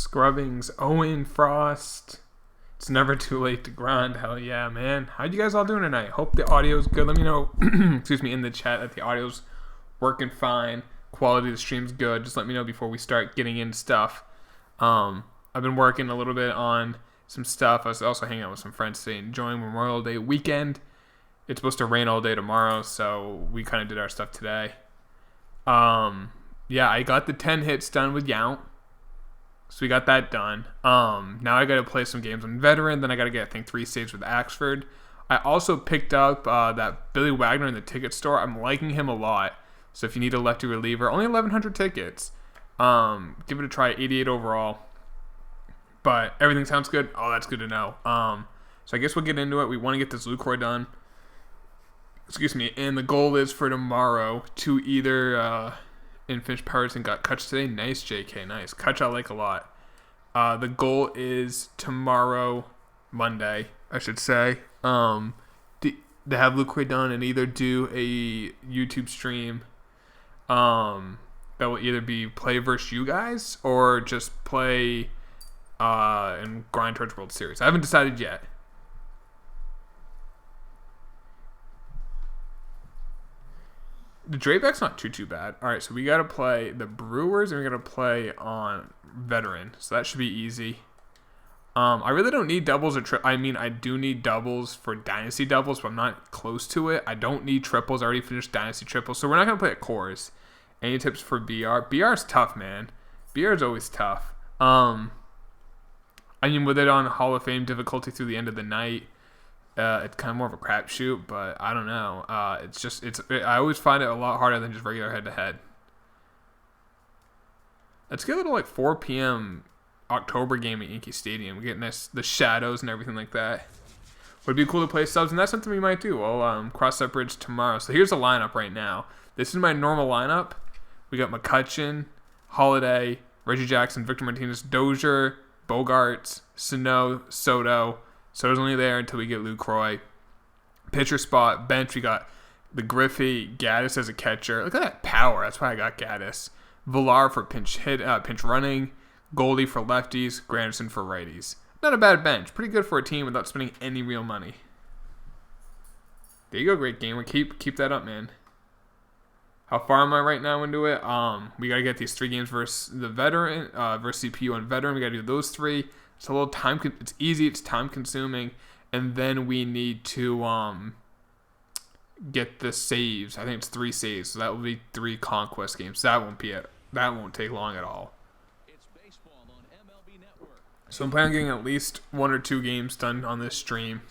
Scrubbings, Owen, Frost. It's never too late to grind. Hell yeah, man. How you guys all doing tonight? Hope the audio's good. Let me know, excuse me, in the chat that the audio's working fine. Quality of the stream's good. Just let me know before we start getting into stuff. I've been working a little bit on some stuff. I was also hanging out with some friends today, enjoying Memorial Day weekend. It's supposed to rain all day tomorrow, so we kind of did our stuff today. Yeah, I got the 10 hits done with Yount. So we got that done. Now I got to play some games on Veteran. Then I got to get, I think, 3 saves with Axford. I also picked up that Billy Wagner in the ticket store. I'm liking him a lot. So if you need a lefty reliever, only 1,100 tickets. Give it a try, 88 overall. But everything sounds good. Oh, that's good to know. So I guess we'll get into it. We want to get this Lucroy done. Excuse me. And the goal is for tomorrow to either... and finished Pirates and got Kutch today. Nice, JK. Nice. Kutch I like a lot. The goal is tomorrow, Monday, I should say, to have Lucroy done and either do a YouTube stream that will either be play versus you guys or just play and grind towards World Series. I haven't decided yet. The Drayback's not too bad. All right, so we got to play the Brewers, and we got to play on Veteran. So that should be easy. I really don't need doubles or I mean, I do need doubles for Dynasty doubles, but I'm not close to it. I don't need triples. I already finished Dynasty triples, so we're not going to play at cores. Any tips for BR? BR is tough, man. BR is always tough. I mean, with it on Hall of Fame difficulty through the end of the night, it's kind of more of a crapshoot, but I don't know. I always find it a lot harder than just regular head-to-head. Let's get a little 4 p.m. October game at Yankee Stadium. We're getting the shadows and everything like that. Would be cool to play subs, and that's something we might do. We'll cross that bridge tomorrow. So here's the lineup right now. This is my normal lineup. We got McCutchen, Holiday, Reggie Jackson, Victor Martinez, Dozier, Bogarts, Sano, Soto. Soto's only there until we get Lucroy. Pitcher spot, bench, we got the Griffey, Gaddis as a catcher. Look at that power. That's why I got Gaddis. Villar for pinch running. Goldie for lefties. Granderson for righties. Not a bad bench. Pretty good for a team without spending any real money. There you go, great gamer. Keep that up, man. How far am I right now into it? We got to get these 3 games versus the Veteran, versus CPU and Veteran. We got to do those 3. It's a little it's easy, it's time consuming, and then we need to get the saves. I think it's 3 saves, so that will be 3 Conquest games. That won't take long at all. So I'm planning on getting at least 1 or 2 games done on this stream.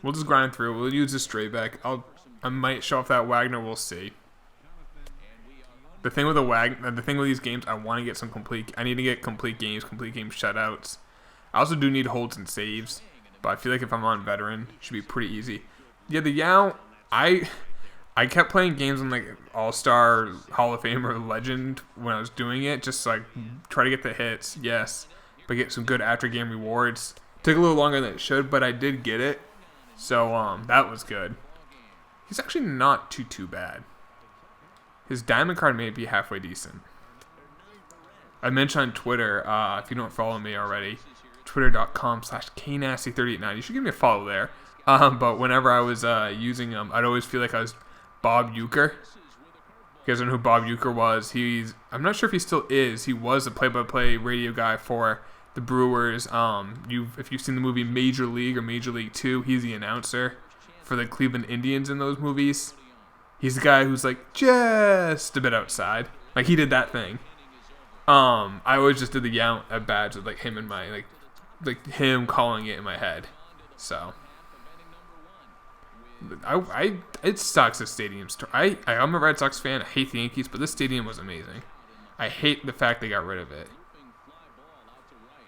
We'll just grind through. We'll use this straight back. I might show off that Wagner. We'll see. The thing with these games, I want to get some complete. I need to get complete game shutouts. I also do need holds and saves, but I feel like if I'm on Veteran, it should be pretty easy. Yeah, the Yount, I kept playing games on All-Star, Hall of Fame, or Legend when I was doing it, just try to get the hits, yes, but get some good after-game rewards. Took a little longer than it should, but I did get it, so that was good. He's actually not too bad. His diamond card may be halfway decent. I mentioned on Twitter, if you don't follow me already, twitter.com/knasty389. You should give me a follow there. But whenever I was using him, I'd always feel like I was Bob Uecker. You guys know who Bob Uecker was? I'm not sure if he still is. He was a play-by-play radio guy for the Brewers. If you've seen the movie Major League or Major League 2, he's the announcer for the Cleveland Indians in those movies. He's the guy who's just a bit outside. He did that thing. I always just did the Yount at bats with him in my him calling it in my head. So it sucks the stadium's I'm a Red Sox fan. I hate the Yankees, but this stadium was amazing. I hate the fact they got rid of it.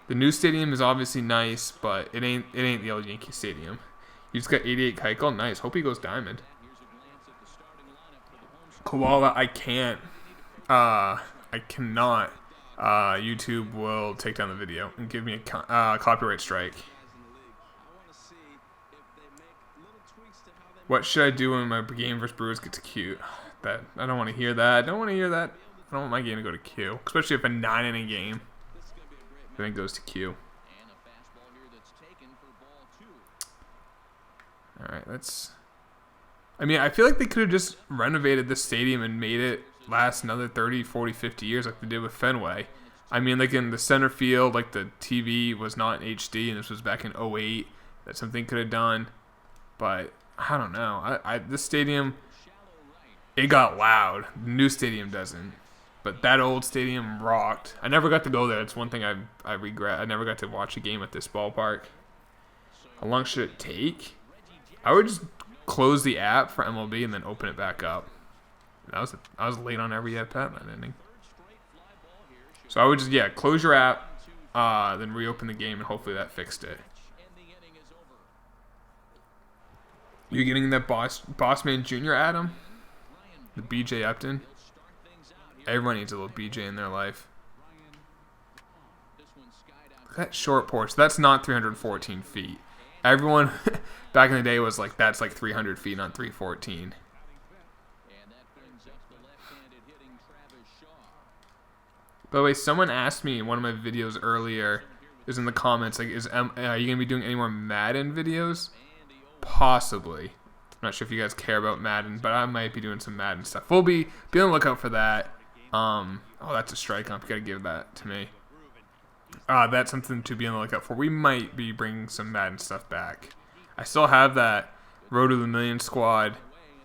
The new stadium is obviously nice, but it ain't the old Yankee Stadium. You just got 88 Keuchel. Nice. Hope he goes diamond. Koala, I can't. I cannot. YouTube will take down the video and give me a copyright strike. What should I do when my game versus Brewers gets cute? I don't want to hear that. I don't want my game to go to Q, especially if a 9-inning game. I think goes to Q. All right, let's. I mean, I feel like they could have just renovated this stadium and made it last another 30, 40, 50 years like they did with Fenway. I mean, like in the center field, like the TV was not in HD, and this was back in '08. That's something could have done, but I don't know. This stadium, it got loud. The new stadium doesn't, but that old stadium rocked. I never got to go there. It's one thing I regret. I never got to watch a game at this ballpark. How long should it take? I would just close the app for MLB and then open it back up. I was late on every at bat that inning. So I would just close your app, then reopen the game, and hopefully that fixed it. You getting that Bossman Jr. Adam? The BJ Upton? Everyone needs a little BJ in their life. Look at that short porch. That's not 314 feet. Everyone back in the day was like, that's like 300 feet, not 314. By the way, someone asked me in one of my videos earlier, is in the comments, like, are you going to be doing any more Madden videos? Possibly. I'm not sure if you guys care about Madden, but I might be doing some Madden stuff. We'll be on the lookout for that. Oh, that's a strike ump. You got to give that to me. That's something to be on the lookout for. We might be bringing some Madden stuff back. I still have that Road to the Million squad.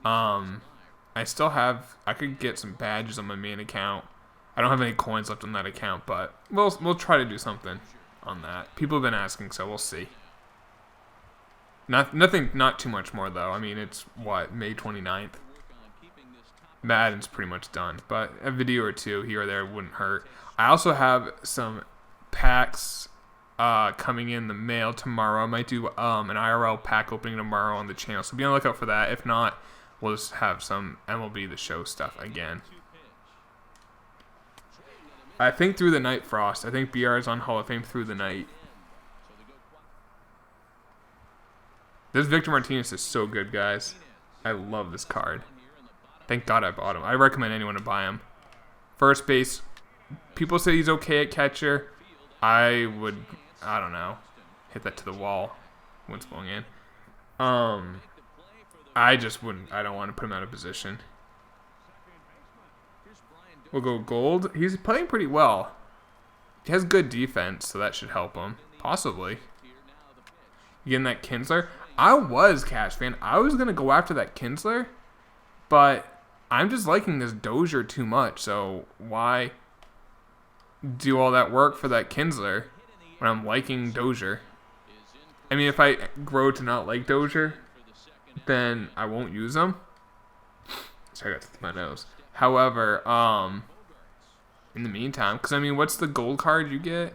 I could get some badges on my main account. I don't have any coins left on that account, but we'll try to do something on that. People have been asking, so we'll see. Not too much more though. I mean, it's what, May 29th. Madden's pretty much done, but a video or two here or there wouldn't hurt. I also have some packs coming in the mail tomorrow. I might do an IRL pack opening tomorrow on the channel, so be on the lookout for that. If not, we'll just have some MLB The Show stuff again. I think through the night, Frost. I think BR is on Hall of Fame through the night. This Victor Martinez is so good, guys. I love this card. Thank God I bought him. I recommend anyone to buy him. First base. People say he's okay at catcher. I don't know, hit that to the wall. Wind's blowing in. I just wouldn't. I don't want to put him out of position. We'll go gold. He's playing pretty well. He has good defense, so that should help him. Possibly. You getting that Kinsler? I was, Cash fan. I was going to go after that Kinsler, but I'm just liking this Dozier too much, so why do all that work for that Kinsler when I'm liking Dozier? I mean, if I grow to not like Dozier, then I won't use him. Sorry, I got to my nose. However, in the meantime, because I mean, what's the gold card you get?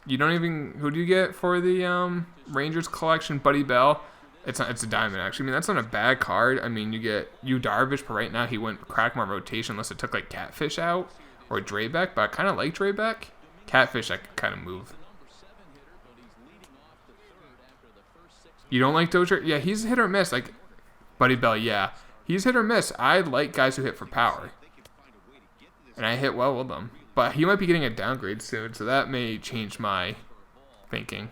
You don't even. Who do you get for the Rangers collection? Buddy Bell. It's a diamond actually. I mean, that's not a bad card. I mean, you get Darvish, but right now he wouldn't crack my rotation unless it took like Catfish out or Draybeck. But I kind of like Draybeck. Catfish I could kind of move. You don't like Dozier? Yeah, he's hit or miss. Like Buddy Bell, yeah. He's hit or miss. I like guys who hit for power. And I hit well with them. But he might be getting a downgrade soon, so that may change my thinking.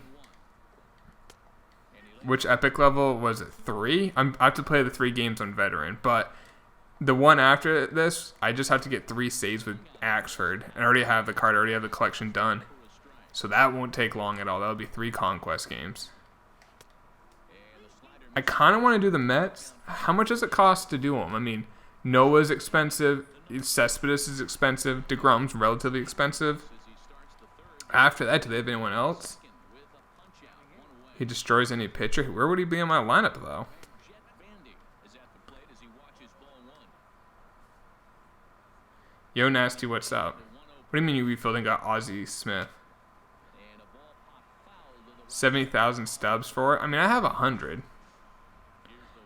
Which epic level was it? 3? I have to play the 3 games on veteran. But the one after this, I just have to get 3 saves with Axford. I already have the card. I already have the collection done. So that won't take long at all. That'll be 3 Conquest games. I kind of want to do the Mets. How much does it cost to do them? I mean, Noah's expensive. Cespedes is expensive. DeGrom's relatively expensive. After that, do they have anyone else? He destroys any pitcher. Where would he be in my lineup, though? Yo, Nasty, what's up? What do you mean you refilled and got Ozzie Smith? 70,000 stubs for it? I mean, I have 100.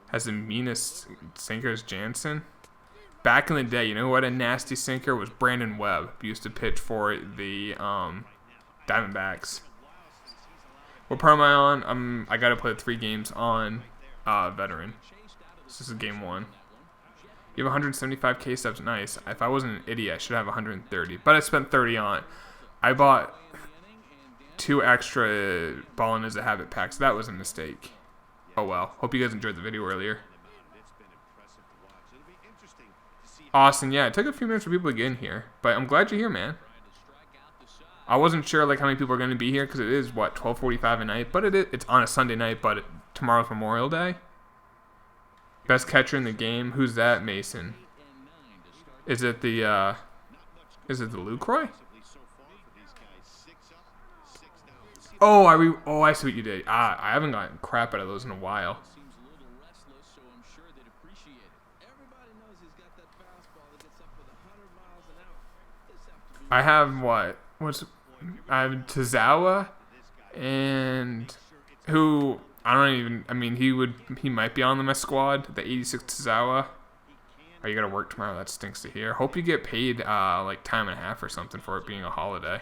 Has the meanest sinkers Jansen. Back in the day, you know what a nasty sinker was? Brandon Webb. He used to pitch for the Diamondbacks. What part am I on? I got to play 3 games on veteran. This is game 1. You have 175k subs. Nice. If I wasn't an idiot, I should have 130. But I spent 30 on I bought 2 extra ball in as a habit packs. That was a mistake. Oh well. Hope you guys enjoyed the video earlier. Austin, yeah, it took a few minutes for people to get in here, but I'm glad you're here, man. I wasn't sure like how many people are going to be here because it is what 12:45 at night, but it's on a Sunday night. But tomorrow's Memorial Day. Best catcher in the game. Who's that, Mason? Is it the Lucroy? Oh, I see what you did. I haven't gotten crap out of those in a while. I have what? I have Tazawa, and who I don't even. I mean, he might be on my squad. The 86 Tazawa. Oh, you gotta work tomorrow. That stinks to hear. Hope you get paid like time and a half or something for it being a holiday.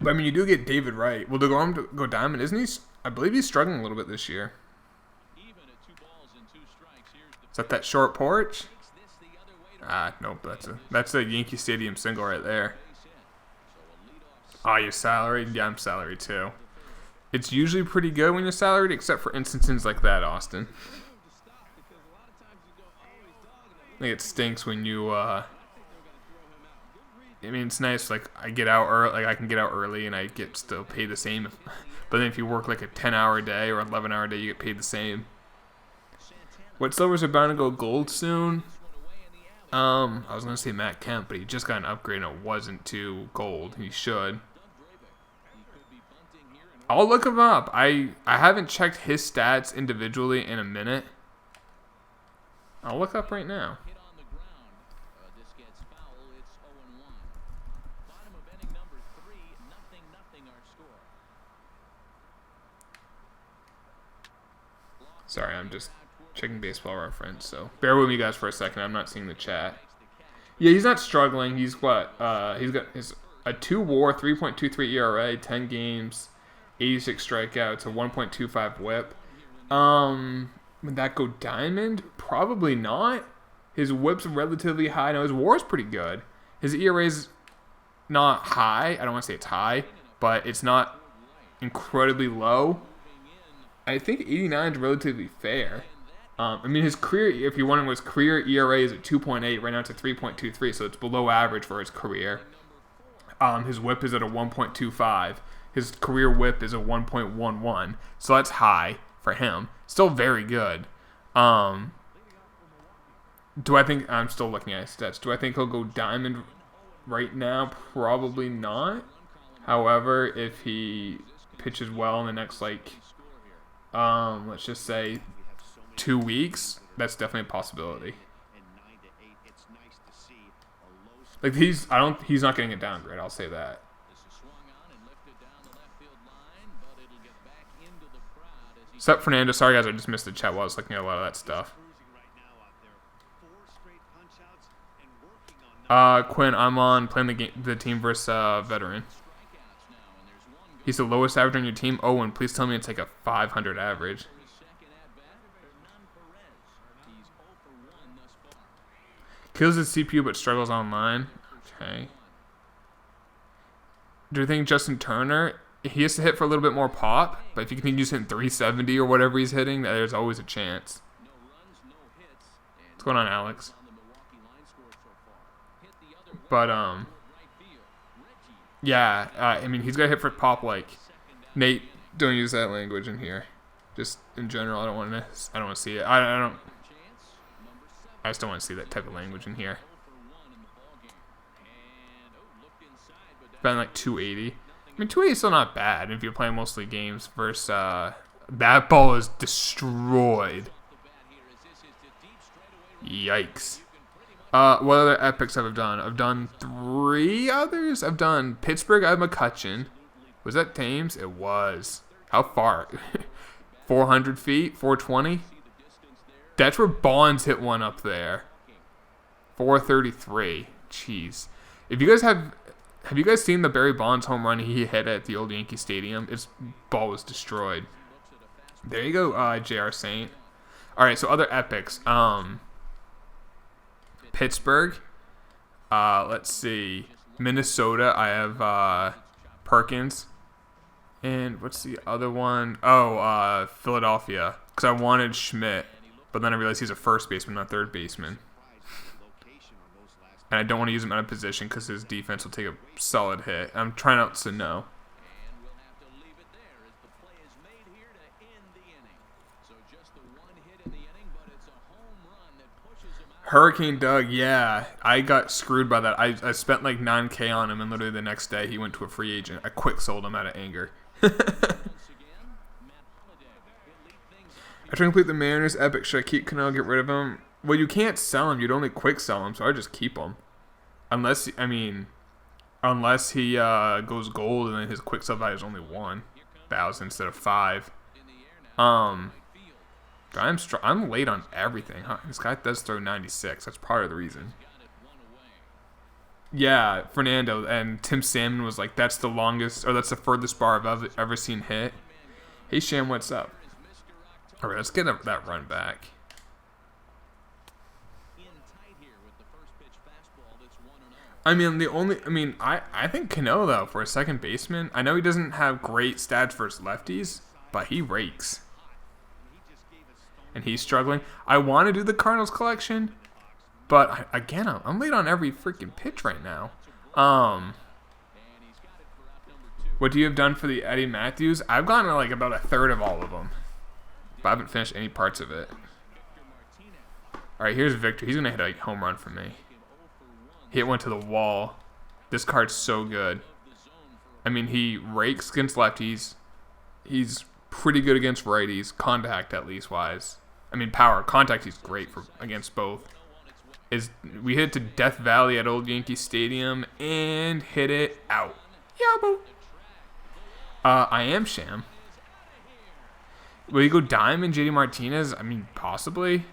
But I mean, you do get David Wright. Will DeGrom go diamond? Isn't he? I believe he's struggling a little bit this year. Is that short porch? Nope. That's a Yankee Stadium single right there. Oh, you're salaried? Yeah, I'm salaried too. It's usually pretty good when you're salaried, except for instances like that, Austin. I think it stinks when you. I mean, it's nice. Like I get out early. Like I can get out early and I get still paid the same. But then if you work like a 10-hour day or 11-hour day, you get paid the same. What silvers are bound to go gold soon? I was gonna say Matt Kemp, but he just got an upgrade and it wasn't to gold. He should. I'll look him up. I haven't checked his stats individually in a minute. I'll look up right now. Sorry, I'm just checking Baseball Reference, so bear with me guys for a second. I'm not seeing the chat. Yeah, he's not struggling. He's what? He's got a 2 WAR, 3.23 ERA, 10 games, 86 strikeouts, a 1.25 WHIP. Would that go diamond? Probably not. His WHIP's relatively high. Now his WAR's pretty good. His ERA's not high. I don't want to say it's high, but it's not incredibly low. I think 89 is relatively fair. I mean, his career, if you're wondering, his career ERA is at 2.8. Right now it's at 3.23, so it's below average for his career. His WHIP is at a 1.25. His career WHIP is a 1.11, so that's high for him. Still very good. Do I think, I'm still looking at his stats. Do I think he'll go diamond right now? Probably not. However, if he pitches well in the next, like, let's just say 2 weeks, that's definitely a possibility. Like he's not getting a downgrade, I'll say that. Except Fernando, sorry guys, I just missed the chat while I was looking at a lot of that stuff. Quinn, I'm on playing the team versus veteran. He's the lowest average on your team. Oh, and please tell me it's like a 500 average. Kills his CPU but struggles online. Okay. Do you think Justin Turner, he has to hit for a little bit more pop, but if he continues hitting 370 or whatever he's hitting, there's always a chance. What's going on, Alex? But, yeah, I mean, he's got to hit for pop like, Nate, don't use that language in here. Just in general, I don't want to see it. I just don't want to see that type of language in here. Been like 280. I mean, 280 is still not bad if you're playing mostly games versus, that ball is destroyed. Yikes. What other epics have I done? I've done 3 others. I've done Pittsburgh. I have McCutcheon. Was that Thames? It was. How far? 400 feet? 420? That's where Bonds hit one up there. 433. Jeez. If you guys have you guys seen the Barry Bonds home run he hit at the old Yankee Stadium? His ball was destroyed. There you go, J.R. Saint. All right, so other epics. Pittsburgh. Let's see. Minnesota, I have Perkins. And what's the other one? Oh, Philadelphia. Because I wanted Schmidt, but then I realized he's a first baseman, not third baseman. And I don't want to use him out of position because his defense will take a solid hit. I'm trying not to know. Hurricane Doug, yeah. I got screwed by that. I spent like $9,000 on him, and literally the next day he went to a free agent. I quick sold him out of anger. I try to complete the Mariners epic. Should I keep Cano, get rid of him? Well, you can't sell him. You'd only quick sell him, so I just keep him. Unless he goes gold and then his quick sell value is only 1,000 instead of 5. I'm late on everything. Huh? This guy does throw 96. That's part of the reason. Yeah, Fernando and Tim Salmon was like, that's the longest, or that's the furthest bar I've ever seen hit. Hey, Sham, what's up? All right, let's get that run back. I think Cano, though, for a second baseman, I know he doesn't have great stats versus lefties, but he rakes. And he's struggling. I want to do the Cardinals collection, but again, I'm late on every freaking pitch right now. What do you have done for the Eddie Matthews? I've gotten like about a third of all of them, but I haven't finished any parts of it. All right, here's Victor. He's gonna hit a home run for me. He hit one to the wall. This card's so good. I mean, he rakes against lefties. He's pretty good against righties, contact at least wise. I mean, power. Contact, he's great for against both. We hit to Death Valley at Old Yankee Stadium and hit it out. Yaboo. I am Sham. Will you go Diamond, JD Martinez? I mean, possibly.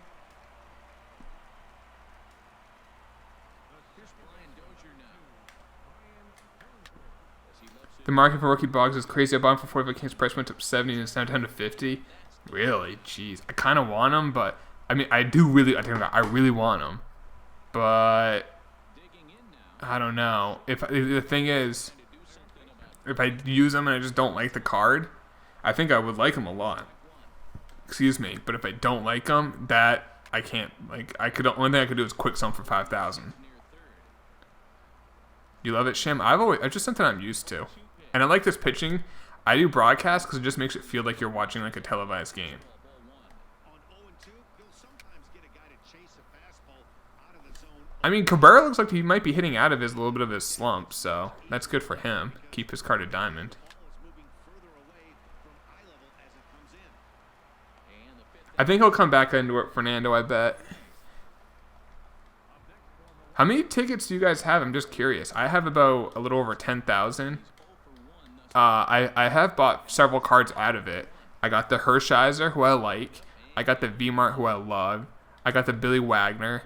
The market for rookie box is crazy. I bought him for 45 Kings. Price went up 70 and it's now down to 50. Really? Jeez. I kind of want him, but I mean, I really want him. But I don't know. If the thing is, if I use him and I just don't like the card, I think I would like him a lot. Excuse me. But if I don't like him, that I can't. Like, only thing I could do is quick sum for 5,000. You love it, Shim? I just something I'm used to. And I like this pitching. I do broadcast because it just makes it feel like you're watching like a televised game. I mean, Cabrera looks like he might be hitting out of his little bit of his slump, so that's good for him. Keep his card a diamond. I think he'll come back into it, Fernando, I bet. How many tickets do you guys have? I'm just curious. I have about a little over 10,000. I have bought several cards out of it. I got the Hershiser, who I like. I got the V-Mart, who I love. I got the Billy Wagner.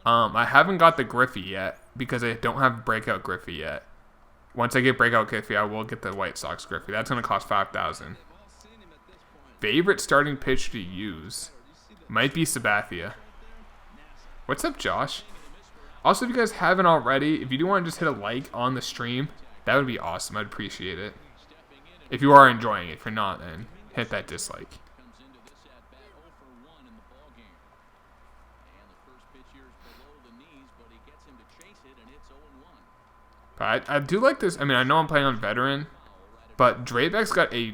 I haven't got the Griffey yet because I don't have Breakout Griffey yet. Once I get Breakout Griffey, I will get the White Sox Griffey. That's going to cost 5,000. Favorite starting pitch to use? Might be Sabathia. What's up, Josh? Also, if you guys haven't already, if you do want to just hit a like on the stream, that would be awesome. I'd appreciate it. If you are enjoying it. If you're not, then hit that dislike. But I do like this. I mean, I know I'm playing on veteran, but Drabeck's got a...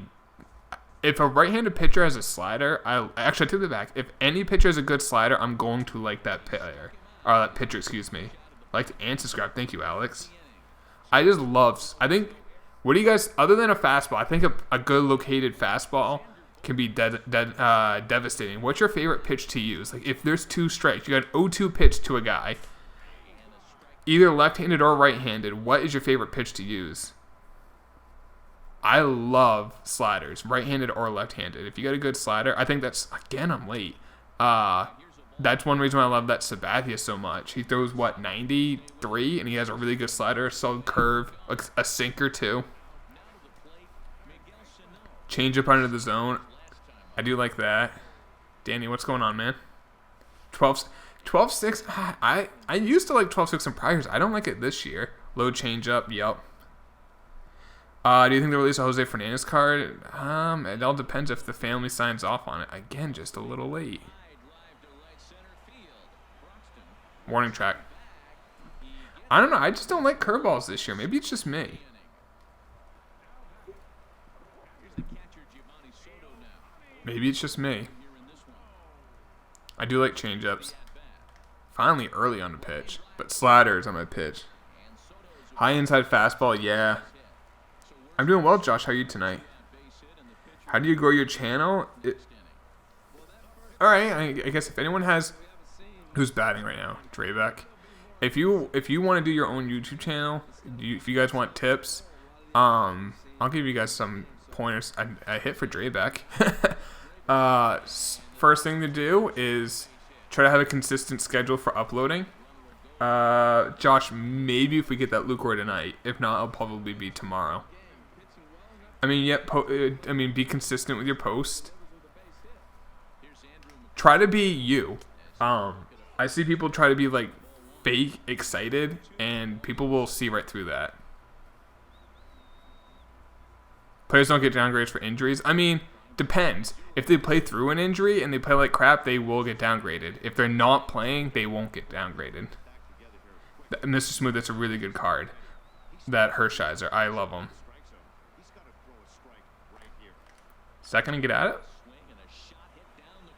If a right-handed pitcher has a slider, actually, I take it back. If any pitcher has a good slider, I'm going to like that player. Or that pitcher, excuse me. Like and subscribe. Thank you, Alex. I just love... I think... What do you guys... Other than a fastball, I think a good located fastball can be devastating. What's your favorite pitch to use? Like, if there's 2 strikes, you got an 0-2 pitch to a guy, either left-handed or right-handed, what is your favorite pitch to use? I love sliders, right-handed or left-handed. If you got a good slider, I think that's... Again, I'm late. That's one reason why I love that Sabathia so much. He throws, 93? And he has a really good slider, a solid curve, a sinker, too. Change up under the zone. I do like that. Danny, what's going on, man? 12-6. I used to like 12-6 in priors. I don't like it this year. Low change up. Yep. Do you think they'll release a Jose Fernandez card? It all depends if the family signs off on it. Again, just a little late. Warning track. I don't know. I just don't like curveballs this year. Maybe it's just me. Maybe it's just me. I do like changeups. Finally early on the pitch. But sliders on my pitch. High inside fastball, yeah. I'm doing well, Josh. How are you tonight? How do you grow your channel? Alright, I guess if anyone has... Who's batting right now? Drebeck. If you want to do your own YouTube channel, if you guys want tips, I'll give you guys some pointers. I hit for Drebeck. First thing to do is try to have a consistent schedule for uploading. Josh, maybe if we get that Lucroy tonight. If not, it'll probably be tomorrow. I mean, be consistent with your post. Try to be you. I see people try to be like fake excited, and people will see right through that. Players don't get downgraded for injuries. I mean, depends. If they play through an injury and they play like crap, they will get downgraded. If they're not playing, they won't get downgraded. Mr. Smooth, that's a really good card. That Hershiser, I love him. Second and get at it.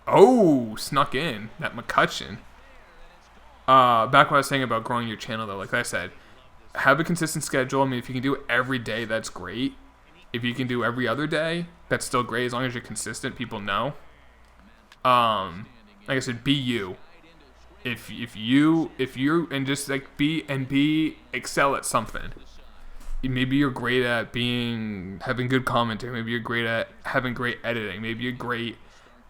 Oh, snuck in. That McCutcheon. Back what I was saying about growing your channel, though, like I said, have a consistent schedule. I mean, if you can do it every day, that's great. If you can do every other day, that's still great. As long as you're consistent, people know. Like I said, be you. If you and just like be excel at something. Maybe you're great at having good commentary. Maybe you're great at having great editing. Maybe you're great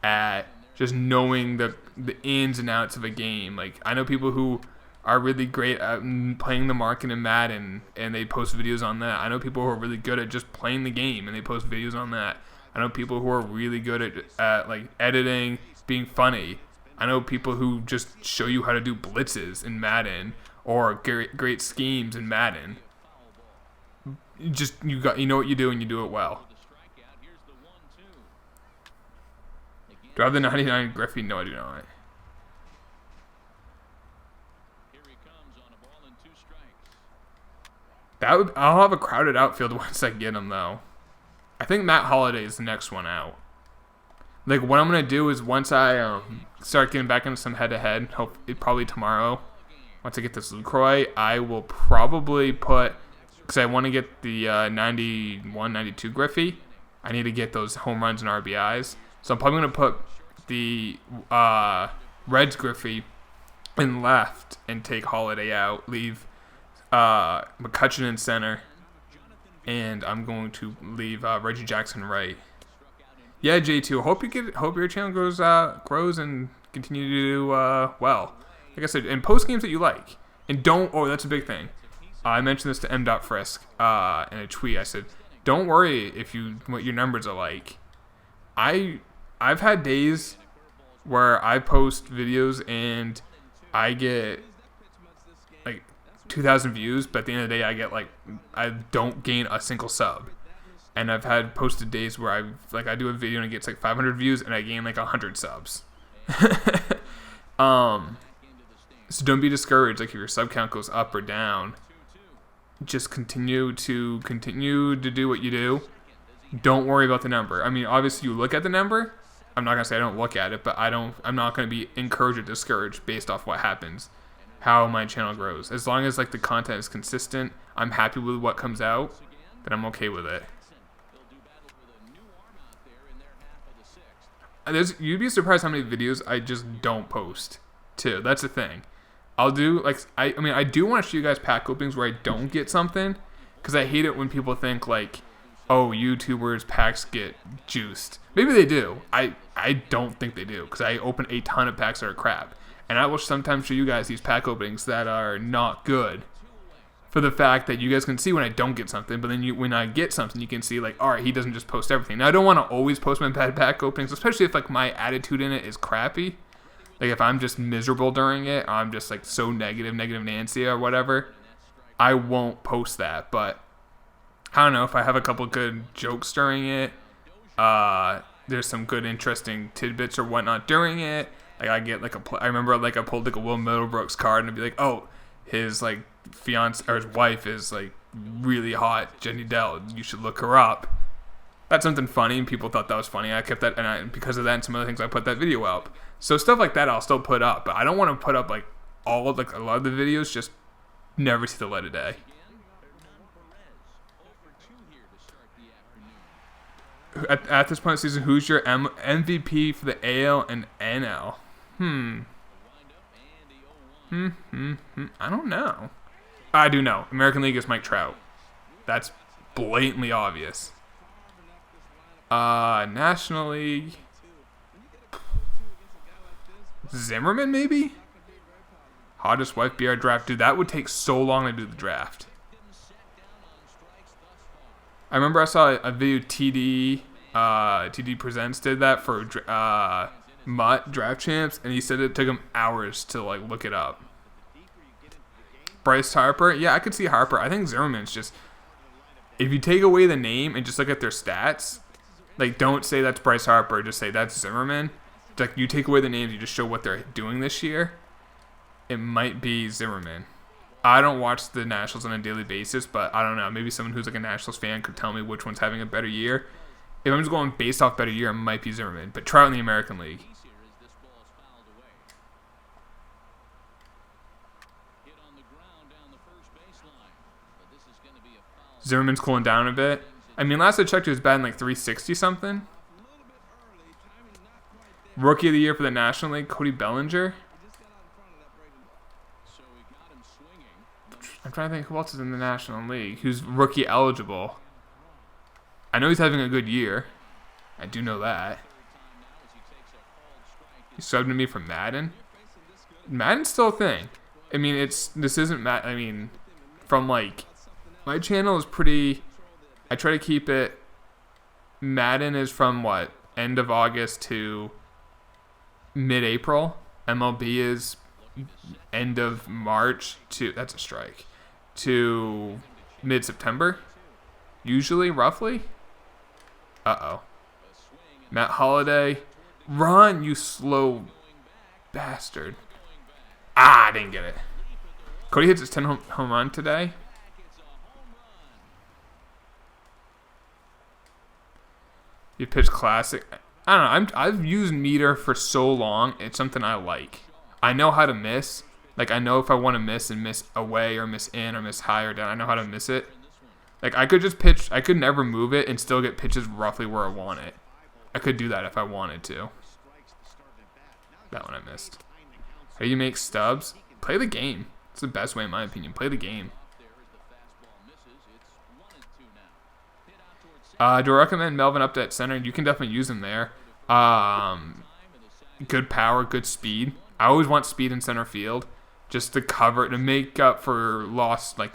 at just knowing the ins and outs of a game. Like, I know people who are really great at playing the market in Madden, and they post videos on that. I know people who are really good at just playing the game, and they post videos on that. I know people who are really good at like editing, being funny. I know people who just show you how to do blitzes in Madden, or great schemes in Madden. You know what you do, and you do it well. Do I have the 99 Griffey? No, I do not. I'll have a crowded outfield once I get him, though. I think Matt Holliday is the next one out. Like, what I'm going to do is once I start getting back into some head-to-head, probably tomorrow, once I get this Lucroy, I will probably put... Because I want to get the 91, 92 Griffey. I need to get those home runs and RBIs. So I'm probably going to put the Reds Griffey in left and take Holiday out. Leave McCutcheon in center. And I'm going to leave Reggie Jackson right. Yeah, J2. Hope your channel grows and continue to do well. Like I said, and post games that you like. And don't... Oh, that's a big thing. I mentioned this to M.Frisk in a tweet. I said, don't worry what your numbers are like. I've had days where I post videos and I get like 2,000 views, but at the end of the day I don't gain a single sub. And I've had posted days where I do a video and it gets like 500 views and I gain like 100 subs. So don't be discouraged. Like, if your sub count goes up or down, just continue to do what you do. Don't worry about the number. I mean, obviously you look at the number. I'm not gonna say I don't look at it, but I'm not gonna be encouraged or discouraged based off what happens, how my channel grows. As long as like the content is consistent, I'm happy with what comes out, then I'm okay with it. You'd be surprised how many videos I just don't post too. That's the thing. I'll do like I do want to show you guys pack openings where I don't get something, because I hate it when people think like, oh, YouTubers packs get juiced. Maybe they do. I don't think they do, because I open a ton of packs that are crap, and I will sometimes show you guys these pack openings that are not good, for the fact that you guys can see when I don't get something, but then when I get something, you can see like, all right, he doesn't just post everything. Now, I don't want to always post my bad pack openings, especially if like my attitude in it is crappy. Like if I'm just miserable during it, I'm just like so negative Nancy or whatever, I won't post that. But I don't know, if I have a couple good jokes during it, there's some good interesting tidbits or whatnot during it. Like I get like I remember like I pulled like a Will Middlebrooks card and I'd be like, oh, his like fiance or his wife is like really hot, Jenny Dell. You should look her up. That's something funny, and people thought that was funny. I kept that, and because of that and some other things, I put that video up. So stuff like that, I'll still put up, but I don't want to put up like all of like a lot of the videos. Just never see the light of day. At this point in the season, who's your MVP for the AL and NL? I don't know. I do know. American League is Mike Trout. That's blatantly obvious. National League. Zimmerman, maybe? Hottest wife BR draft. Dude, that would take so long to do the draft. I remember I saw a video TD Presents did that for Mutt Draft Champs, and he said it took him hours to like look it up. Bryce Harper, yeah, I could see Harper. I think Zimmerman's just, if you take away the name and just look at their stats, like don't say that's Bryce Harper, just say that's Zimmerman. It's like you take away the names, you just show what they're doing this year. It might be Zimmerman. I don't watch the Nationals on a daily basis, but I don't know. Maybe someone who's like a Nationals fan could tell me which one's having a better year. If I'm just going based off better year, it might be Zimmerman. But Trout in the American League. Zimmerman's cooling down a bit. I mean, last I checked, he was batting like 360 something. Rookie of the year for the National League, Cody Bellinger. I'm trying to think who else is in the National League who's rookie eligible. I know he's having a good year. I do know that. He subbed to me from Madden. Madden's still a thing. I mean, this isn't Madden. I mean, from like, my channel is pretty, I try to keep it, Madden is from what, end of August to mid-April. MLB is end of March to, that's a strike, to mid-September, usually, roughly. Uh-oh. Matt Holliday. Run, you slow bastard. Ah, I didn't get it. Cody hits his 10 home run today. You pitch classic. I don't know. I've used meter for so long. It's something I like. I know how to miss. Like, I know if I want to miss and miss away or miss in or miss high or down, I know how to miss it. Like, I could just pitch. I could never move it and still get pitches roughly where I want it. I could do that if I wanted to. That one I missed. How do you make stubs? Play the game. It's the best way, in my opinion. Play the game. Do I recommend Melvin up to center? You can definitely use him there. Good power, good speed. I always want speed in center field, just to cover, to make up for loss. Like,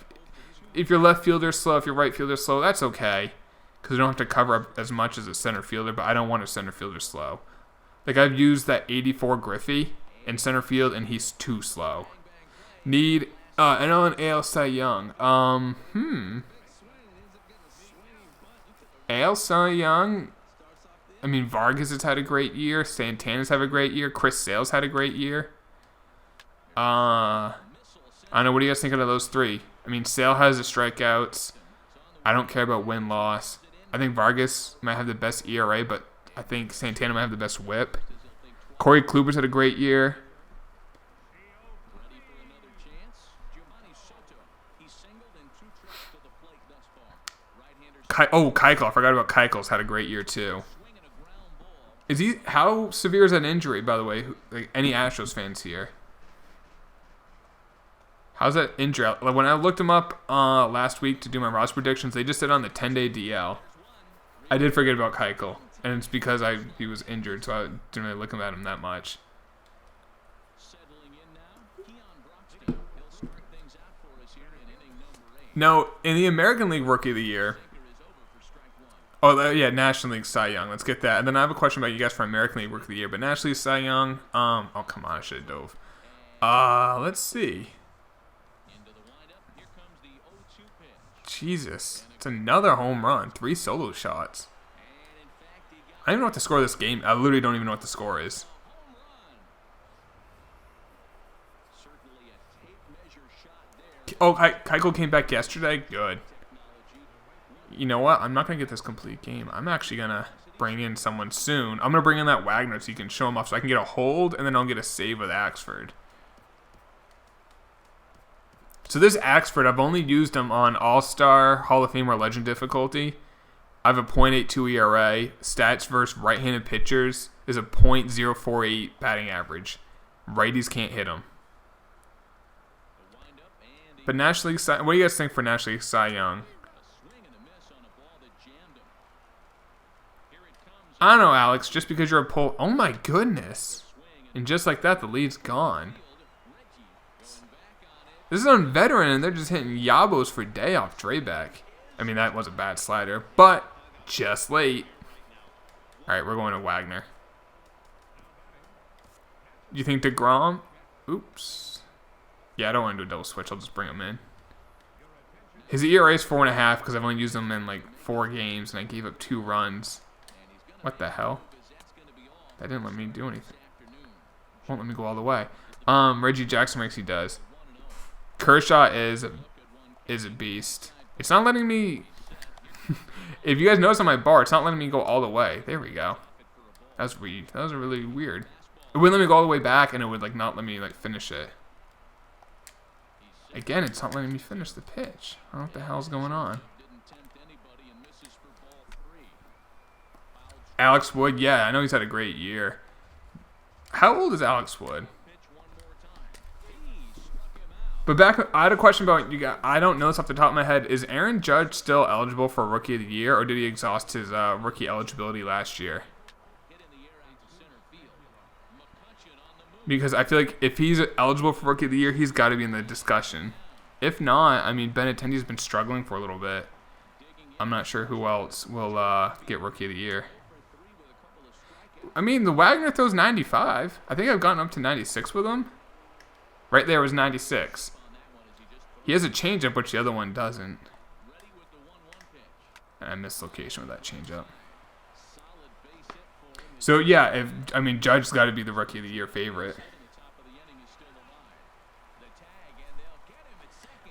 if your left fielder's slow, if your right fielder's slow, that's okay, because you don't have to cover up as much as a center fielder. But I don't want a center fielder slow. Like, I've used that 84 Griffey in center field, and he's too slow. Need NL and AL Cy Young. AL Cy Young. I mean, Vargas has had a great year. Santana's had a great year. Chris Sale's had a great year. I don't know. What do you guys think of those three? I mean, Sale has the strikeouts. I don't care about win-loss. I think Vargas might have the best ERA, but I think Santana might have the best whip. Corey Kluber's had a great year. Keuchel. I forgot about Keuchel's had a great year, too. Is he? How severe is that injury, by the way? Like, any Astros fans here? How's that injury? Like, when I looked him up last week to do my roster predictions, they just said on the 10-day DL. I did forget about Keuchel, and it's because he was injured, so I didn't really look at him that much. No, in the American League Rookie of the Year, Oh, yeah, National League Cy Young. Let's get that. And then I have a question about you guys for American League Rookie of the Year. But National League Cy Young, oh, come on, I should have dove. Let's see. Jesus. It's another home run. 3 solo shots. I don't even know what the score of this game. I literally don't even know what the score is. Oh, Keiko came back yesterday? Good. You know what? I'm not going to get this complete game. I'm actually going to bring in someone soon. I'm going to bring in that Wagner so you can show him off so I can get a hold and then I'll get a save with Axford. So this Axford, I've only used him on All-Star, Hall of Fame, or Legend difficulty. I have a .82 ERA. Stats versus right-handed pitchers is a .048 batting average. Righties can't hit him. But National League Cy, what do you guys think for National League Cy Young? I don't know, Alex. Just because you're a pull. Oh my goodness! And just like that, the lead's gone. This is on veteran, and they're just hitting yabos for day off Dreback. I mean, that was a bad slider, but just late. All right, we're going to Wagner. You think DeGrom? Oops. Yeah, I don't want to do a double switch. I'll just bring him in. His ERA is 4.5 because I've only used him in like 4 games, and I gave up 2 runs. What the hell? That didn't let me do anything. Won't let me go all the way. Reggie Jackson makes he does. Kershaw is a beast. It's not letting me. If you guys notice on my bar, it's not letting me go all the way. There we go. That was weird. That was really weird. It wouldn't let me go all the way back, and it would like not let me like finish it. Again, it's not letting me finish the pitch. I don't know what the hell's going on. Alex Wood, yeah, I know he's had a great year. How old is Alex Wood? But back, I had a question about you guys. I don't know this off the top of my head. Is Aaron Judge still eligible for Rookie of the Year, or did he exhaust his rookie eligibility last year? Because I feel like if he's eligible for Rookie of the Year, he's got to be in the discussion. If not, I mean, Benintendi's been struggling for a little bit. I'm not sure who else will get Rookie of the Year. I mean, the Wagner throws 95. I think I've gotten up to 96 with him. Right there was 96. He has a changeup, which the other one doesn't. And I missed location with that changeup. So yeah, Judge's got to be the Rookie of the Year favorite.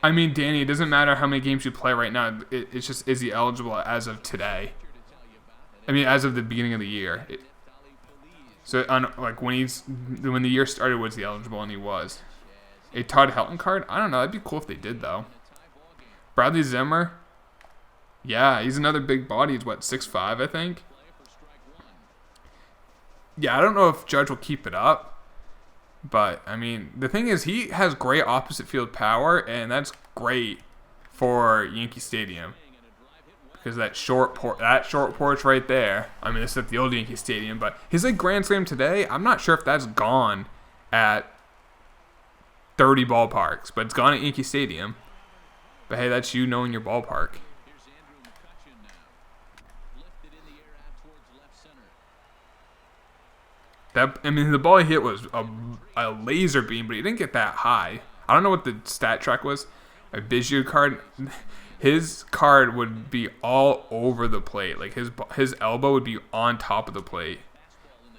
I mean, Danny, it doesn't matter how many games you play right now. It's just, is he eligible as of today? I mean, as of the beginning of the year. So like when the year started, was he eligible? And he was. A Todd Helton card? I don't know. That'd be cool if they did, though. Bradley Zimmer? Yeah, he's another big body. He's, what, 6'5", I think? Yeah, I don't know if Judge will keep it up. But, I mean, the thing is, he has great opposite field power, and that's great for Yankee Stadium. Because that short porch right there, I mean, this is at the old Yankee Stadium, but his like Grand Slam today, I'm not sure if that's gone at 30 ballparks, but it's gone at Yankee Stadium. But hey, that's you knowing your ballpark. The ball he hit was a laser beam, but he didn't get that high. I don't know what the stat track was. A Biggio card, his card would be all over the plate. Like his elbow would be on top of the plate.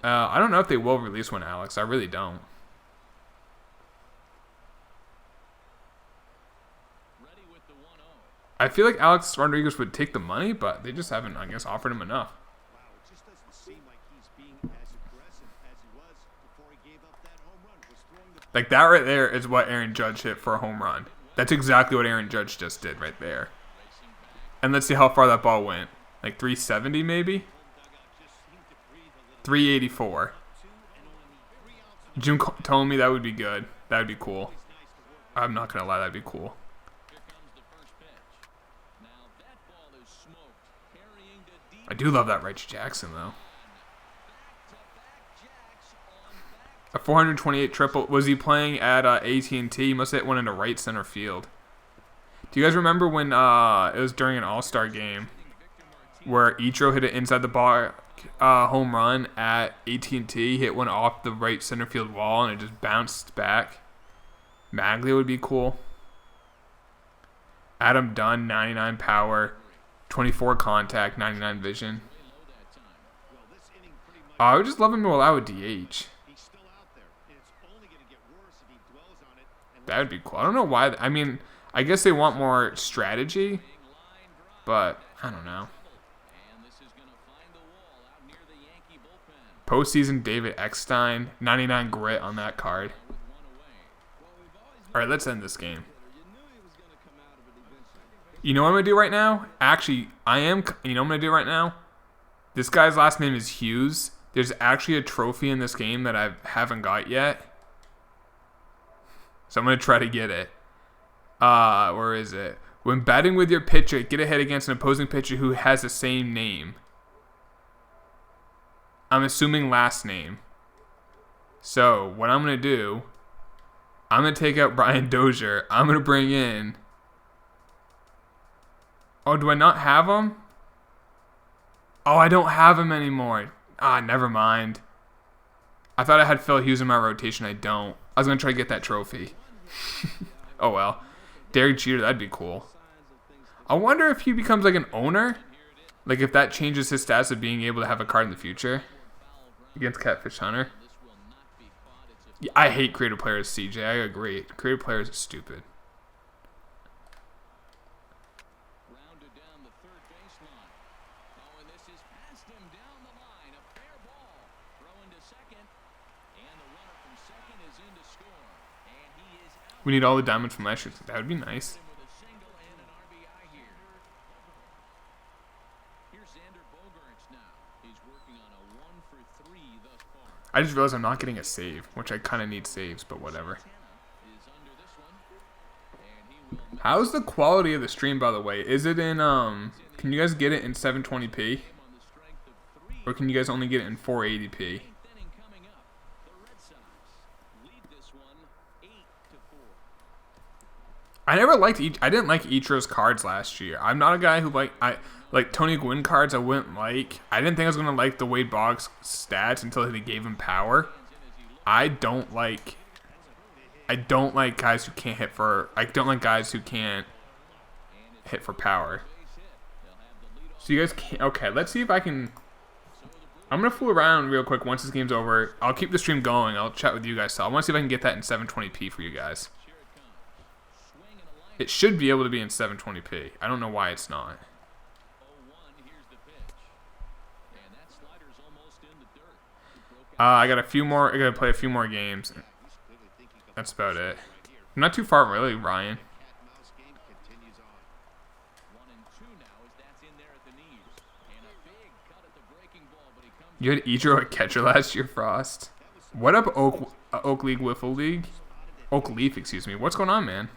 I don't know if they will release one, Alex. I really don't. I feel like Alex Rodriguez would take the money, but they just haven't, I guess, offered him enough. Like that right there is what Aaron Judge hit for a home run. That's exactly what Aaron Judge just did right there. And let's see how far that ball went. Like 370 maybe? 384. Jim told me that would be good. That would be cool. I'm not going to lie, that would be cool. I do love that Reggie Jackson, though. A 428 triple. Was he playing at AT&T? He must have hit one into right center field. Do you guys remember when it was during an All-Star game where Ichiro hit it inside the bar home run at AT&T, hit one off the right center field wall, and it just bounced back. Maglia would be cool. Adam Dunn, 99 power, 24 contact, 99 vision. I would just love him to allow a DH. That would be cool. I don't know why. I mean, I guess they want more strategy, but I don't know. Postseason David Eckstein, 99 grit on that card. All right, let's end this game. You know what I'm going to do right now? Actually, you know what I'm going to do right now? This guy's last name is Hughes. There's actually a trophy in this game that I haven't got yet. So I'm going to try to get it. Where is it? When batting with your pitcher, get a hit against an opposing pitcher who has the same name. I'm assuming last name. So what I'm going to do, I'm going to take out Brian Dozier. I'm going to bring in... Oh, do I not have him? Oh, I don't have him anymore. Never mind. I thought I had Phil Hughes in my rotation. I don't. I was going to try to get that trophy. Oh, well. Derek Jeter, that'd be cool. I wonder if he becomes like an owner. Like if that changes his status of being able to have a card in the future. Against Catfish Hunter. Yeah, I hate creative players, CJ. I agree. Creative players are stupid. We need all the diamonds from last year. That would be nice. I just realized I'm not getting a save, which I kind of need saves, but whatever. How's the quality of the stream, by the way? Is it in, can you guys get it in 720p? Or can you guys only get it in 480p? I didn't like Ichiro's cards last year. I'm not a guy who like Tony Gwynn cards I wouldn't like. I didn't think I was gonna like the Wade Boggs stats until they gave him power. I don't like guys who can't hit for power. So you guys can't. Okay, let's see if I can. I'm gonna fool around real quick once this game's over. I'll keep the stream going. I'll chat with you guys. So I want to see if I can get that in 720p for you guys. It should be able to be in 720p. I don't know why it's not. I got a few more. I gotta play a few more games. That's about it. I'm not too far, really, Ryan. You had Ichiro at catcher last year, Frost. What up, Oak League Wiffle League? Oak Leaf, excuse me. What's going on, man?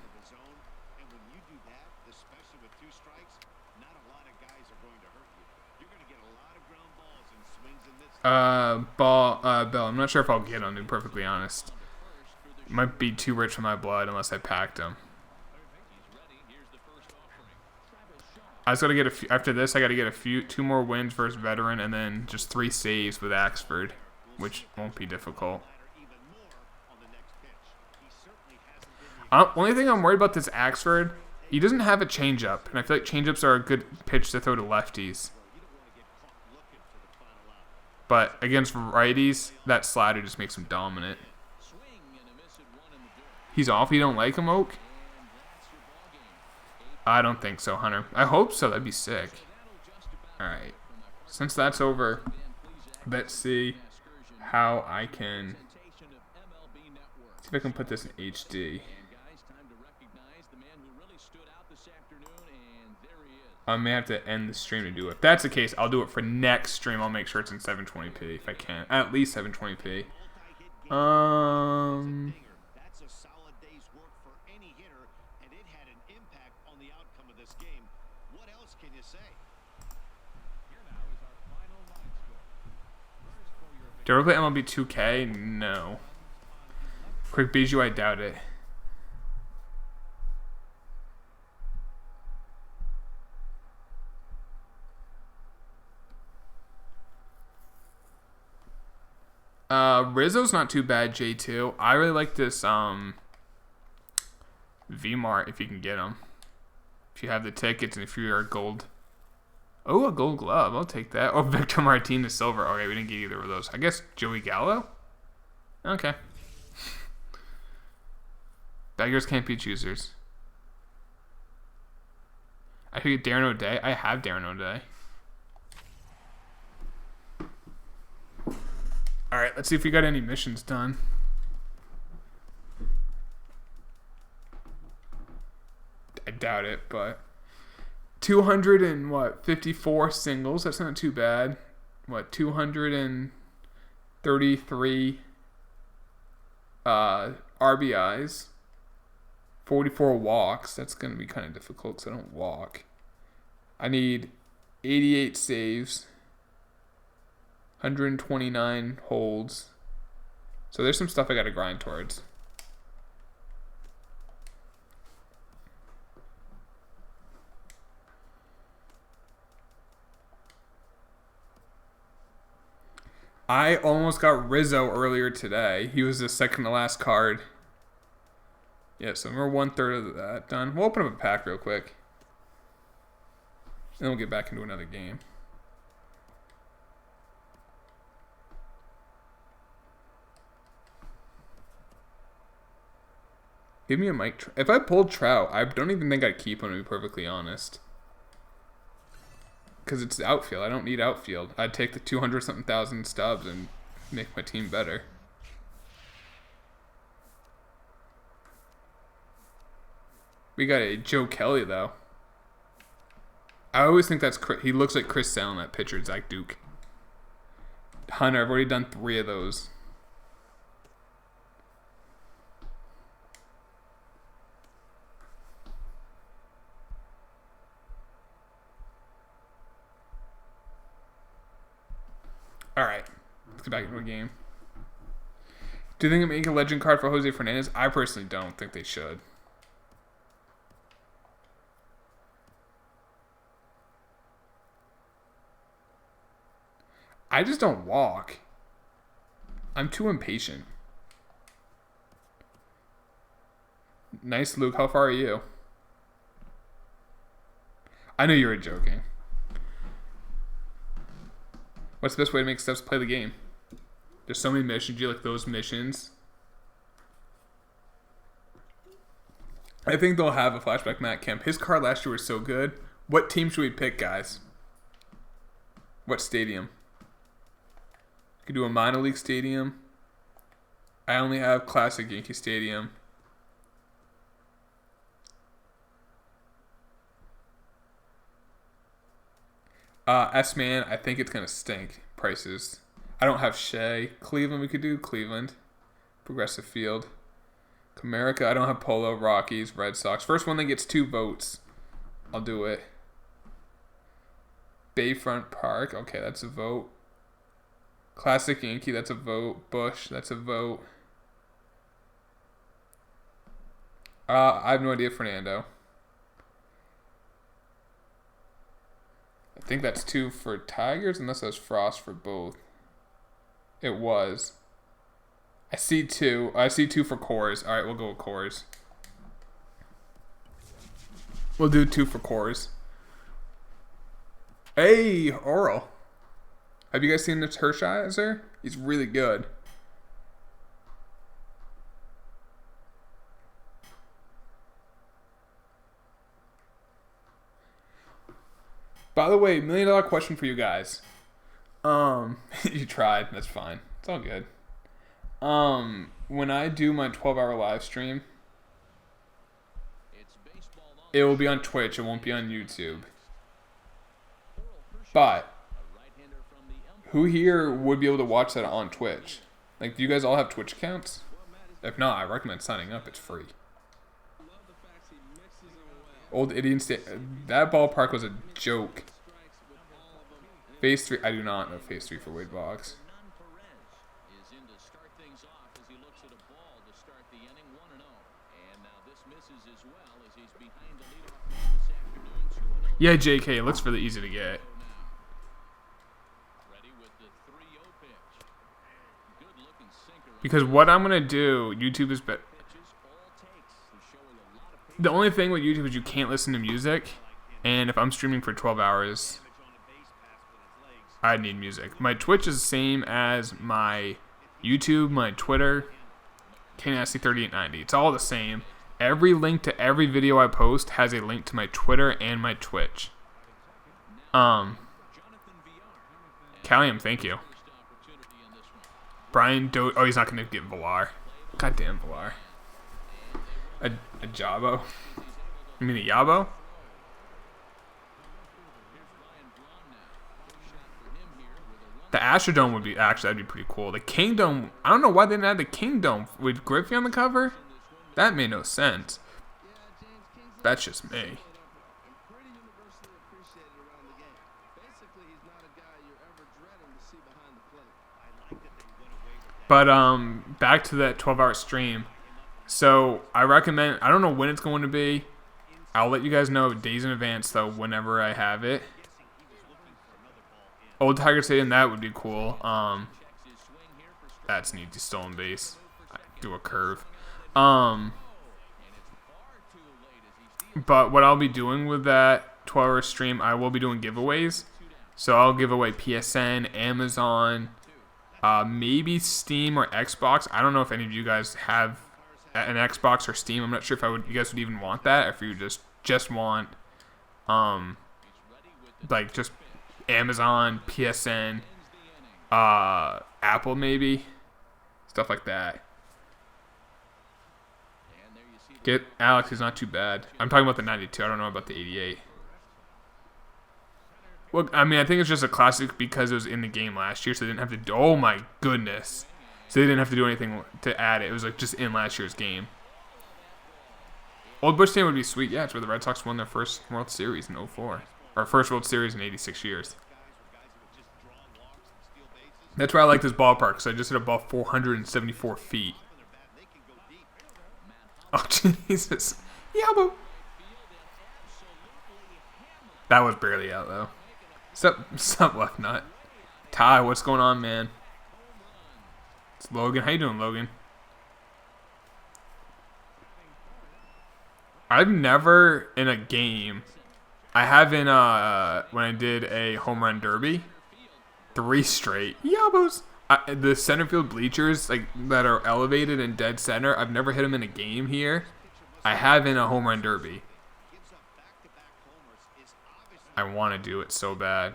Bell, I'm not sure if I'll get him, to be perfectly honest. Might be too rich for my blood unless I packed him. I just gotta get a few, after this I gotta get two more wins versus veteran and then just 3 saves with Axford, which won't be difficult. Only thing I'm worried about this Axford, he doesn't have a changeup, and I feel like changeups are a good pitch to throw to lefties. But against righties, that slider just makes him dominant. He's off? You don't like him, Oak? I don't think so, Hunter. I hope so. That'd be sick. Alright. Since that's over, let's see how I can... See if I can put this in HD. I may have to end the stream to do it. If that's the case, I'll do it for next stream. I'll make sure it's in 720p if I can. At least 720p. Do I ever play MLB 2K? No. Quick Bijou, I doubt it. Rizzo's not too bad, J2. I really like this V-Mart if you can get them. If you have the tickets and if you are gold. Oh, a gold glove. I'll take that. Oh, Victor Martinez silver. Okay, we didn't get either of those. I guess Joey Gallo? Okay. Beggars can't be choosers. I could get Darren O'Day. I have Darren O'Day. Alright, let's see if we got any missions done. I doubt it, but 254 singles. That's not too bad. 233 RBIs. 44 walks. That's going to be kind of difficult because I don't walk. I need 88 saves. 129 holds. So there's some stuff I got to grind towards. I almost got Rizzo earlier today. He was the second to last card. Yeah, so we're 1/3 of that done. We'll open up a pack real quick. And then we'll get back into another game. Give me a Mike. If I pulled Trout, I don't even think I'd keep him, to be perfectly honest. Because it's the outfield. I don't need outfield. I'd take the 200-something thousand stubs and make my team better. We got a Joe Kelly, though. I always think that's Chris. He looks like Chris Sale, that pitcher, Zach Duke. Hunter, I've already done 3 of those. Alright, let's get back into a game. Do you think they make a legend card for Jose Fernandez? I personally don't think they should. I just don't walk. I'm too impatient. Nice, Luke. How far are you? I know you were joking. What's the best way to make steps play the game? There's so many missions. You like those missions? I think they'll have a flashback Matt Kemp. His card last year was so good. What team should we pick, guys? What stadium? Could do a minor league stadium. I only have classic Yankee Stadium. S-Man, I think it's going to stink. Prices. I don't have Shea. Cleveland, we could do Cleveland. Progressive Field. Comerica, I don't have Polo. Rockies, Red Sox. First one that gets 2 votes. I'll do it. Bayfront Park. Okay, that's a vote. Classic Yankee, that's a vote. Bush, that's a vote. I have no idea, Fernando. I think that's 2 for Tigers, unless that's Frost for both. It was. I see 2. I see 2 for Coors. All right, we'll go with Coors. We'll do 2 for Coors. Hey, Oral. Have you guys seen this Hershiser? He's really good. By the way, $1 million question for you guys. You tried. That's fine. It's all good. When I do my 12-hour live stream, it will be on Twitch. It won't be on YouTube. But who here would be able to watch that on Twitch? Like, do you guys all have Twitch accounts? If not, I recommend signing up. It's free. Old Indian State. That ballpark was a joke. Phase 3. I do not know Phase 3 for Wade Boggs. Yeah, JK. It looks really easy to get. Because what I'm going to do, YouTube is better. The only thing with YouTube is you can't listen to music. And if I'm streaming for 12 hours, I need music. My Twitch is the same as my YouTube, my Twitter, Dynasty 3890. It's all the same. Every link to every video I post has a link to my Twitter and my Twitch. Callium, thank you. Brian oh, he's not going to get Villar. Goddamn Villar. A Jabo? You mean a Yabo? The Astrodome would be, actually, that'd be pretty cool. The Kingdom, I don't know why they didn't have the Kingdom with Griffey on the cover. That made no sense. That's just me. But, back to that 12-hour stream. So, I recommend, I don't know when it's going to be. I'll let you guys know days in advance, though, whenever I have it. Old Tiger Stadium, that would be cool. That's neat, the stolen base. Do a curve. But what I'll be doing with that 12-hour stream, I will be doing giveaways. So I'll give away PSN, Amazon, maybe Steam or Xbox. I don't know if any of you guys have an Xbox or Steam. I'm not sure if you guys would even want that, or if you just want, like just Amazon, PSN, Apple maybe, stuff like that. Get Alex, he's not too bad. I'm talking about the 92. I don't know about the 88. Well, I mean, I think it's just a classic because it was in the game last year, so they didn't have to do, oh my goodness. So they didn't have to do anything to add it. It was like just in last year's game. Old Busch Stadium would be sweet. Yeah, it's where the Red Sox won their first World Series in 04. Or first World Series in 86 years. That's why I like this ballpark, because I just hit a ball 474 feet. Oh, Jesus. Yeah, that was barely out, though. Sup, left nut. Ty, what's going on, man? It's Logan. How you doing, Logan? I've never, in a game, I haven't, when I did a home run derby, 3 straight. Yabos! The center field bleachers, like, that are elevated in dead center, I've never hit them in a game here. I have in a home run derby. I want to do it so bad.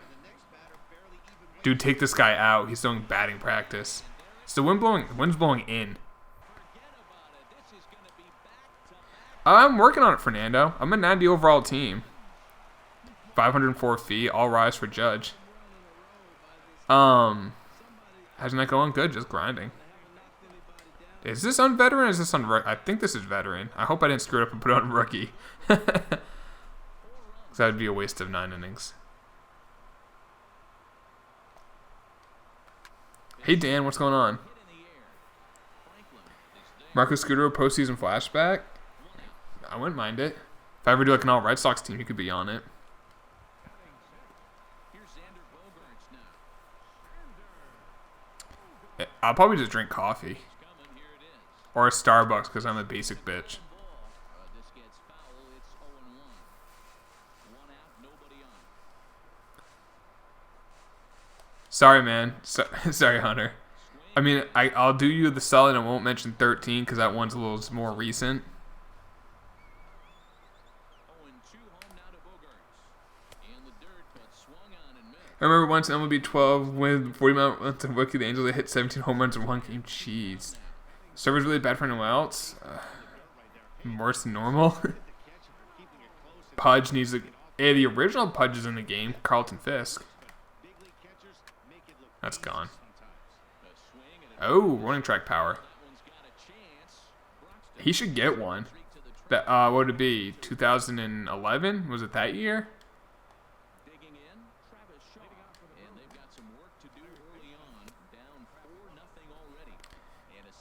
Dude, take this guy out. He's doing batting practice. It's the wind's blowing in. I'm working on it, Fernando. I'm a 90 overall team. 504 feet. All rise for Judge. How's that going? Good. Just grinding. Is this on veteran or is this on rookie? I think this is veteran. I hope I didn't screw it up and put it on rookie. Because that would be a waste of 9 innings. Hey, Dan. What's going on? Marcus Scudero postseason flashback? I wouldn't mind it. If I ever do like an all Red Sox team, you could be on it. I'll probably just drink coffee. Or a Starbucks because I'm a basic bitch. Sorry, man. Sorry, Hunter. I mean, I'll do you the solid and I won't mention 13 because that one's a little more recent. I remember once MLB 12 with 40 months of rookie, the Angels, they hit 17 home runs in one game. Jeez. Server's really bad for anyone else. Worse than normal. Pudge needs the original Pudge is in the game. Carlton Fisk. That's gone. Oh, running track power. He should get one. That what would it be? 2011? Was it that year?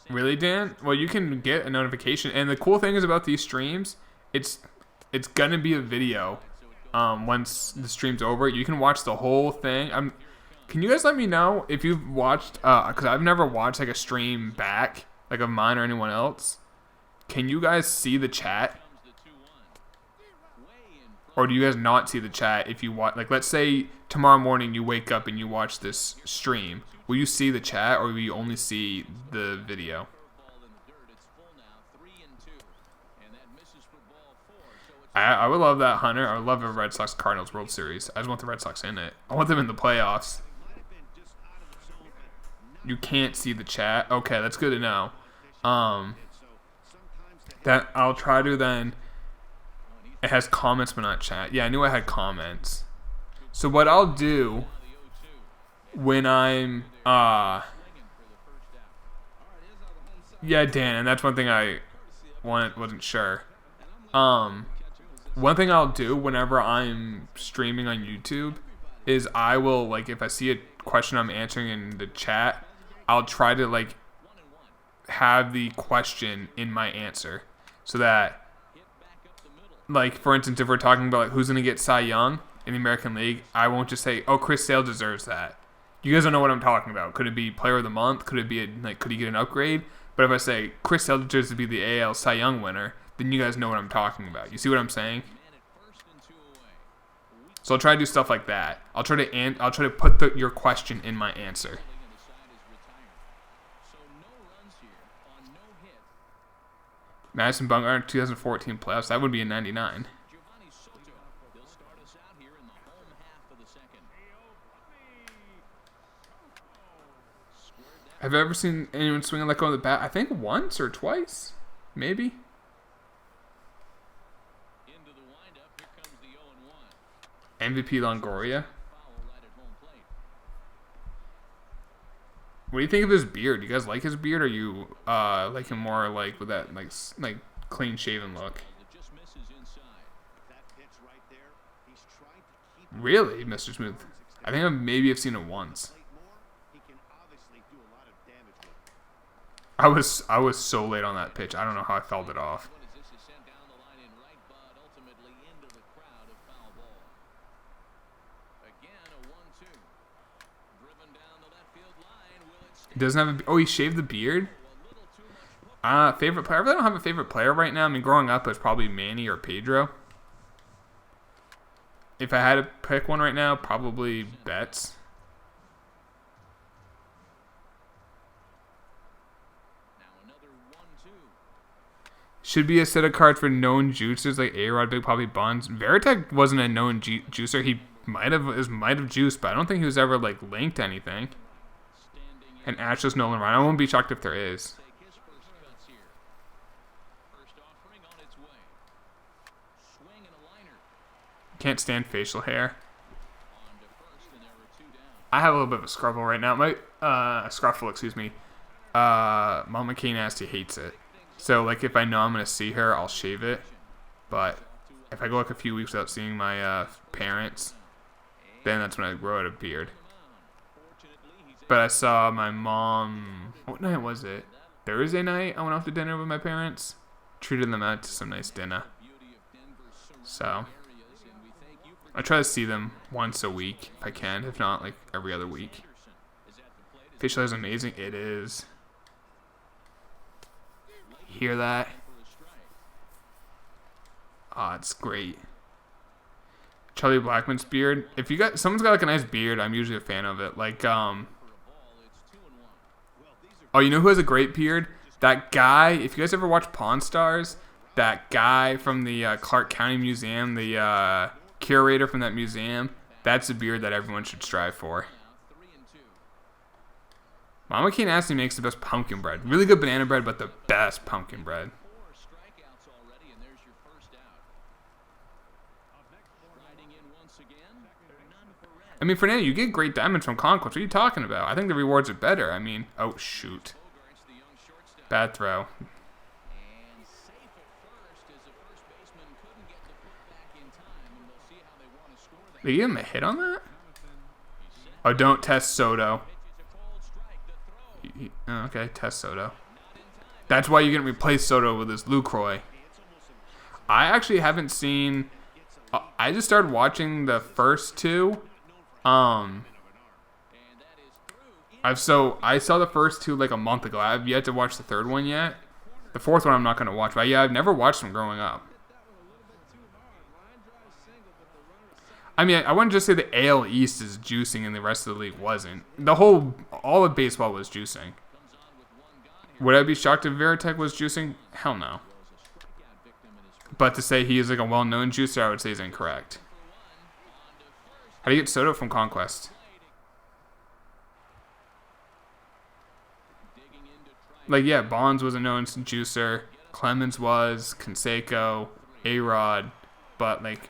Really, Dan? Well, you can get a notification, and the cool thing is about these streams, it's gonna be a video. Once the stream's over, you can watch the whole thing. Can you guys let me know if you've watched, because I've never watched like a stream back, like of mine or anyone else. Can you guys see the chat? Or do you guys not see the chat if you watch, like let's say tomorrow morning you wake up and you watch this stream. Will you see the chat or will you only see the video? I would love that, Hunter. I would love a Red Sox Cardinals World Series. I just want the Red Sox in it. I want them in the playoffs. You can't see the chat? Okay, that's good to know. That I'll try to then. It has comments but not chat. Yeah, I knew I had comments. So what I'll do when I'm yeah, Dan, and that's one thing I wasn't sure. One thing I'll do whenever I'm streaming on YouTube is I will, like, if I see a question I'm answering in the chat, I'll try to, like, have the question in my answer. So that, like, for instance, if we're talking about, like, who's going to get Cy Young in the American League, I won't just say, oh, Chris Sale deserves that. You guys don't know what I'm talking about. Could it be Player of the Month? Could it be, could he get an upgrade? But if I say, Chris Sale deserves to be the AL Cy Young winner, then you guys know what I'm talking about. You see what I'm saying? So I'll try to do stuff like that. I'll try to put your question in my answer. Madison Bumgarner 2014 playoffs. That would be a 99. Have you ever seen anyone swing and let go of the bat? I think once or twice, maybe. MVP Longoria. What do you think of his beard? Do you guys like his beard, or you like him more like with that like clean shaven look? Really, Mr. Smooth? I think maybe I've seen it once. I was so late on that pitch. I don't know how I felt it off. He doesn't have a... Oh, he shaved the beard? Favorite player? I really don't have a favorite player right now. I mean, growing up, it was probably Manny or Pedro. If I had to pick one right now, probably Betts. Should be a set of cards for known juicers like A-Rod, Big Poppy, Bonds. Veritek wasn't a known juicer. He might have juiced, but I don't think he was ever like linked to anything. And Astros Nolan Ryan. I won't be shocked if there is. Can't stand facial hair. I have a little bit of a scruffle right now. Scruffle, excuse me. Mama K Nasty hates it. So, like, if I know I'm going to see her, I'll shave it. But if I go like a few weeks without seeing my parents, then that's when I grow out a beard. But I saw my mom, what night was it? Thursday night, I went off to dinner with my parents. Treated them out to some nice dinner. So, I try to see them once a week if I can. If not, like every other week. Facial hair is amazing. It is. Hear that? Ah, it's great. Charlie Blackmon's beard. If you got, someone's got like a nice beard, I'm usually a fan of it. Like, oh, you know who has a great beard? That guy, if you guys ever watch Pawn Stars, that guy from the Clark County Museum, the curator from that museum, that's a beard that everyone should strive for. Mama K Nasty makes the best pumpkin bread. Really good banana bread, but the best pumpkin bread. I mean, Fernando, you get great diamonds from Conquest. What are you talking about? I think the rewards are better. I mean, oh, shoot. Bad throw. They gave him a hit on that? Oh, don't test Soto. Oh, okay, test Soto. That's why you're going to replace Soto with this Lucroy. I actually haven't seen... I just started watching the first two. I saw the first two like a month ago. I've yet to watch the third one yet. The fourth one I'm not going to watch. But yeah, I've never watched them growing up. I mean, I wouldn't just say the AL East is juicing and the rest of the league wasn't. All of baseball was juicing. Would I be shocked if Veritek was juicing? Hell no. But to say he is like a well-known juicer, I would say is incorrect. How do you get Soto from Conquest? Like, yeah, Bonds was a known juicer. Clemens was. Canseco. A-Rod. But, like,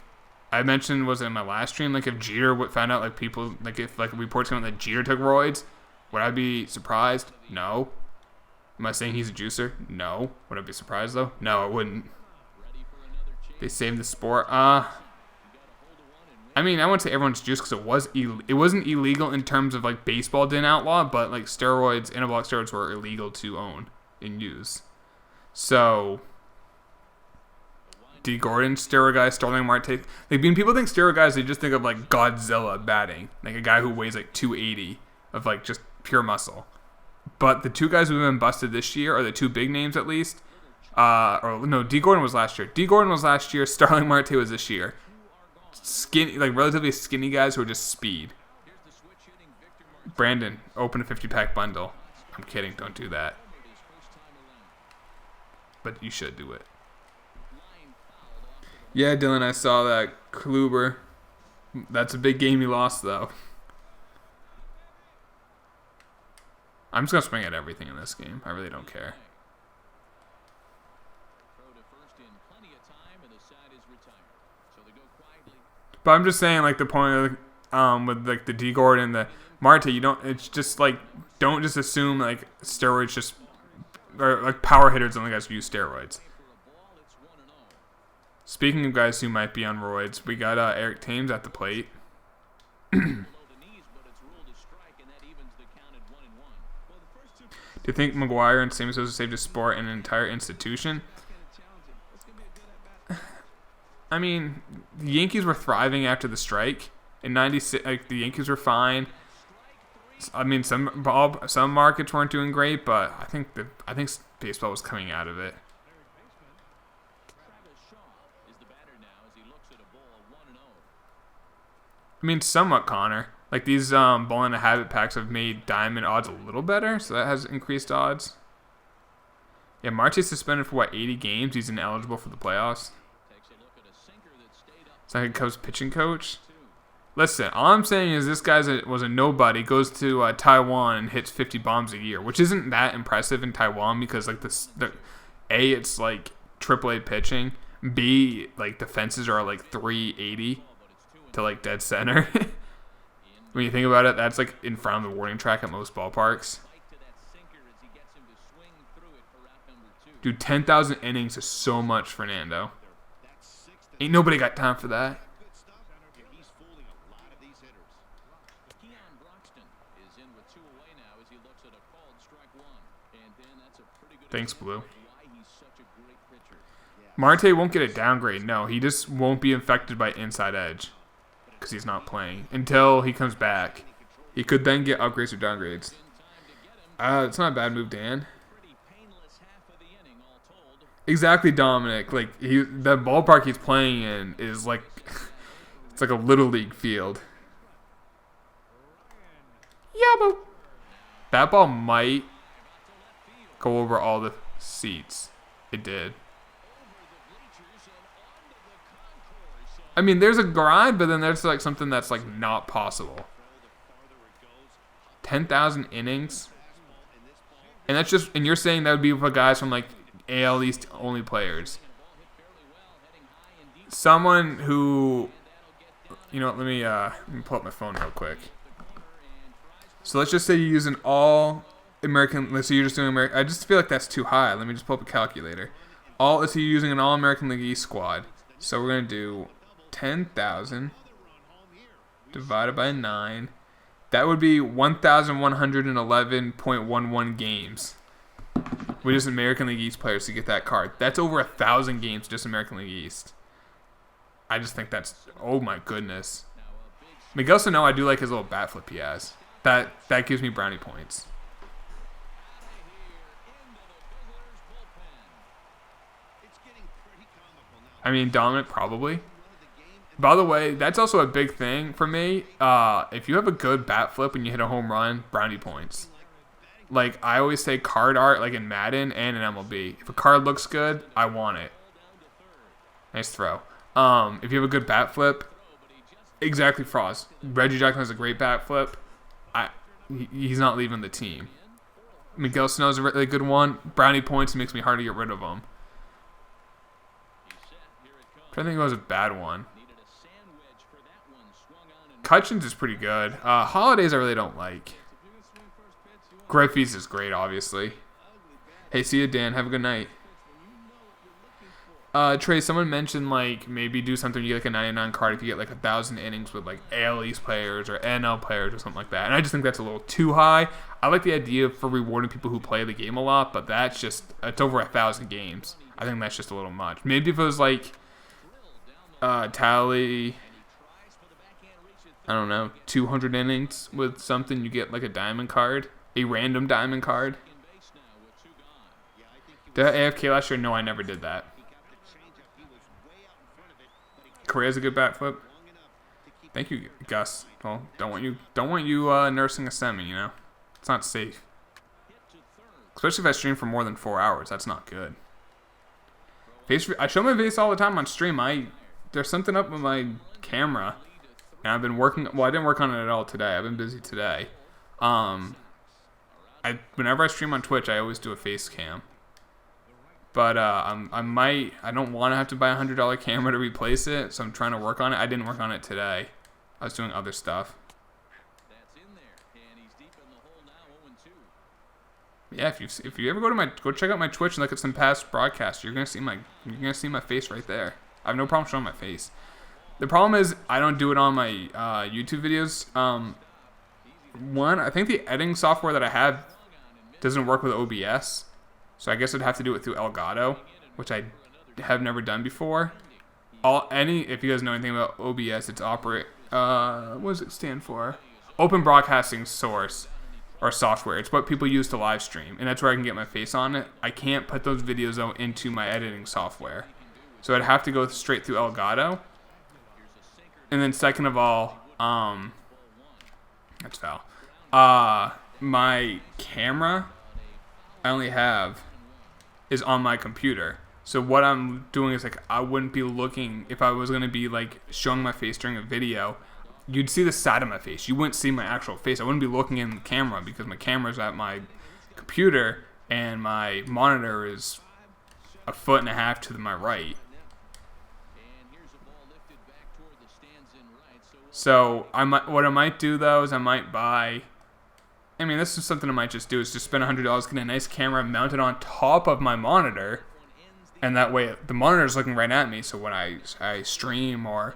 I mentioned, was it in my last stream, like, if Jeter would find out, like, people, like, if, like, reports came out that Jeter took roids, would I be surprised? No. Am I saying he's a juicer? No. Would I be surprised, though? No, I wouldn't. They saved the sport. I mean, I wouldn't say everyone's juiced because it wasn't illegal in terms of, like, baseball didn't outlaw, but, like, steroids, anabolic steroids were illegal to own and use. So, D. Gordon, steroid guy, Starling Marte. Like, when people think steroid guys, they just think of, like, Godzilla batting. Like, a guy who weighs, like, 280 of, like, just pure muscle. But the two guys who've been busted this year are the two big names, at least. D. Gordon was last year. D. Gordon was last year. Starling Marte was this year. Skinny, like, relatively skinny guys who are just speed. Brandon, open a 50-pack bundle. I'm kidding. Don't do that. But you should do it. Yeah, Dylan, I saw that. Kluber. That's a big game he lost, though. I'm just going to swing at everything in this game. I really don't care. But I'm just saying, like, the point of, with, like, the D. Gordon and the Marte, it's just, like, don't just assume, like, steroids just, or, like, power hitters only guys who use steroids. Speaking of guys who might be on roids, we got Eric Thames at the plate. Do you think McGuire and Sammy Sosa saved a sport and an entire institution? I mean, the Yankees were thriving after the strike. In '96, like, the Yankees were fine. I mean, some markets weren't doing great, but I think baseball was coming out of it. I mean, somewhat, Connor. Like, these ball and a habit packs have made diamond odds a little better, so that has increased odds. Yeah, Marte's suspended for, 80 games? He's ineligible for the playoffs. So I Cubs pitching coach. Listen, all I'm saying is this guy was a nobody, goes to Taiwan and hits 50 bombs a year, which isn't that impressive in Taiwan because, like, it's like AAA pitching. B, like, the fences are like 380 to, like, dead center. When you think about it, that's, like, in front of the warning track at most ballparks. Dude, 10,000 innings is so much, Fernando. Ain't nobody got time for that. Thanks, Blue. Marte won't get a downgrade. No, he just won't be affected by inside edge because he's not playing until he comes back. He could then get upgrades or downgrades. It's not a bad move, Dan. Exactly, Dominic. Like, the ballpark he's playing in is like, it's like a little league field. Yabo. That ball might go over all the seats. It did. I mean, there's a grind, but then there's, like, something that's, like, not possible. 10,000 innings. And that's just, and you're saying that would be for guys from, like, AL East only players. Someone who, you know what, let me pull up my phone real quick. So let's just say you use an all-American, let's say you're just doing American, I just feel like that's too high. Let me just pull up a calculator. Let's say you're using an all-American League East squad. So we're going to do 10,000 divided by 9. That would be 1,111.11 games. We just American League East players to get that card. That's over 1,000 games just American League East. I just think that's, oh my goodness. Miguel Sano, I do like his little bat flip he has. That gives me brownie points. I mean, dominant probably. By the way, that's also a big thing for me. If you have a good bat flip and you hit a home run, brownie points. Like, I always say card art, like in Madden and in MLB. If a card looks good, I want it. Nice throw. If you have a good bat flip, exactly Frost. Reggie Jackson has a great bat flip. He's not leaving the team. Miguel Sano's a really good one. Brownie points makes me hard to get rid of him. I think it was a bad one. Cutchins is pretty good. Holidays I really don't like. Griffey's is great, obviously. Hey, see you, Dan. Have a good night. Trey, someone mentioned, like, maybe do something, you get, like, a 99 card if you get, like, 1,000 innings with, like, AL East players or NL players or something like that. And I just think that's a little too high. I like the idea for rewarding people who play the game a lot, but that's just, it's over 1,000 games. I think that's just a little much. Maybe if it was, like, tally, I don't know, 200 innings with something, you get, like, a diamond card. A random diamond card. Did I AFK last year? No, I never did that. Correa's a good bat flip. Thank you, Gus. Well, don't want you nursing a semi, you know? It's not safe. Especially if I stream for more than 4 hours. That's not good. I show my face all the time on stream. There's something up with my camera. And I've been working, well, I didn't work on it at all today. I've been busy today. Whenever I stream on Twitch, I always do a face cam. But I don't want to have to buy a $100 camera to replace it, so I'm trying to work on it. I didn't work on it today. I was doing other stuff. Yeah, if you ever go check out my Twitch and look at some past broadcasts, you're gonna see my face right there. I have no problem showing my face. The problem is I don't do it on my YouTube videos. One, I think the editing software that I have doesn't work with OBS. So I guess I'd have to do it through Elgato, which I have never done before. If you guys know anything about OBS, it's what does it stand for? Open Broadcasting Source or software. It's what people use to live stream, and that's where I can get my face on it. I can't put those videos out into my editing software. So I'd have to go straight through Elgato. And then second of all, that's foul. My camera I only have is on my computer. So what I'm doing is, like, I wouldn't be looking, if I was going to be, like, showing my face during a video, you'd see the side of my face. You wouldn't see my actual face. I wouldn't be looking in the camera because my camera's at my computer and my monitor is 1.5 feet to my right. So what I might do though is I might buy, I mean, this is something I might just do, is just spend $100, get a nice camera mounted on top of my monitor, and that way the monitor is looking right at me. So when I stream or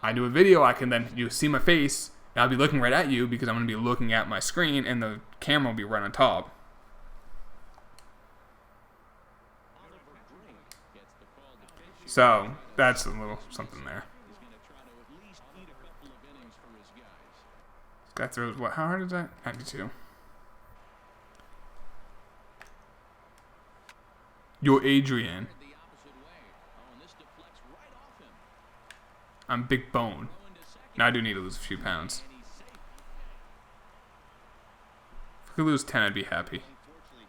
I do a video, I can then, you see my face, and I'll be looking right at you because I'm going to be looking at my screen, and the camera will be right on top. So that's a little something there. That throws what? How hard is that? 92. Yo, Adrian. I'm big bone. Now I do need to lose a few pounds. If I could lose 10, I'd be happy.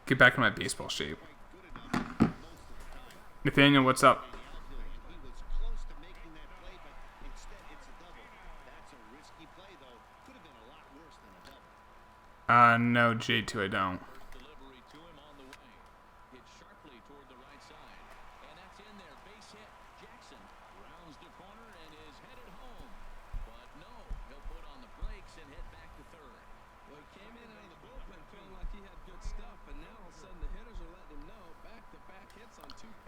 Get back in my baseball shape. Nathaniel, what's up? No, J2, I don't.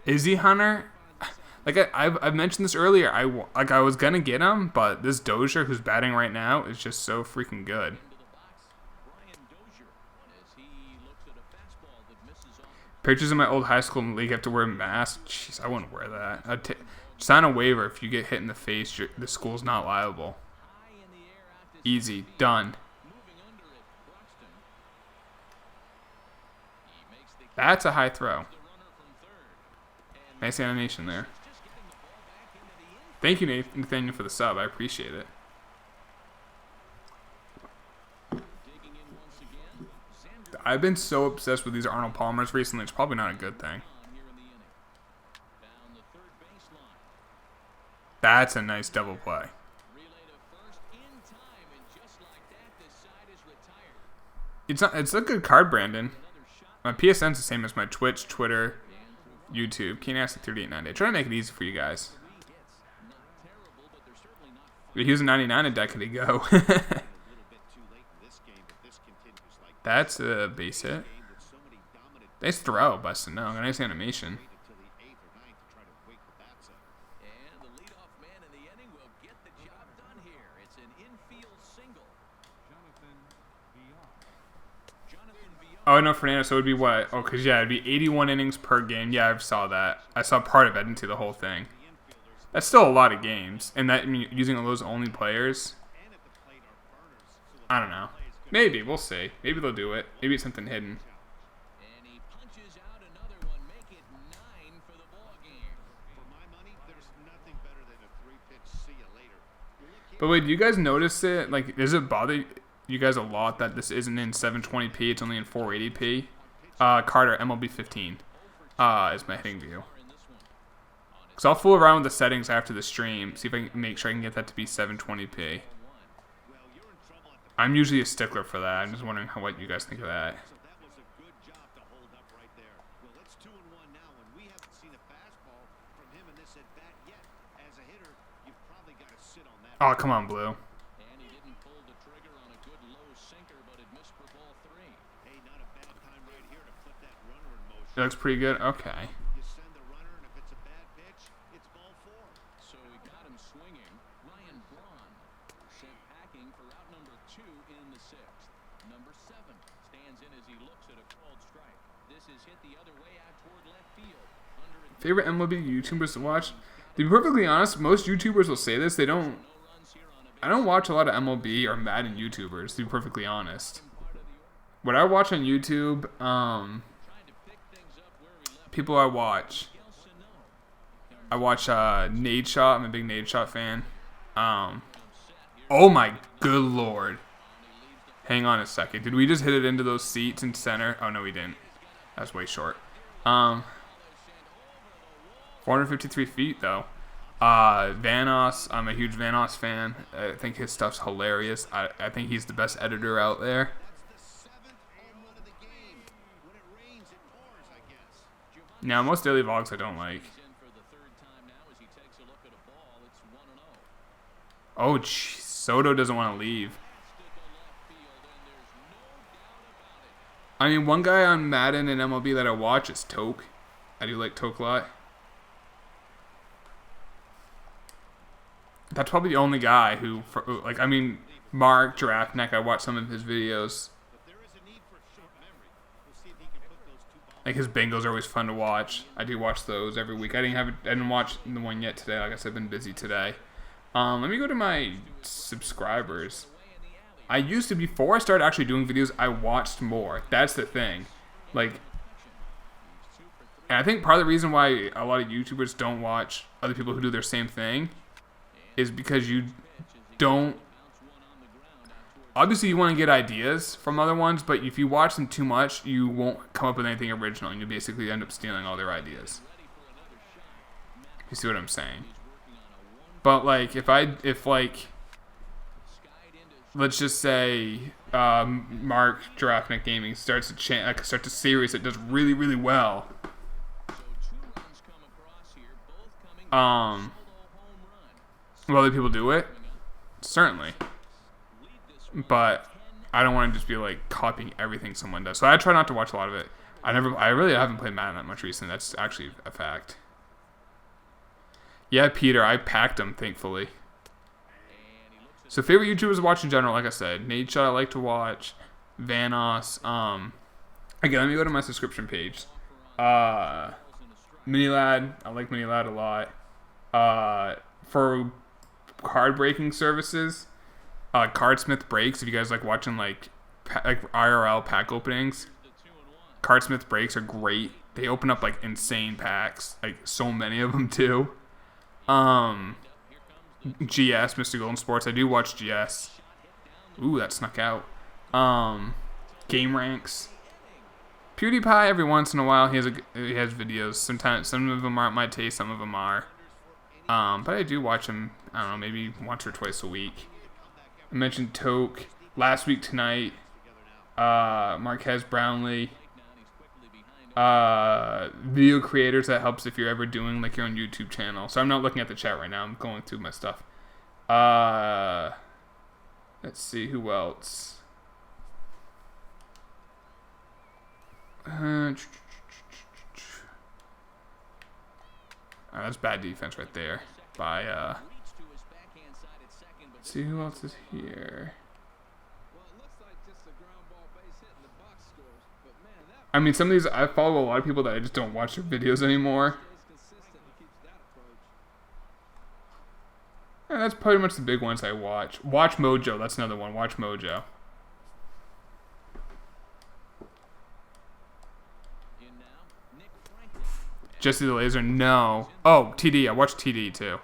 Is he Hunter? Like I've mentioned this earlier. I was gonna get him, but this Dozier who's batting right now is just so freaking good. Pictures of my old high school in the league have to wear a mask. Jeez, I wouldn't wear that. I'd sign a waiver if you get hit in the face. The school's not liable. Easy, done. That's a high throw. Nice animation there. Thank you, Nathaniel, for the sub. I appreciate it. I've been so obsessed with these Arnold Palmers recently. It's probably not a good thing. That's a nice double play. It's a good card, Brandon. My PSN's the same as my Twitch, Twitter, YouTube. Keenasty 3890. I try to make it easy for you guys. He was a 99 a decade ago. That's a base hit. Nice throw, busted. No, nice animation. Oh, no, Fernando, so it would be what? Oh, because, yeah, it would be 81 innings per game. Yeah, I saw that. I saw part of it. I didn't see the whole thing. That's still a lot of games. And that, I mean, using all those only players, I don't know. Maybe. We'll see. Maybe they'll do it. Maybe it's something hidden. But wait, do you guys notice it? Like, does it bother you guys a lot that this isn't in 720p? It's only in 480p. Carter, MLB 15 is my hitting view. Because I'll fool around with the settings after the stream, see if I can make sure I can get that to be 720p. I'm usually a stickler for that. I'm just wondering what you guys think of that. Oh, come on, Blue. It looks pretty good. Okay. So we got him swinging. Ryan Braun sent packing for out number 2 in the 6th. Number 7 stands in as he looks at a called strike. This is hit the other way out toward left field. Favorite MLB YouTubers to watch? To be perfectly honest, most YouTubers will say this. I don't watch a lot of MLB or Madden YouTubers, to be perfectly honest. What I watch on YouTube, people I watch Nade Shot. I'm a big Nade Shot fan. Oh my good lord. Hang on a second. Did we just hit it into those seats in center? Oh no, we didn't. That's way short. 453 feet though. Vanos, I'm a huge Vanos fan. I think his stuff's hilarious. I think he's the best editor out there. Now, most daily vlogs I don't like. Oh, geez. Soto doesn't want to leave. I mean, one guy on Madden and MLB that I watch is Toke. I do like Toke a lot. That's probably the only guy who, like, I mean, Mark Giraffe-Neck, I watch some of his videos. Like, his Bengals are always fun to watch. I do watch those every week. I didn't watch the one yet today. Like I said, I've been busy today. Let me go to my subscribers. I used to, before I started actually doing videos, I watched more. That's the thing. Like, and I think part of the reason why a lot of YouTubers don't watch other people who do their same thing is because you don't... Obviously, you want to get ideas from other ones, but if you watch them too much, you won't come up with anything original, and you basically end up stealing all their ideas. You see what I'm saying? But, like, if let's just say, Mark Giraffe-Neck Gaming starts a series that does really, really well. Will other people do it? Certainly. But I don't want to just be like copying everything someone does. So I try not to watch a lot of it. I really haven't played Madden that much recently. That's actually a fact. Yeah, Peter, I packed them, thankfully. So favorite YouTubers to watch in general, like I said, Nade Shot I like to watch, Vanos. Again, let me go to my subscription page. Minilad, I like Minilad a lot. For card breaking services, Cardsmith Breaks, if you guys like watching like IRL pack openings. Cardsmith breaks are great. They open up like insane packs, like so many of them too. GS, Mr. Golden Sports. I do watch GS. Ooh, that snuck out. Game ranks. PewDiePie every once in a while he has videos. Sometimes some of them aren't my taste, some of them are. But I do watch him. I don't know, maybe once or twice a week. I mentioned Toke last week tonight. Marquez Brownlee. Video creators, that helps if you're ever doing like your own YouTube channel. So I'm not looking at the chat right now. I'm going through my stuff. Let's see who else. That's bad defense right there. By let's see who else is here. I mean, some of these, I follow a lot of people that I just don't watch their videos anymore. Yeah, that's pretty much the big ones I watch. Watch Mojo, that's another one. Watch Mojo. Jesse the Laser, no. Oh, TD, I watch TD too.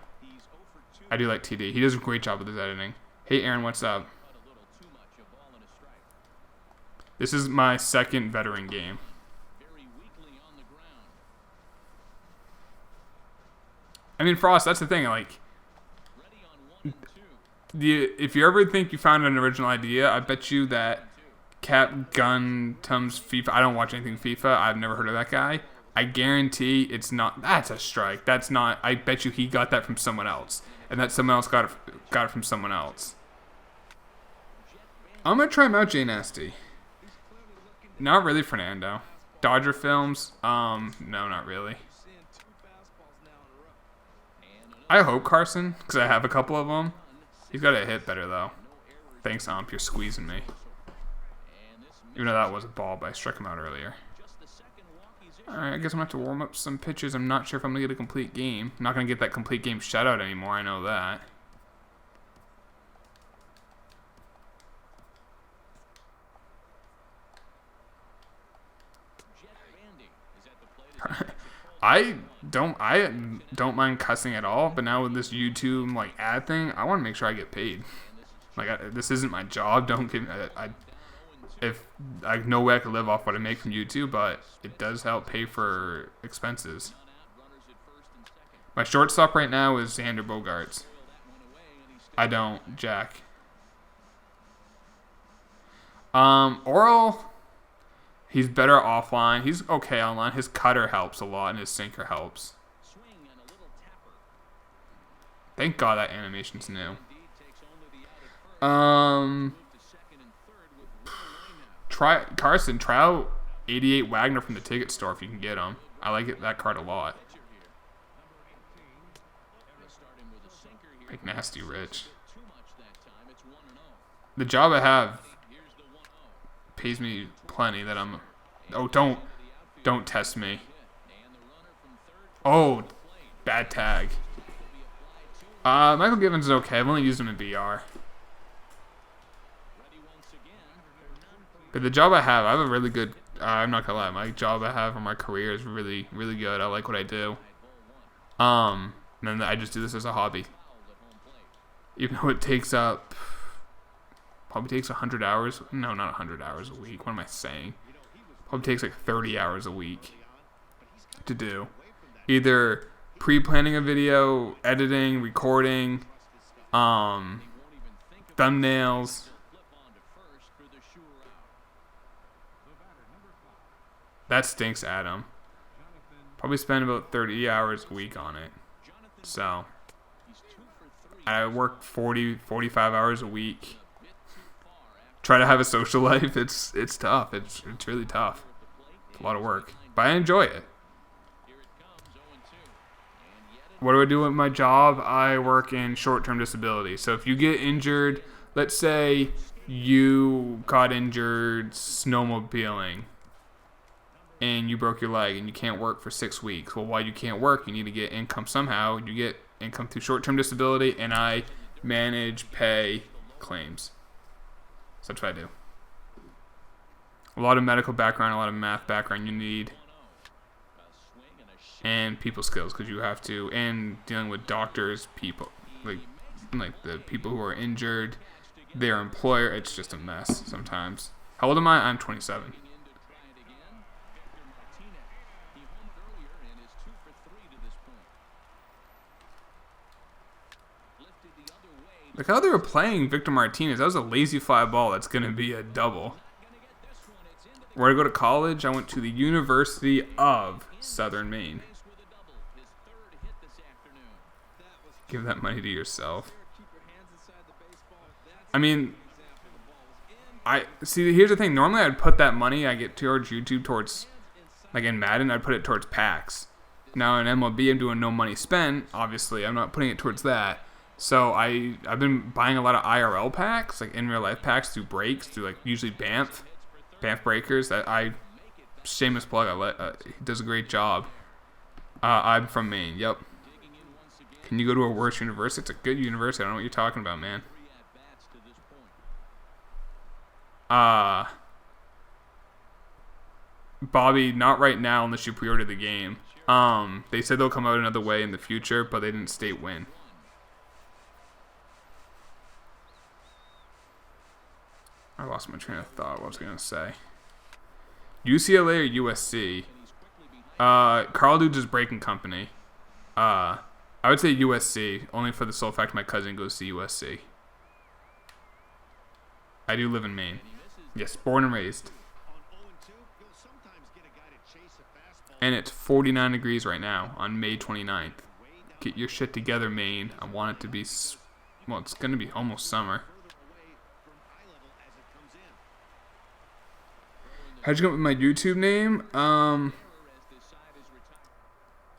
I do like TD. He does a great job with his editing. Hey Aaron, what's up? This is my second veteran game. I mean, Frost, that's the thing. Like, if you ever think you found an original idea, I bet you that Cap Gun Tums FIFA. I don't watch anything FIFA. I've never heard of that guy. I guarantee it's not. That's a strike. That's not. I bet you he got that from someone else, and that someone else got it from someone else. I'm gonna try him out, Dynasty. Not really, Fernando. Dodger films? No, not really. I hope Carson, because I have a couple of them. He's got to hit better, though. Thanks, Ump. You're squeezing me. Even though that was a ball, but I struck him out earlier. Alright, I guess I'm going to have to warm up some pitches. I'm not sure if I'm going to get a complete game. I'm not going to get that complete game shutout anymore. I know that. I don't mind cussing at all, but now with this YouTube like ad thing, I want to make sure I get paid. Like this isn't my job. Don't give me. If I no way I could live off what I make from YouTube, but it does help pay for expenses. My shortstop right now is Xander Bogaerts. I don't, Jack. Oral. He's better offline. He's okay online. His cutter helps a lot, and his sinker helps. Thank God that animation's new. Try Carson. Try out 88 Wagner from the ticket store if you can get him. I like that card a lot. Big nasty Rich. The job I have pays me plenty that I'm. Oh, don't test me. Oh, bad tag. Michael Givens is okay. I've only used him in BR. But the job I have a really good. I'm not gonna lie. My job I have or my career is really, really good. I like what I do. And then I just do this as a hobby. Even though it takes up. Probably takes 100 hours. No, not 100 hours a week. What am I saying? Probably takes like 30 hours a week to do. Either pre-planning a video, editing, recording, thumbnails. That stinks, Adam. Probably spend about 30 hours a week on it. So, I work 45 hours a week. Try to have a social life. It's tough. It's really tough. It's a lot of work, but I enjoy it. What do I do with my job? I work in short-term disability. So if you get injured, let's say you got injured snowmobiling and you broke your leg and you can't work for 6 weeks. Well, while you can't work, you need to get income somehow. You get income through short-term disability, and I manage pay claims. So that's what I do. A lot of medical background, a lot of math background you need. And people skills, because you have to, and dealing with doctors, people, like the people who are injured, their employer. It's just a mess sometimes. How old am I? I'm 27. Like how they were playing Victor Martinez. That was a lazy fly ball. That's going to be a double. Where I go to college, I went to the University of Southern Maine. Give that money to yourself. I mean, here's the thing. Normally, I'd put that money I get towards YouTube towards, like in Madden, I'd put it towards packs. Now in MLB, I'm doing no money spent. Obviously, I'm not putting it towards that. So I've been buying a lot of IRL packs, like in real life packs through breaks, through like usually Banff breakers. Shameless plug. He does a great job. I'm from Maine. Yep. Can you go to a worse university? It's a good university. I don't know what you're talking about, man. Bobby, not right now unless you pre-order the game. They said they'll come out another way in the future, but they didn't state when. I lost my train of thought. What was I going to say? UCLA or USC? Carl Dude's breaking company. I would say USC, only for the sole fact my cousin goes to USC. I do live in Maine. Yes, born and raised. And it's 49 degrees right now on May 29th. Get your shit together, Maine. I want it to be, well, it's going to be almost summer. How'd you come up with my YouTube name? I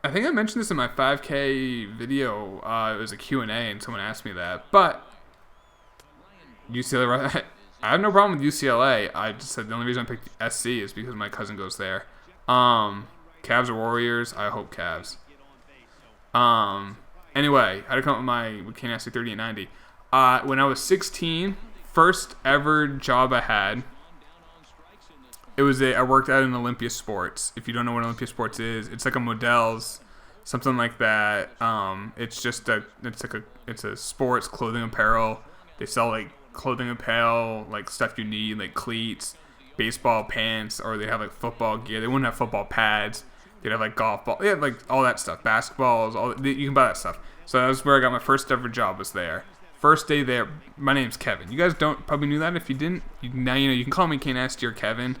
think I mentioned this in my 5K video. It was a Q&A and someone asked me that. But UCLA, I have no problem with UCLA. I just said the only reason I picked SC is because my cousin goes there. Cavs or Warriors? I hope Cavs. Anyway, how'd I come up with Kane SC 3890? When I was 16, first ever job I had. I worked out in Olympia Sports. If you don't know what Olympia Sports is, it's like a Modell's, something like that. It's a sports clothing apparel. They sell like clothing apparel, like stuff you need, like cleats, baseball pants, or they have like football gear. They wouldn't have football pads. They'd have like golf ball. Yeah, like all that stuff, basketballs. You can buy that stuff. So that was where I got my first ever job. Was there. First day there. My name's Kevin. You guys probably knew that. If you didn't, now you know. You can call me Kane Nasty or Kevin.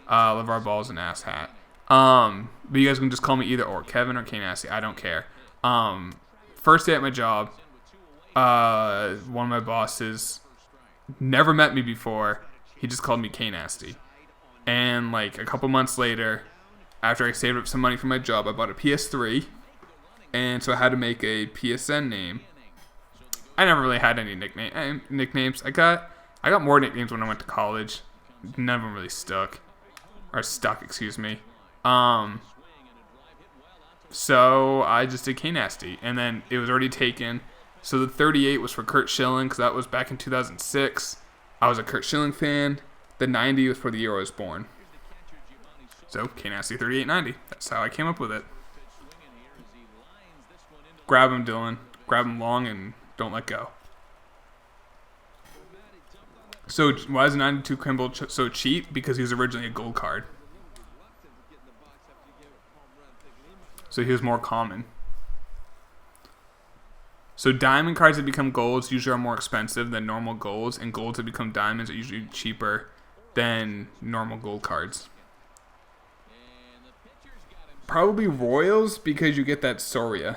LeVar Ball's an ass hat. But you guys can just call me either or, Kevin or Kane Nasty. I don't care. First day at my job, one of my bosses never met me before. He just called me Kane Nasty. And like a couple months later, after I saved up some money for my job, I bought a PS3. And so I had to make a PSN name. I never really had any nicknames. I got more nicknames when I went to college. None of them really stuck. Or stuck, excuse me. So I just did Kane Nasty. And then it was already taken. So the 38 was for Kurt Schilling, because that was back in 2006. I was a Kurt Schilling fan. The 90 was for the year I was born. So Kane Nasty 3890. That's how I came up with it. Grab him, Dylan. Grab him long and don't let go. So why is 92 Kimball so cheap? Because he was originally a gold card. So he was more common. So diamond cards that become golds usually are more expensive than normal golds, and golds that become diamonds are usually cheaper than normal gold cards. Probably Royals, because you get that Soria.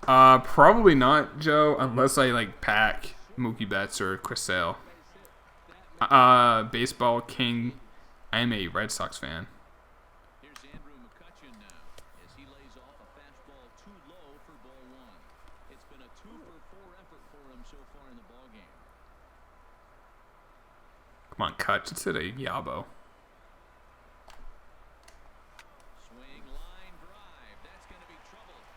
Probably not, Joe, unless I like pack Mookie Betts or Chris Sale. Baseball King. I am a Red Sox fan. Come on, Kutch. It's at a Yabo.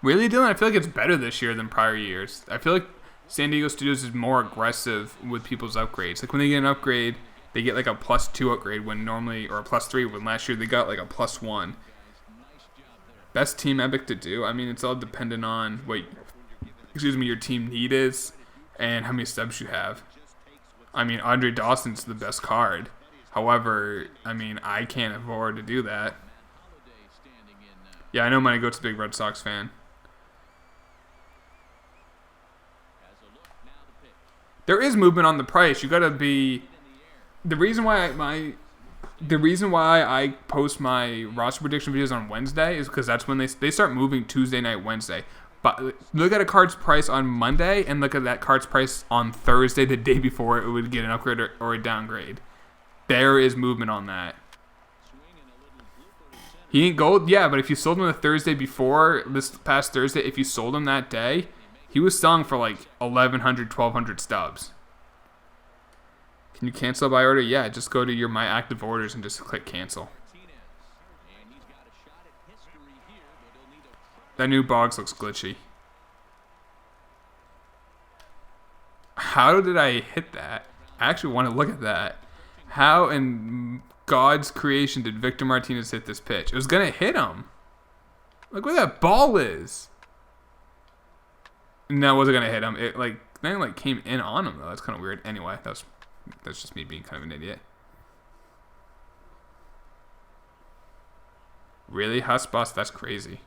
Really, Dylan? I feel like it's better this year than prior years. I feel like San Diego Studios is more aggressive with people's upgrades. Like when they get an upgrade, they get like a +2 upgrade when normally, or a +3 when last year they got like a +1. Best team epic to do? I mean, it's all dependent on what, your team need is and how many subs you have. I mean, Andre Dawson's the best card. However, I mean, I can't afford to do that. Yeah, I know Money Goat's a big Red Sox fan. There is movement on the price. You gotta be. The reason why I post my roster prediction videos on Wednesday is because that's when they start moving Tuesday night, Wednesday. But look at a card's price on Monday and look at that card's price on Thursday, the day before it would get an upgrade or a downgrade. There is movement on that. He ain't gold, yeah, but if you sold him the Thursday before, this past Thursday, if you sold him that day, he was selling for like 1,100, 1,200 stubs. Can you cancel by order? Yeah, just go to your My Active Orders and just click cancel. That new Boggs looks glitchy. How did I hit that? I actually want to look at that. How in God's creation did Victor Martinez hit this pitch? It was going to hit him. Look where that ball is. No, it wasn't going to hit him. It then came in on him though. That's kind of weird. Anyway, that's just me being kind of an idiot. Really? Huss Bus? That's crazy.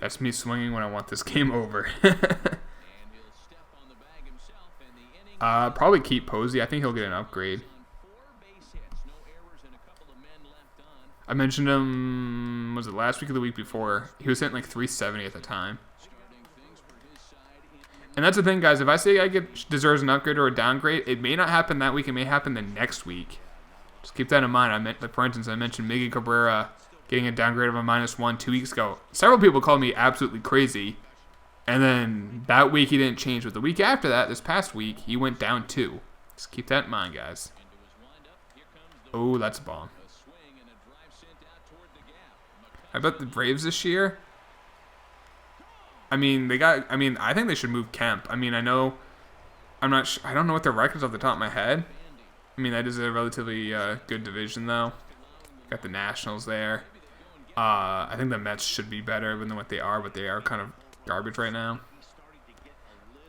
That's me swinging when I want this game over. Probably keep Posey. I think he'll get an upgrade. I mentioned him, was it last week or the week before? He was hitting like 370 at the time. And that's the thing, guys. If I say I deserves an upgrade or a downgrade, it may not happen that week. It may happen the next week. Just keep that in mind. For instance, I mentioned Miggy Cabrera getting a downgrade of a -1 2 weeks ago. Several people called me absolutely crazy. And then that week he didn't change. But the week after that, this past week, he went down 2. Just keep that in mind, guys. Oh, that's a bomb. I bet the Braves this year. I think they should move Kemp. I mean, I don't know what their record's off the top of my head. I mean, that is a relatively good division, though. Got the Nationals there. I think the Mets should be better than what they are, but they are kind of garbage right now.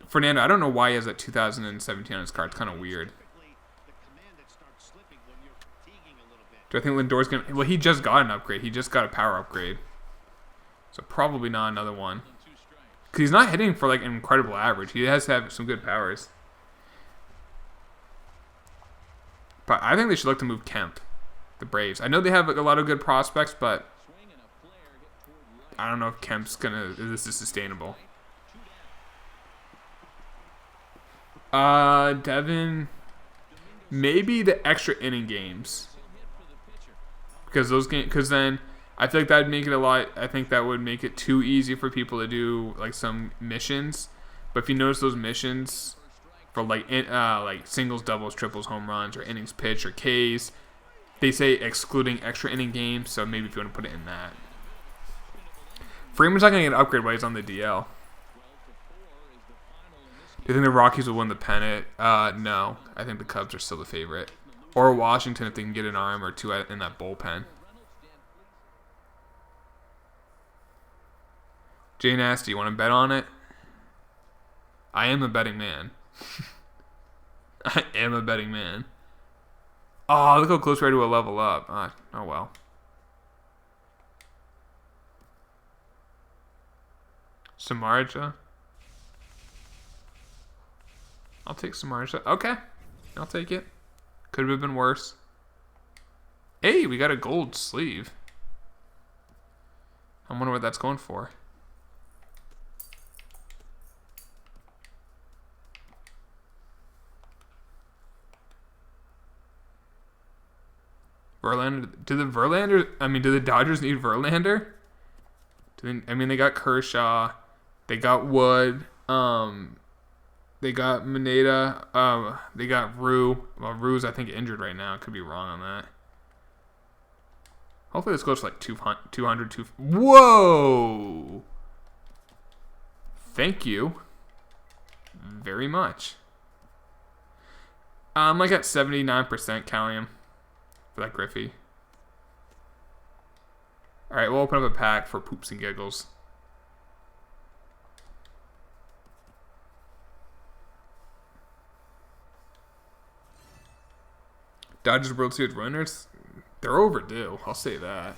Fernando, I don't know why he has that 2017 on his card. It's kind of weird. Do I think Lindor's going to... Well, he just got an upgrade. He just got a power upgrade. So probably not another one. Because he's not hitting for like an incredible average. He has to have some good powers. But I think they should look to move Kemp. The Braves. I know they have a lot of good prospects, but I don't know if this is sustainable. Devin, maybe the extra inning games, because then I feel like that'd make it a lot. I think that would make it too easy for people to do like some missions. But if you notice those missions for like singles, doubles, triples, home runs, or innings pitched or Ks, they say excluding extra inning games. So maybe if you want to put it in that. Freeman's not going to get an upgrade while he's on the DL. Do you think the Rockies will win the pennant? No. I think the Cubs are still the favorite. Or Washington if they can get an arm or two in that bullpen. Jay Nasty, you want to bet on it? I am a betting man. I am a betting man. Oh, look how close we are to a level up. Oh well. Samardzija. I'll take Samardzija. Okay. I'll take it. Could have been worse. Hey, we got a gold sleeve. I wonder what that's going for. Verlander. Do the Dodgers need Verlander? They got Kershaw. They got Wood. They They got Mineta. They got Rue. Well, Rue's, I think, injured right now. Could be wrong on that. Hopefully this goes for like 200. Whoa! Thank you very much. I'm like at 79% counting him for that Griffey. Alright, we'll open up a pack for poops and giggles. Dodgers World Series winners, they're overdue. I'll say that.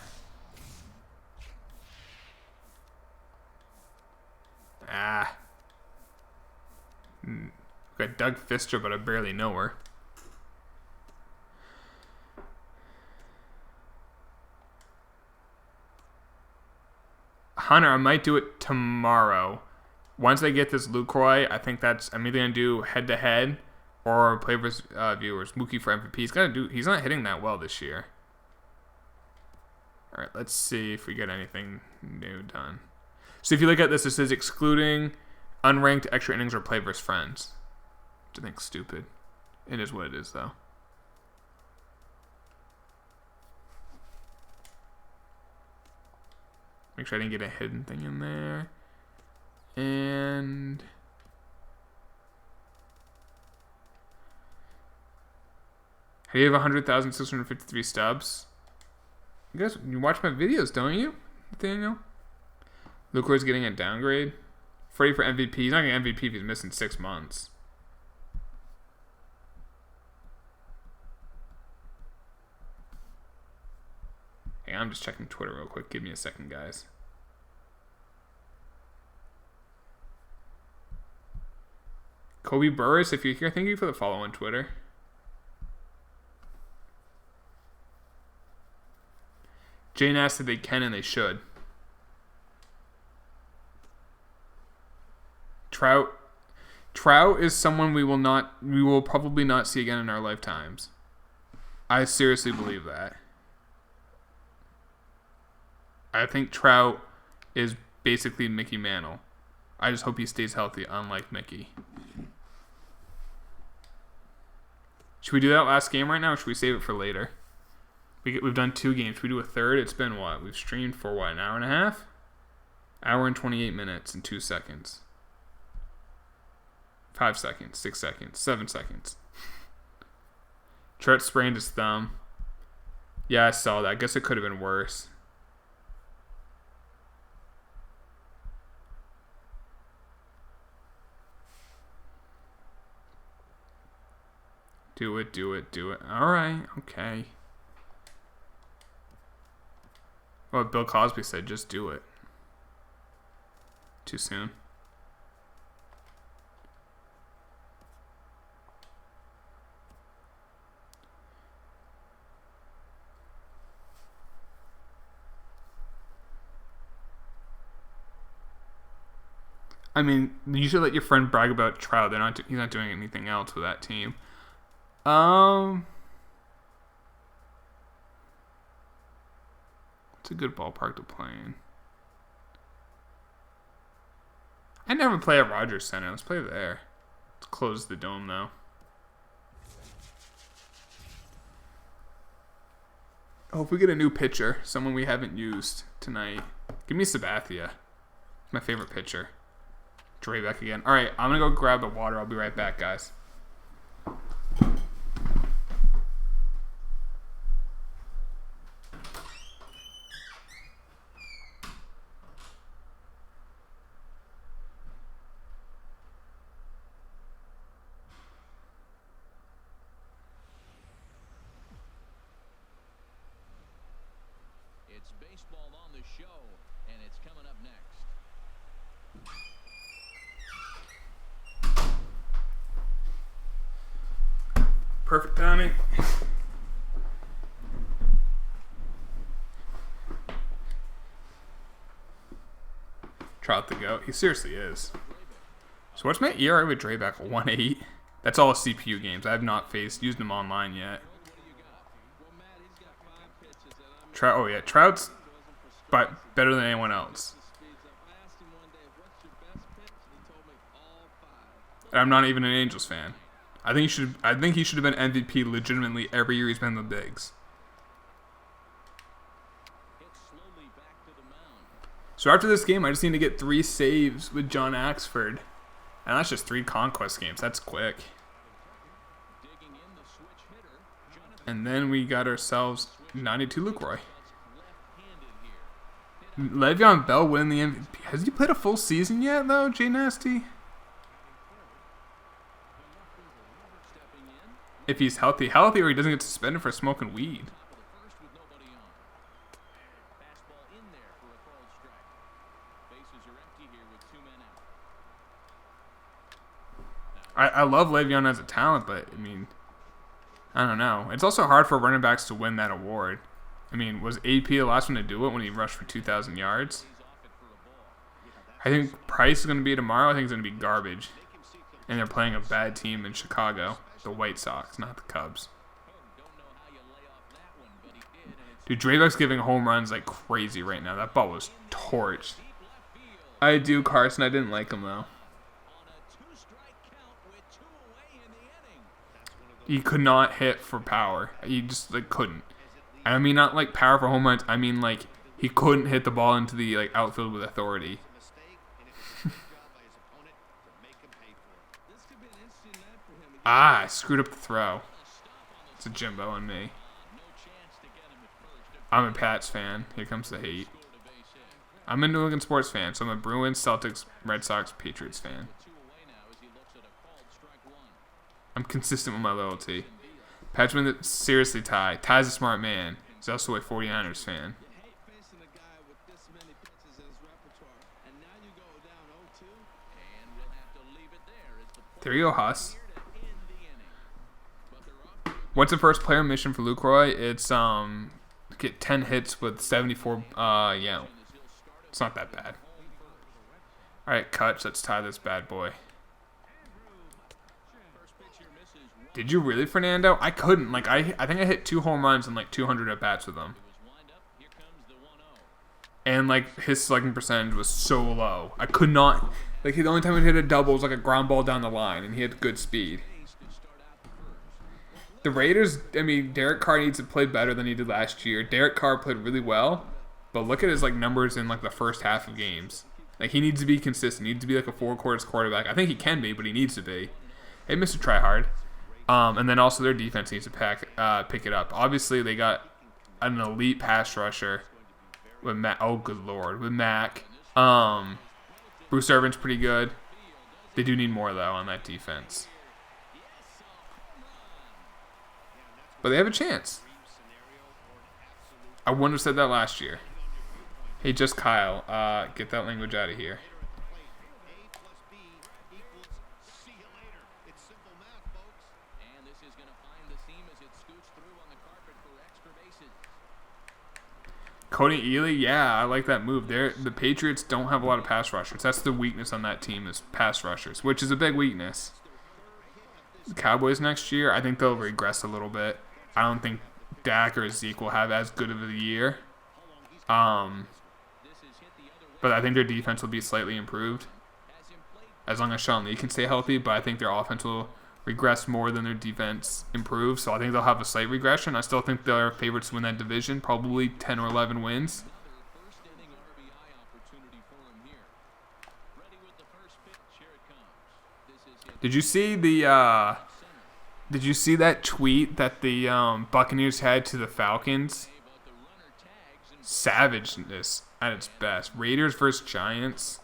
Got Doug Fister, but I barely know her. Hunter, I might do it tomorrow. Once I get this Lucroy, I think I'm either gonna do head to head or play versus viewers. Mookie for MVP. He's not hitting that well this year. All right, let's see if we get anything new done. So if you look at this, it says excluding unranked extra innings or play versus friends. Which I think is stupid. It is what it is, though. Make sure I didn't get a hidden thing in there. And how do you have 100,653 stubs? You watch my videos, don't you, Nathaniel? Lucroy's getting a downgrade. Freddie for MVP. He's not getting MVP if he's missing 6 months. Hey, I'm just checking Twitter real quick. Give me a second, guys. Kobe Burris, if you're here, thank you for the follow on Twitter. Jane asked if they can and they should. Trout is someone we will probably not see again in our lifetimes. I seriously believe that. I think Trout is basically Mickey Mantle. I just hope he stays healthy, unlike Mickey. Should we do that last game right now, or should we save it for later? We've done 2 games. Should we do a third? It's been what? We've streamed for what, an hour and a half? Hour and 28 minutes and 2 seconds. 5 seconds, 6 seconds, 7 seconds. Trout sprained his thumb. Yeah, I saw that. I guess it could have been worse. Do it, do it, do it. All right, okay. Well, Bill Cosby said, just do it. Too soon. I mean, you should let your friend brag about Trout. He's not doing anything else with that team. It's a good ballpark to play in. I never play at Rogers Center. Let's play there. Let's close the dome, though. Oh, if we get a new pitcher, someone we haven't used tonight. Give me Sabathia. My favorite pitcher. Drayback again. All right, I'm going to go grab the water. I'll be right back, guys. It's baseball on the show, and it's coming up next. Perfect timing. Trout the goat. He seriously is. So what's my ERA with Drayback? 1.8. That's all CPU games. I have not used them online yet. Trout. Oh yeah, Trout's better than anyone else. And I'm not even an Angels fan. I think he should have been MVP legitimately every year he's been in the bigs. So after this game, I just need to get 3 saves with John Axford. And that's just 3 Conquest games. That's quick. And then we got ourselves 92 Lucroy. Le'Veon Bell winning the MVP. Has he played a full season yet, though, Dynasty? If he's healthy, or he doesn't get suspended for smoking weed. I love Le'Veon as a talent, but, I mean, I don't know. It's also hard for running backs to win that award. I mean, was AP the last one to do it when he rushed for 2,000 yards? I think Price is going to be tomorrow. I think it's going to be garbage. And they're playing a bad team in Chicago. The White Sox, not the Cubs. Dude, Draveck's giving home runs like crazy right now. That ball was torched. I do, Carson. I didn't like him, though. He could not hit for power. He just like couldn't. I mean, not like power for home runs. I mean, like he couldn't hit the ball into the like outfield with authority. I screwed up the throw. It's a Jimbo on me. I'm a Pats fan. Here comes the hate. I'm a New England sports fan, so I'm a Bruins, Celtics, Red Sox, Patriots fan. I'm consistent with my loyalty. Patchman, seriously, Ty. Ty's a smart man. He's also a 49ers fan. There you go, Huss. What's the first player mission for Lucroy? It's get 10 hits with 74. Yeah, it's not that bad. All right, Kutch. Let's tie this bad boy. Did you really, Fernando? I couldn't. Like I think I hit 2 home runs and like 200 at bats with him. And like his slugging percentage was so low. I could not. Like the only time he hit a double was like a ground ball down the line, and he had good speed. The Raiders, I mean, Derek Carr needs to play better than he did last year. Derek Carr played really well, but look at his like numbers in like the first half of games. Like he needs to be consistent. He needs to be like a 4 quarters quarterback. I think he can be, but he needs to be. Hey, Mr. Tryhard. And then also their defense needs to pick it up. Obviously, they got an elite pass rusher with Mac. Oh, good lord, with Mac. Bruce Irvin's pretty good. They do need more though on that defense. But they have a chance. I wouldn't have said that last year. Hey, just Kyle, get that language out of here. Cody Ely, yeah, I like that move. The Patriots don't have a lot of pass rushers. That's the weakness on that team is pass rushers, which is a big weakness. The Cowboys next year, I think they'll regress a little bit. I don't think Dak or Zeke will have as good of a year. But I think their defense will be slightly improved as long as Sean Lee can stay healthy. But I think their offense will regress more than their defense improves. So I think they'll have a slight regression. I still think they're favorites to win that division, probably 10 or 11 wins. Did you see the Did you see that tweet that the Buccaneers had to the Falcons? Savageness at its best. Raiders versus Giants.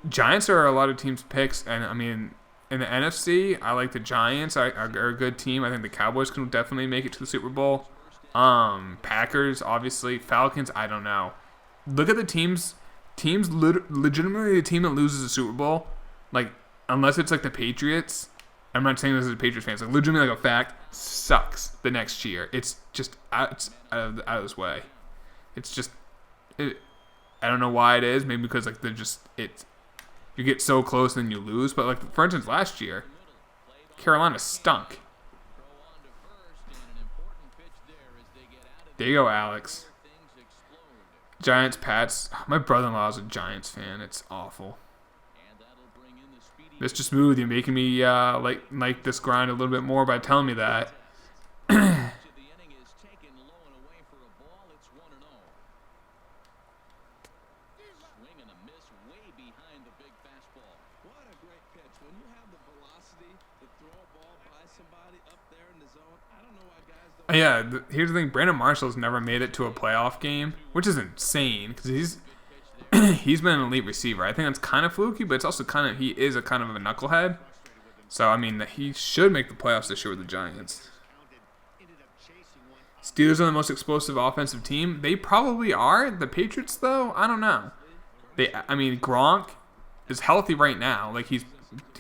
Giants are a lot of teams' picks, and I mean, in the NFC, I like the Giants. Are a good team. I think the Cowboys can definitely make it to the Super Bowl. Packers, obviously. Falcons, I don't know. Look at the teams. Legitimately, the team that loses the Super Bowl, like, unless it's like the Patriots. I'm not saying this as a Patriots fan. It's like legitimately like a fact. Sucks the next year. It's just out of this way. It's just, I don't know why it is. Maybe because like they're just you get so close and then you lose. But like for instance, last year, Carolina stunk. There you go, Alex. Giants, Pats. My brother-in-law is a Giants fan. It's awful. Mr. Smooth, you're making me like this grind a little bit more by telling me that. The inning is taken low and away for a ball. It's 1-0. Swing and a miss way behind the big fastball. What a great pitch. When you have the velocity to throw a ball by somebody up there in the zone, I don't know why guys don't. Yeah, here's the thing. Brandon Marshall's never made it to a playoff game, which is insane because he's been an elite receiver. I think that's kind of fluky, but it's also he is a kind of a knucklehead. So, I mean, he should make the playoffs this year with the Giants. Steelers are the most explosive offensive team. They probably are. The Patriots, though, I don't know. Gronk is healthy right now. Like, he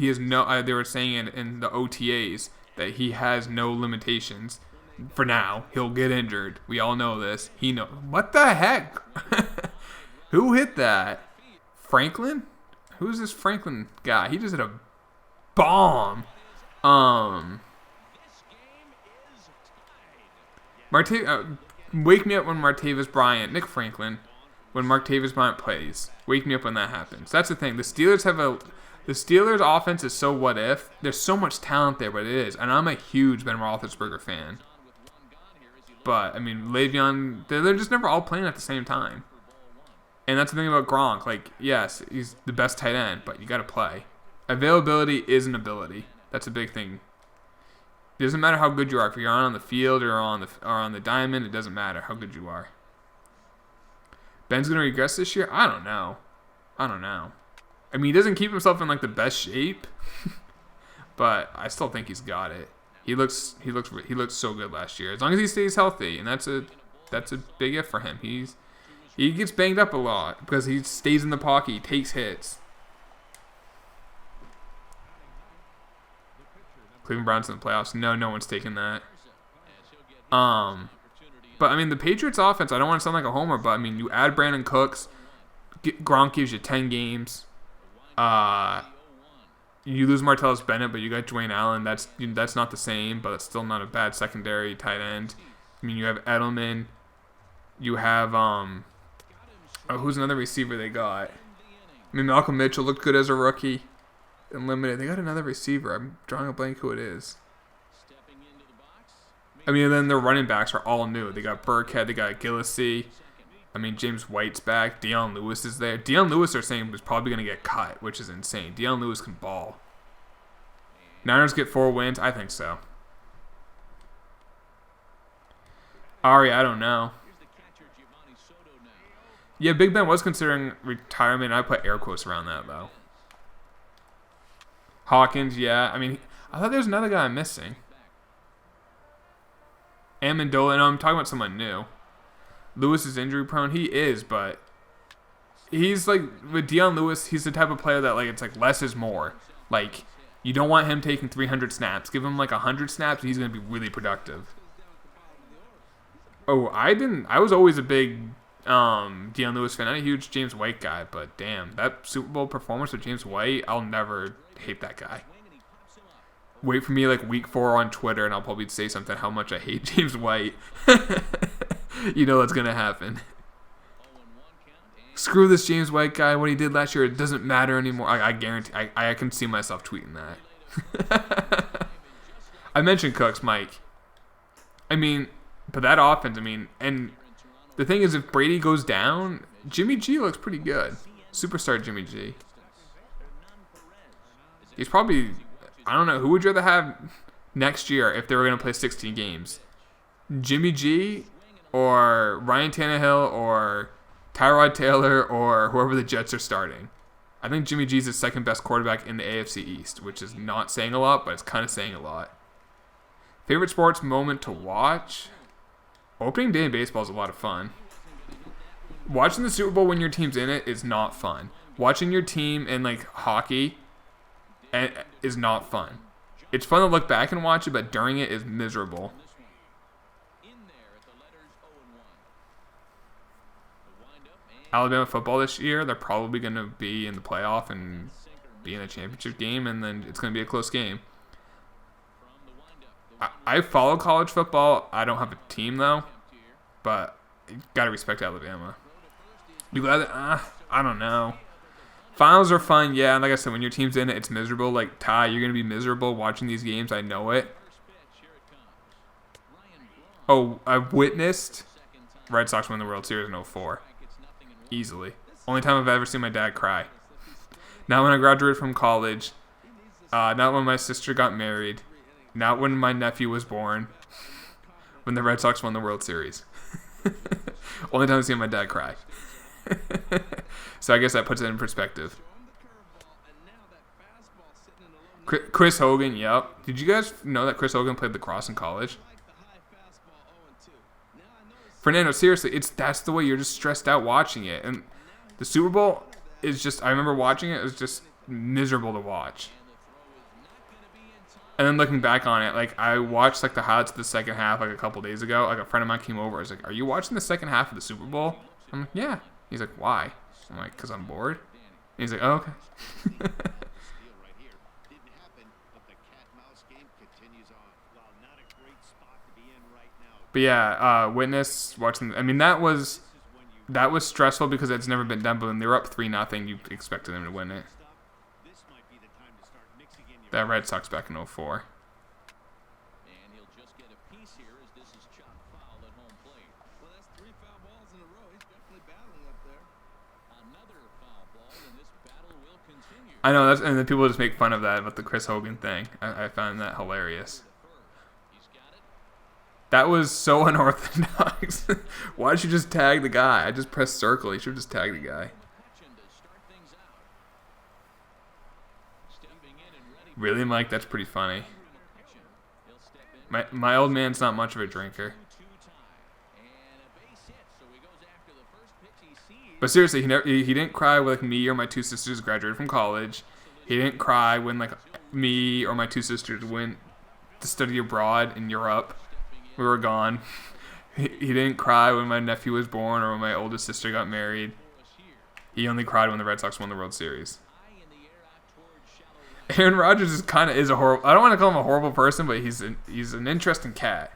has no. They were saying in the OTAs that he has no limitations. For now, he'll get injured. We all know this. What the heck? Who hit that? Franklin? Who's this Franklin guy? He just hit a bomb. Wake me up when Nick Franklin, when Martavis Bryant plays. Wake me up when that happens. That's the thing. The Steelers offense is so what if. There's so much talent there, but it is. And I'm a huge Ben Roethlisberger fan. But, Le'Veon, they're just never all playing at the same time. And that's the thing about Gronk. Like, yes, he's the best tight end, but you got to play. Availability is an ability. That's a big thing. It doesn't matter how good you are. If you're on the field or on the diamond, it doesn't matter how good you are. Ben's going to regress this year? I don't know. He doesn't keep himself in like the best shape, but I still think he's got it. He looks so good last year. As long as he stays healthy, and that's a big if for him. He gets banged up a lot because he stays in the pocket. He takes hits. Cleveland Browns in the playoffs. No one's taking that. But the Patriots offense, I don't want to sound like a homer, but you add Brandon Cooks, Gronk gives you 10 games. You lose Martellus Bennett, but you got Dwayne Allen. That's not the same, but it's still not a bad secondary tight end. You have Edelman. You have who's another receiver they got? Malcolm Mitchell looked good as a rookie. Limited. They got another receiver. I'm drawing a blank who it is. And then their running backs are all new. They got Burkhead. They got Gillislee. James White's back. Deion Lewis is there. Deion Lewis, they're saying, was probably going to get cut, which is insane. Deion Lewis can ball. Niners get 4 wins? I think so. Ari, I don't know. Yeah, Big Ben was considering retirement. I put air quotes around that, though. Hawkins, yeah. I thought there was another guy I'm missing. Amendola, no, I'm talking about someone new. Lewis is injury prone. He is, but he's like, with Deion Lewis, he's the type of player that, like, it's like less is more. Like, you don't want him taking 300 snaps. Give him like 100 snaps and he's going to be really productive. Oh, I was always a big Deion Lewis fan. I'm a huge James White guy, but damn, that Super Bowl performance with James White, I'll never hate that guy. Wait for me like week 4 on Twitter and I'll probably say something how much I hate James White. You know what's going to happen. Screw this James White guy. What he did last year, it doesn't matter anymore. I guarantee. I can see myself tweeting that. I mentioned Cooks, Mike. But that offense, and the thing is, if Brady goes down, Jimmy G looks pretty good. Superstar Jimmy G. He's probably, I don't know, who would you rather have next year if they were going to play 16 games? Jimmy G or Ryan Tannehill or Tyrod Taylor or whoever the Jets are starting? I think Jimmy G's the second best quarterback in the AFC East, which is not saying a lot, but it's kind of saying a lot. Favorite sports moment to watch? Opening day in baseball is a lot of fun. Watching the Super Bowl when your team's in it is not fun. Watching your team in like hockey is not fun. It's fun to look back and watch it, but during it is miserable. Alabama football this year, they're probably going to be in the playoff and be in a championship game, and then it's going to be a close game. I follow college football. I don't have a team, though, but you got to respect Alabama. You glad that, I don't know. Finals are fun, yeah. And like I said, when your team's in it, it's miserable. Like, Ty, you're going to be miserable watching these games. I know it. Oh, I've witnessed Red Sox win the World Series in '04. Easily. Only time I've ever seen my dad cry. Not when I graduated from college. Not when my sister got married. Not when my nephew was born. When the Red Sox won the World Series. Only time I've seen my dad cry. So I guess that puts it in perspective. Chris Hogan, yep. Did you guys know that Chris Hogan played lacrosse in college? Fernando, seriously, that's the way you're just stressed out watching it. And the Super Bowl is just, I remember watching it, it was just miserable to watch. And then looking back on it, like, I watched, like, the highlights of the second half, like, a couple days ago. Like, a friend of mine came over. I was like, are you watching the second half of the Super Bowl? I'm like, yeah. He's like, why? I'm like, because I'm bored. And he's like, oh, okay. But yeah, witness watching. I mean, that was stressful because it's never been done. But when they were up 3-0, you expected them to win it. That Red Sox back in '04. And he'll just get a piece here as this is chopped foul at home plate. Well, that's 3 foul balls in a row. He's definitely battling up there. Another foul ball, and this battle will continue. I know, and then people just make fun of that about the Chris Hogan thing. I found that hilarious. He's got it. That was so unorthodox. Why did you just tag the guy? I just pressed circle. You should have just tagged the guy. Action to start things out. Stepping in and ready. Really, Mike? That's pretty funny. Action. He'll step in. My old man's not much of a drinker. 2-2 tie. And a base hit, so he goes after the first pitch he sees. But seriously, he didn't cry when like me or my 2 sisters graduated from college. He didn't cry when like me or my 2 sisters went to study abroad in Europe. We were gone. He didn't cry when my nephew was born or when my oldest sister got married. He only cried when the Red Sox won the World Series. High in the air out towards shallow right. Aaron Rodgers is a horrible. I don't want to call him a horrible person, but he's an interesting cat.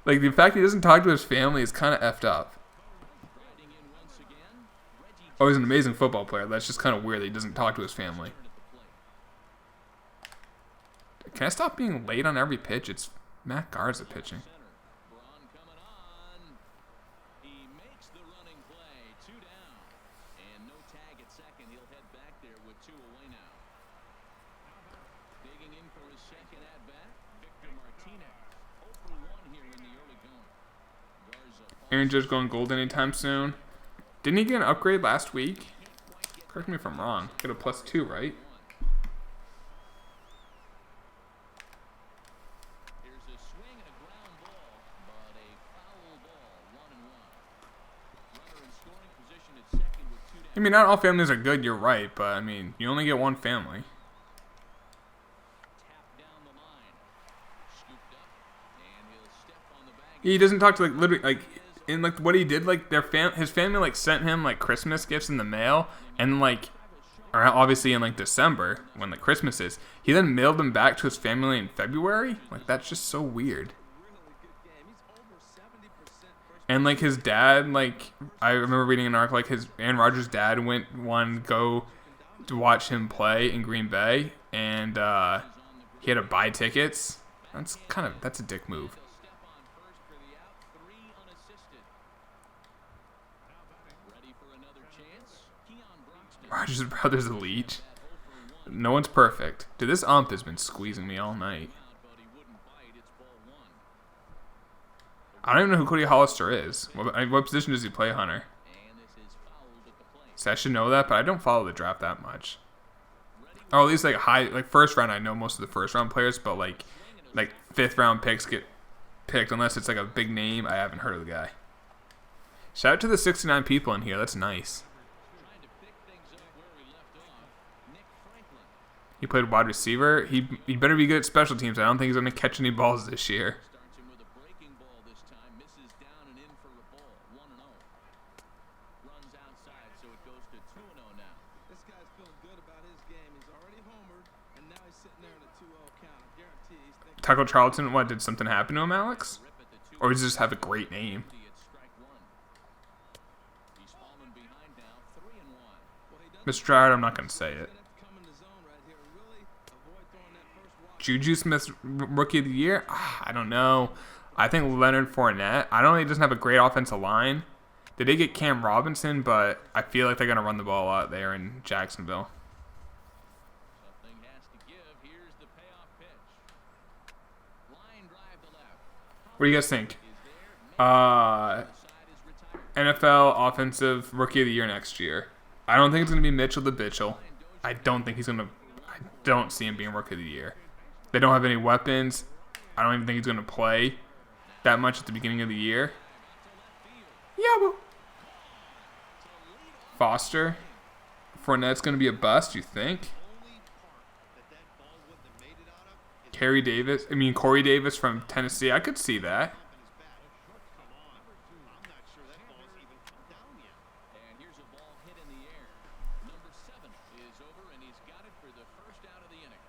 Like the fact he doesn't talk to his family is kind of effed up. Riding in once again. Reggie Oh, he's an amazing football player. That's just kind of weird that he doesn't talk to his family. at the plate. Can I stop being late on every pitch? It's Matt Garza pitching. Center. Braun coming on. He makes the running play. 2 down. And no tag at second. He'll head back there with 2 away now. Digging in for his second at bat. Victor Martinez. 0 for 1 here in the early going. Garza. Aaron Judge going gold anytime soon. Didn't he get an upgrade last week? Correct me if I'm wrong. Get a +2, right? Here's a swing and a ground ball, but a foul ball. 1-1. Runner in scoring position at second with 2 down. I mean, not all families are good, you're right, but I mean, you only get one family. Tap down the line. Scooped up, and he'll step on the bag. He doesn't talk to like literally like in like what he did like his family like sent him like Christmas gifts in the mail and like or obviously in like December when like Christmas is he then mailed them back to his family in February. Like that's just so weird. Really good game. He's over 70% first. And like his dad, like I remember reading an article, like his Aaron Rodgers' dad go to watch him play in Green Bay, and he had to buy tickets. That's a dick move. He'll step on first for the out. 3 unassisted. Ready for another chance. Keon Broxton. Rodgers' brother's a leech. No one's perfect. Dude, this ump has been squeezing me all night. But he wouldn't bite. It's ball 1. I don't even know who Cody Hollister is. What position does he play, Hunter? And this is fouled at the plate. See, I should know that, but I don't follow the draft that much. Or at least like first round, I know most of the first round players, but like 5th round picks get picked unless it's like a big name. I haven't heard of the guy. Shout out to the 69 people in here. That's nice. Trying to pick things up where we left off. Nick Franklin. He played wide receiver. He better be good at special teams. I don't think he's going to catch any balls this year. Starts him with a breaking ball this time. Misses down and in for a ball. 1-0. Runs outside, so it goes to 2-0 now. This guy's feeling good about his game. He's already homered, and now he's sitting there in a 2-0 count. I guarantee he's thinking. Taco Charlton, what, did something happen to him, Alex? Rip at the 2. Or does he just have a great name? It's strike 1. He's fallen behind Mr. Stroud, I'm not going to say it. Come in the zone right here. Really avoid throwing that first walk. Juju Smith Rookie of the Year? I don't know. I think Leonard Fournette. I don't know. He doesn't have a great offensive line. They did get Cam Robinson, but I feel like they're going to run the ball a lot there in Jacksonville. Something has to give. Here's the payoff pitch. Line drive to left. What do you guys think? Is there? Uh, The side is retired. NFL Offensive Rookie of the Year next year. I don't think it's going to be Mitchell the Bitchel. I don't think he's going to... I don't see him being Rookie of the Year. They don't have any weapons. I don't even think he's going to play that much at the beginning of the year. Yeah, but... Foster. Fournette's going to be a bust, you think? Corey Davis from Tennessee. I could see that. And here's a ball hit in the air. Number 7 is over, and he's got it for the first out of the inning.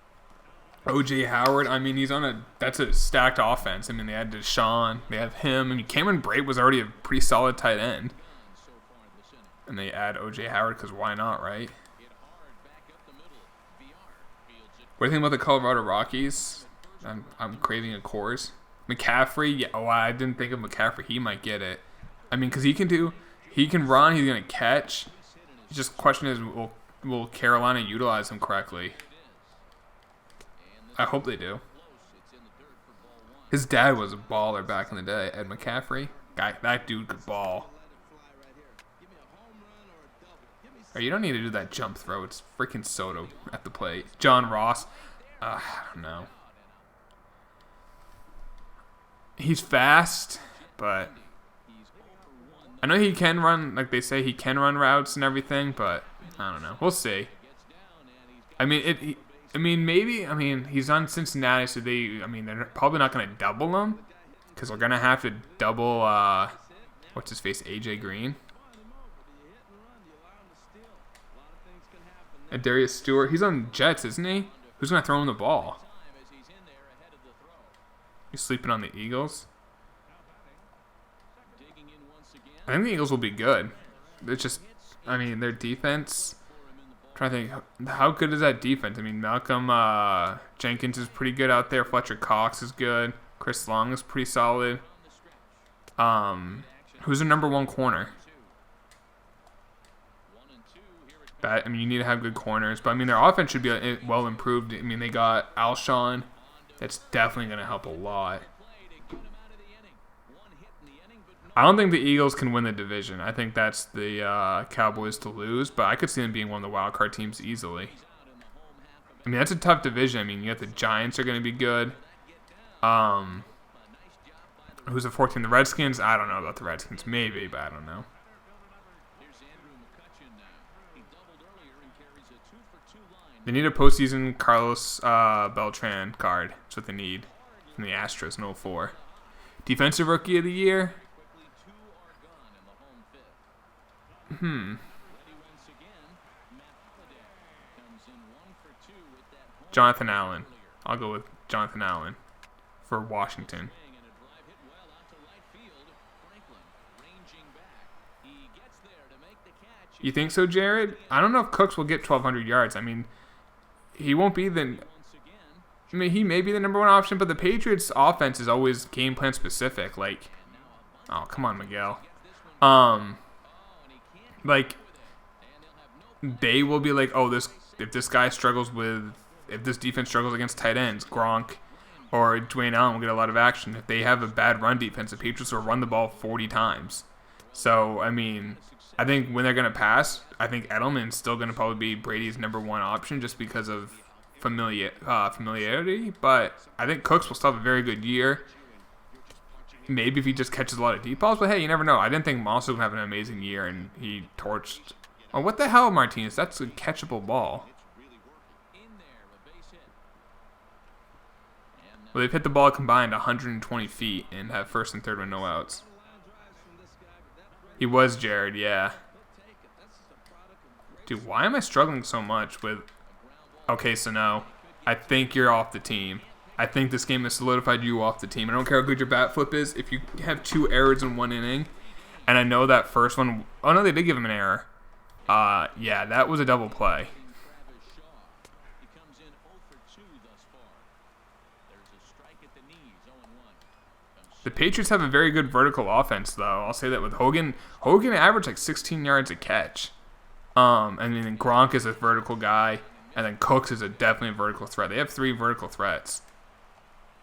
OJ Howard, I mean, that's a stacked offense. I mean, they had Deshaun, they have him. I mean, Cameron Brate was already a pretty solid tight end. So far this inning. And they add OJ Howard because why not, right? Hit hard back up the middle. VR fields it. What do you think about the Colorado Rockies? I'm craving a Coors. McCaffrey, yeah. Oh, I didn't think of McCaffrey. He might get it. I mean, because he can run. He's gonna catch. Just question is, will Carolina utilize him correctly? I hope they do. It's in the dirt for ball 1. His dad was a baller back in the day. Ed McCaffrey, that dude could ball. Let it fly right here. Give me a home run or a double. Give me Or you don't need to do that jump throw. It's freaking Soto at the plate. John Ross, I don't know. He's fast, but I know he can run, like they say, he can run routes and everything, but I don't know. We'll see. I mean, he's on Cincinnati, so they're probably not going to double him because we're going to have to double, what's his face, AJ Green. And Darius Stewart, he's on Jets, isn't he? Who's going to throw him the ball? As he's in there ahead of the throw. He's sleeping on the Eagles. Digging in once again. I think the Eagles will be good. It's just, their defense. I'm trying to think, how good is that defense? I mean, Malcolm Jenkins is pretty good out there. Fletcher Cox is good. Chris Long is pretty solid. Who's the number 1 corner? 1 and 2 here it You need to have good corners, but their offense should be well improved. They got Alshon. That's definitely going to help a lot. played. It got him out of the inning. 1 hit in the inning, but no I don't think the Eagles can win the division. I think that's the Cowboys to lose, but I could see them being one of the wild card teams easily. out in the home half of That's a tough division. You got the Giants are going to be good. Who's the 14? The Redskins? I don't know about the Redskins. Maybe, but I don't know. Here's Andrew McCutcheon now. He doubled earlier and carries a 2-for-2 line. They need a postseason Carlos Beltran card. That's what they need from the Astros in 04. Defensive Rookie of the Year? Quickly 2 are gone in the home 5th. Ready once again. Matt Holliday comes in 1 for 2 with that home Jonathan Allen. earlier. I'll go with Jonathan Allen for Washington. And a drive hit well out to right field. Franklin ranging back. He gets there to make the catch. You think so, Jared? I don't know if Cooks will get 1,200 yards. He won't be the... Once again. He may be the number 1 option, but the Patriots' offense is always game plan specific. Oh, come on, Miguel. They will be like, if this defense struggles against tight ends, Gronk or Dwayne Allen will get a lot of action. If they have a bad run defense, the Patriots will run the ball 40 times. So, I think when they're going to pass, I think Edelman's still going to probably be Brady's number 1 option just because of familiarity. But I think Cooks will still have a very good year. Maybe if he just catches a lot of deep balls. But, hey, you never know. I didn't think Moss was going to have an amazing year, and he torched. Oh, what the hell, Martinez? That's a catchable ball. In there, a base hit. And Well, they've hit the ball combined 120 feet and have first and third with no outs. He was Jared, yeah. Dude, why am I struggling so much with... Okay, so no. I think you're off the team. I think this game has solidified you off the team. I don't care how good your bat flip is. If you have 2 errors in 1 inning, and I know that first one... Oh, no, they did give him an error. Yeah, that was a double play. Travis Shaw. He comes in 0 for 2 thus far. There's a strike at the knees, 0-1. The Patriots have a very good vertical offense, though. I'll say that with Hogan. Hogan averaged like 16 yards a catch. And then Gronk is a vertical guy, and then Cooks is definitely a vertical threat. They have 3 vertical threats.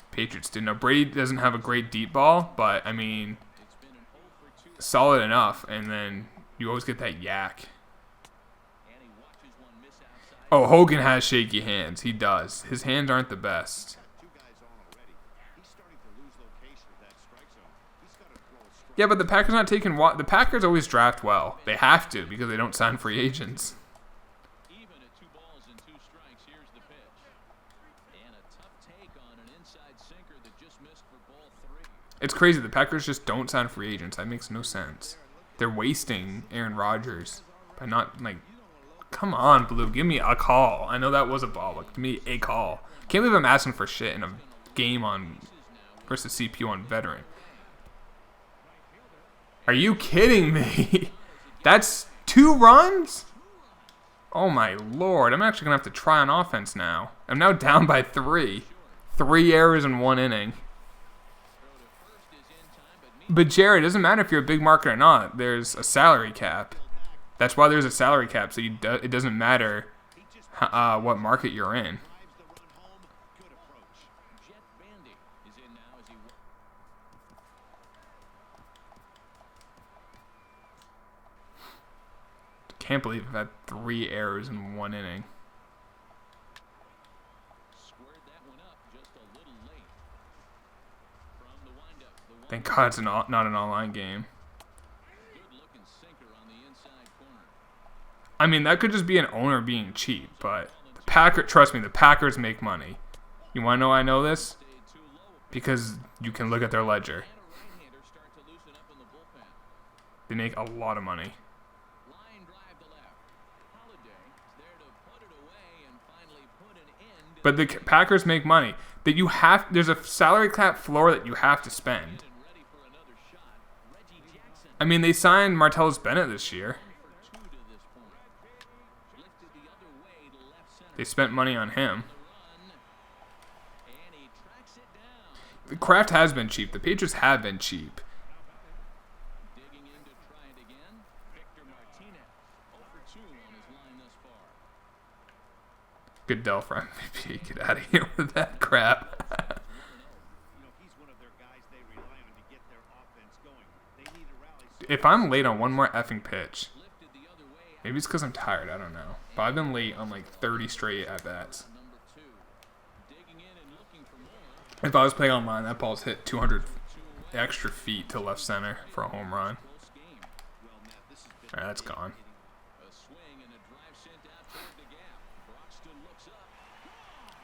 Patriots do. Now, Brady doesn't have a great deep ball, but, I mean, It's been an 0 for 2. solid enough, and then you always get that yak. And he watches one miss outside. Oh, Hogan has shaky hands. He does. His hands aren't the best. Yeah, but the Packers not taking... The Packers always draft well. They have to because they don't sign free agents. Even at 2 balls and 2 strikes, here's the pitch. And a tough take on an inside sinker that just missed for ball 3. It's crazy. The Packers just don't sign free agents. That makes no sense. They're wasting Aaron Rodgers by not, like... Come on, Blue. Give me a call. I know that was a ball, but give me a call. Can't believe I'm asking for shit in a game on versus CPU on veteran. Are you kidding me? That's 2 runs? Oh my lord. I'm actually going to have to try on offense now. I'm now down by 3. 3 errors in 1 inning. But Jared, it doesn't matter if you're a big market or not. There's a salary cap. That's why there's a salary cap, so it doesn't matter what market you're in. Jet Bandy is in now as he Can't believe I've had 3 errors in 1 inning. squared that one up just a little late. From the windup, the Thank God it's not an online game. good-looking sinker on the inside corner. I mean, that could just be an owner being cheap, but trust me, the Packers make money. You want to know why I know this? Stayed too low. Because you can look at their ledger. And a right-hander start to loosen up in the bullpen. They make a lot of money. Line drive to left. Holiday is there to put it away and finally put an end to But the Packers make money. There's a salary cap floor that you have to spend. and ready for another shot. Reggie Jackson I mean, they signed Martellus Bennett this year. for 2 to this point. Lifted the other way to left center. They spent money on him. The run. And he tracks it down. The Kraft has been cheap. The Patriots have been cheap. Digging in to try it again. Victor Martinez. 0 for 2 on his line thus far. Goodell for MVP. Get out of here with that crap. If I'm late on one more effing pitch, Lifted the other way. maybe it's because I'm tired. I don't know. But I've been late on like 30 straight at bats. Number 2. Digging in and looking for more. If I was playing online, that ball's hit 200 extra feet to left center for a home run. Close game. Alright, that's gone. A swing and a drive sent out toward the gap. Broxton looks up.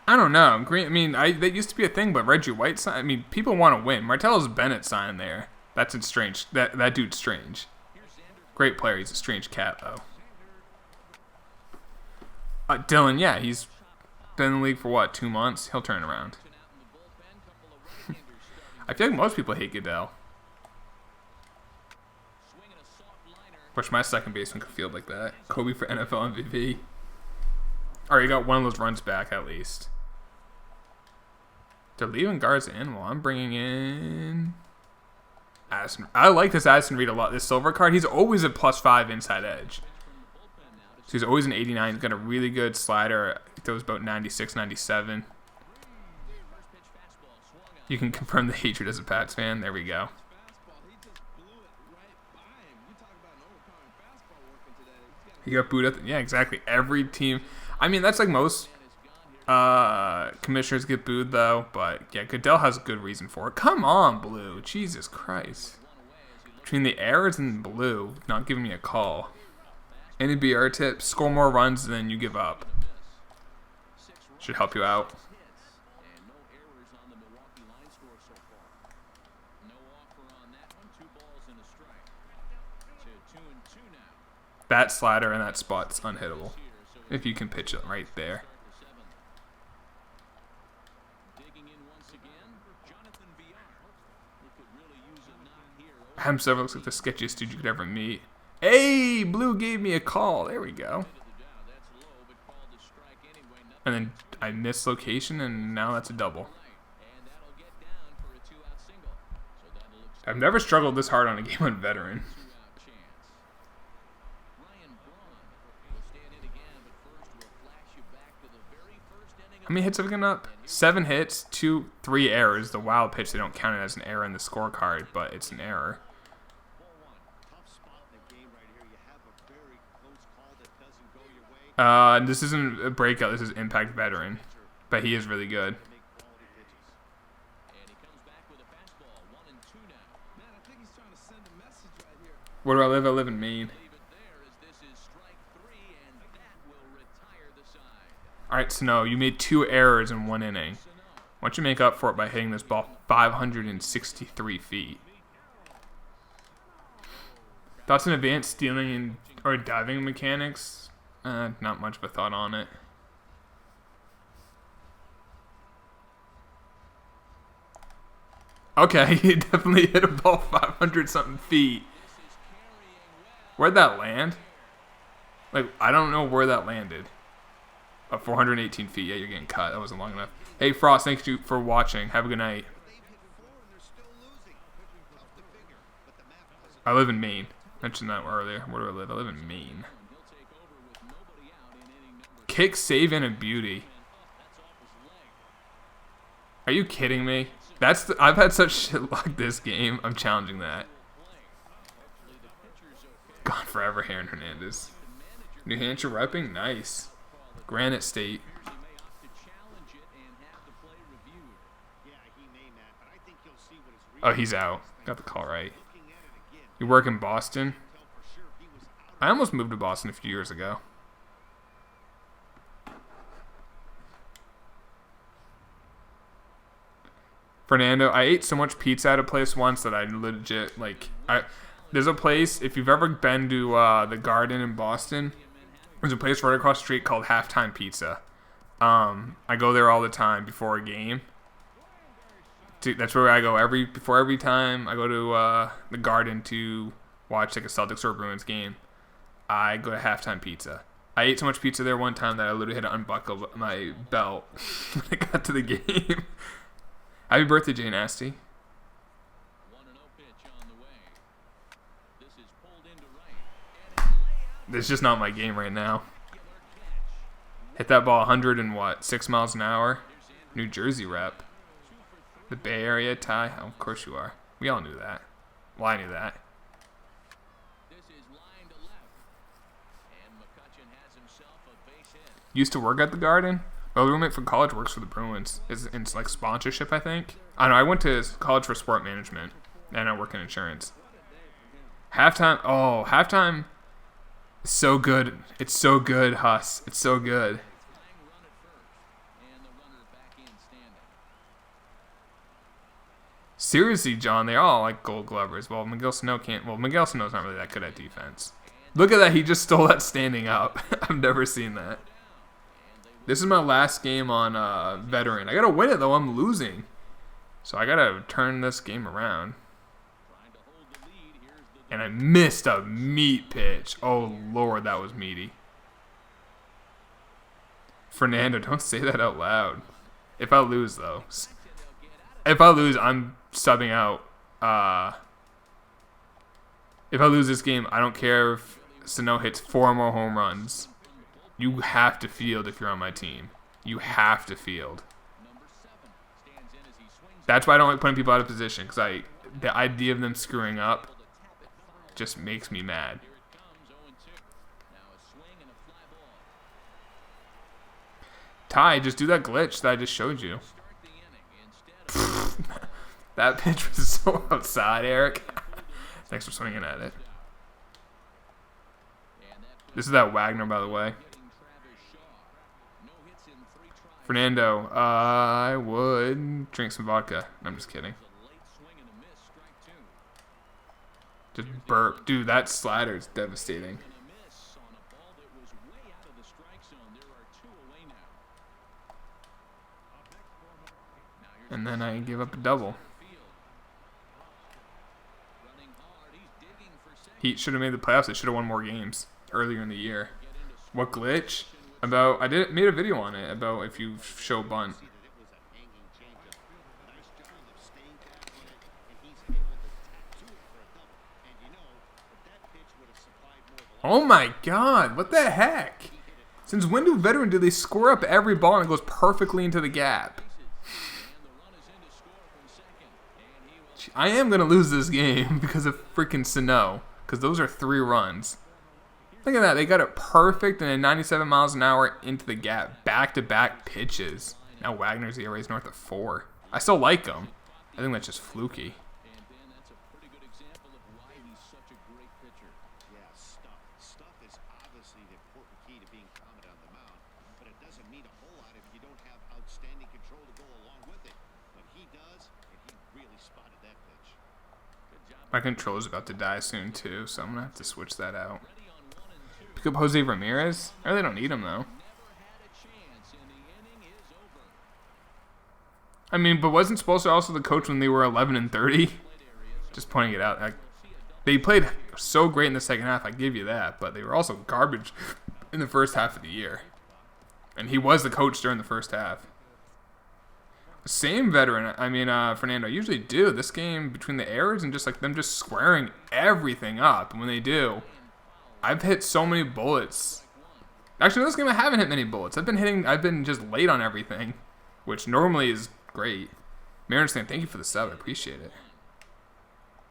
I don't know. Green. I mean, that used to be a thing, but Reggie White signed. I mean, people want to win. Martellus Bennett signed there. That's strange. That dude's strange. Great player. He's a strange cat, though. Dylan, yeah, he's been in the league for what, 2 months? He'll turn around. Out in the bullpen. Couple of right-handers starting. I feel like most people hate Goodell. Swinging a soft liner. Wish my second baseman could field like that. Kobe for NFL MVP. Alright, you got one of those runs back at least. They're leaving guards in while I'm bringing in Addison. I like this Addison Reed a lot. This silver card, he's always a +5 inside edge. So he's always an 89. He's got a really good slider. He throws about 96, 97. You can confirm the hatred as a Pats fan. There we go. Fastball, he just blew it right by him. You talk about an overpowering fastball working today. He's got He got booed at yeah, exactly. Every team. I mean, that's like most commissioners get booed, though. But, yeah, Goodell has a good reason for it. Come on, Blue. Jesus Christ. Between the errors and Blue not giving me a call. Any BR tips? Score more runs than you give up. Should help you out. And no errors on the Milwaukee line score so far. No offer on that one. 2 balls and a strike. To 2-2 now. That slider in that spot's unhittable. If you can pitch it right there. Digging in once again, Jonathan Villar. Who could really use a knock here. Hemsever looks like the sketchiest dude you could ever meet. Hey, Blue gave me a call. There we go. And then I missed location, and now that's a double. I've never struggled this hard on a game on veteran. How many hits have we gotten up? 7 hits, 3 errors. The wild pitch, they don't count it as an error in the scorecard, but it's an error. This isn't a breakout. This is impact veteran, but he is really good. Where do I live? I live in Maine. Alright, Snow, you made 2 errors in 1 inning. Why don't you make up for it by hitting this ball 563 feet? Thoughts on advanced stealing or diving mechanics? Not much of a thought on it. Okay, he definitely hit a ball 500 something feet. Where'd that land? Like, I don't know where that landed. 418 feet. Yeah, you're getting cut. That wasn't long enough. Hey, Frost, thank you for watching. Have a good night. I live in Maine. Mentioned that earlier. Where do I live? I live in Maine. Kick, save, and a beauty. Are you kidding me? I've had such shit luck this game. I'm challenging that. Gone forever, Aaron Hernandez. New Hampshire repping? Nice. Granite State. Oh, he's out. Got the call right. You work in Boston? I almost moved to Boston a few years ago. Fernando, I ate so much pizza at a place once that I legit, like, there's a place, if you've ever been to the Garden in Boston, there's a place right across the street called Halftime Pizza. I go there all the time before a game. That's where I go before every time I go to the Garden to watch like a Celtics or a Bruins game. I go to Halftime Pizza. I ate so much pizza there one time that I literally had to unbuckle my belt when I got to the game. Happy birthday, Dynasty. This is just not my game right now. Hit that ball 100 and what? 6 miles an hour? New Jersey rep. The Bay Area tie? Oh, of course you are. We all knew that. Well, I knew that. Used to work at the Garden. My roommate from college works for the Bruins. It's like sponsorship, I think. I don't know. I went to college for sport management, and I work in insurance. Halftime. Oh, halftime. So good. It's so good, Huss. It's so good. Seriously, John, they're all like Gold Glovers. Well, Miguel Sano can't. Well, Miguel Sano's not really that good at defense. Look at that. He just stole that standing up. I've never seen that. This is my last game on veteran. I gotta win it though. I'm losing, so I gotta turn this game around. And I missed a meat pitch. Oh Lord, that was meaty. Fernando, don't say that out loud. If I lose though, if I lose, I'm subbing out. If I lose this game, I don't care if Sano hits 4 more home runs. You have to field if you're on my team. You have to field. That's why I don't like putting people out of position, because the idea of them screwing up just makes me mad. Ty, just do that glitch that I just showed you. That pitch was so outside, Eric. Thanks for swinging at it. This is that Wagner, by the way. Fernando, I would drink some vodka. No, I'm just kidding. Just burp. Dude, that slider is devastating. And then I give up a double. Heat should have made the playoffs. They should have won more games earlier in the year. What glitch? About made a video on it about if you show bunt. Oh my god, what the heck? Since when do veteran do they score up every ball and it goes perfectly into the gap? I am going to lose this game because of freaking Sano. Because those are 3 runs. Look at that. They got it perfect and then 97 miles an hour into the gap. Back-to-back pitches. Now Wagner's ERA is north of 4. I still like him. I think that's just fluky. My controller's about to die soon too, so I'm going to have to switch that out. Pick up Jose Ramirez? I really don't need him though. I mean, but wasn't Spoelstra also the coach when they were 11-30? Just pointing it out. They played so great in the second half, I give you that, but they were also garbage in the first half of the year. And he was the coach during the first half. Same veteran, I mean, Fernando, I usually do. This game, between the errors and just like them just squaring everything up, and when they do, I've hit so many bullets. Actually, in this game, I haven't hit many bullets. I've been just late on everything, which normally is great. Mariners saying, thank you for the sub, I appreciate it.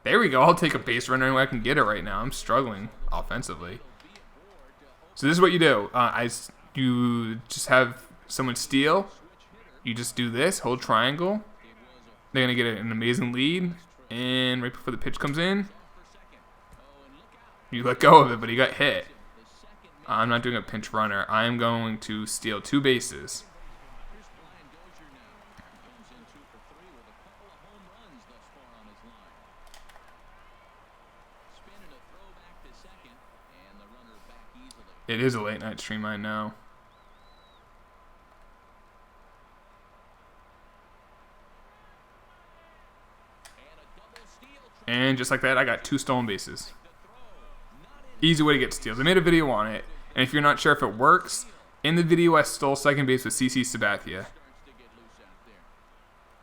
There we go, I'll take a base runner any way I can get it right now. I'm struggling offensively. So this is what you do. You just have someone steal. You just do this, hold triangle. They're going to get an amazing lead. And right before the pitch comes in, you let go of it, but he got hit. I'm not doing a pinch runner. I'm going to steal 2 bases. It is a late night stream, I know. And just like that, I got 2 stolen bases. Easy way to get steals. I made a video on it, and if you're not sure if it works, in the video I stole second base with CC Sabathia.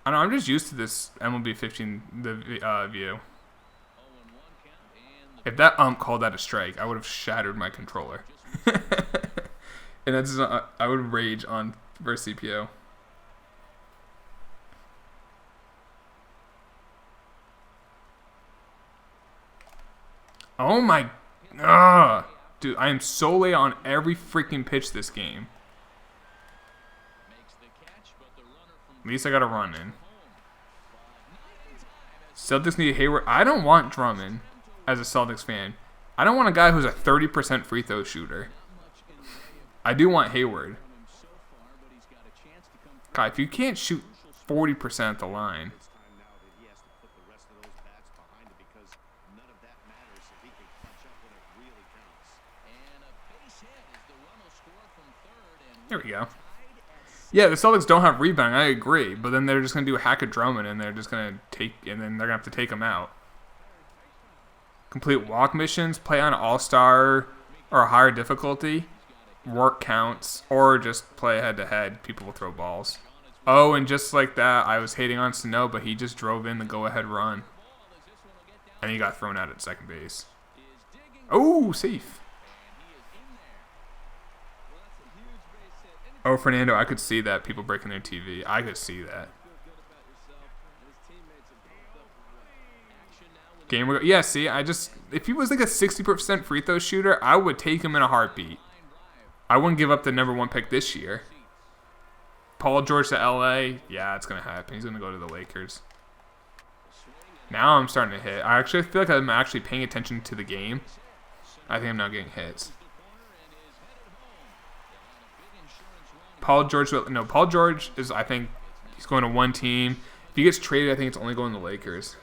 I know, I'm just used to this MLB 15 view. If that ump called that a strike, I would have shattered my controller. And that's I would rage on versus CPO. Oh my... Dude, I am so late on every freaking pitch this game. At least I got a run in. Celtics need Hayward. I don't want Drummond as a Celtics fan. I don't want a guy who's a 30% free throw shooter. I do want Hayward. God, if you can't shoot 40% at the line... There we go. Yeah, the Celtics don't have rebounding, I agree. But then they're just going to do a hack of Drummond, and they're just going to take, and then they're going to have to take him out. Complete walk missions, play on All-Star or a higher difficulty, work counts, or just play head-to-head. People will throw balls. Oh, and just like that, I was hating on Sano, but he just drove in the go-ahead run. And he got thrown out at second base. Oh, safe. Oh, Fernando, I could see that. People breaking their TV. I could see that. Game, yeah, see, if he was like a 60% free throw shooter, I would take him in a heartbeat. I wouldn't give up the #1 pick this year. Paul George to LA, yeah, it's going to happen. He's going to go to the Lakers. Now I'm starting to hit. I actually feel like I'm actually paying attention to the game. I think I'm now getting hits. Paul George is, I think, he's going to one team. If he gets traded, I think it's only going to the Lakers.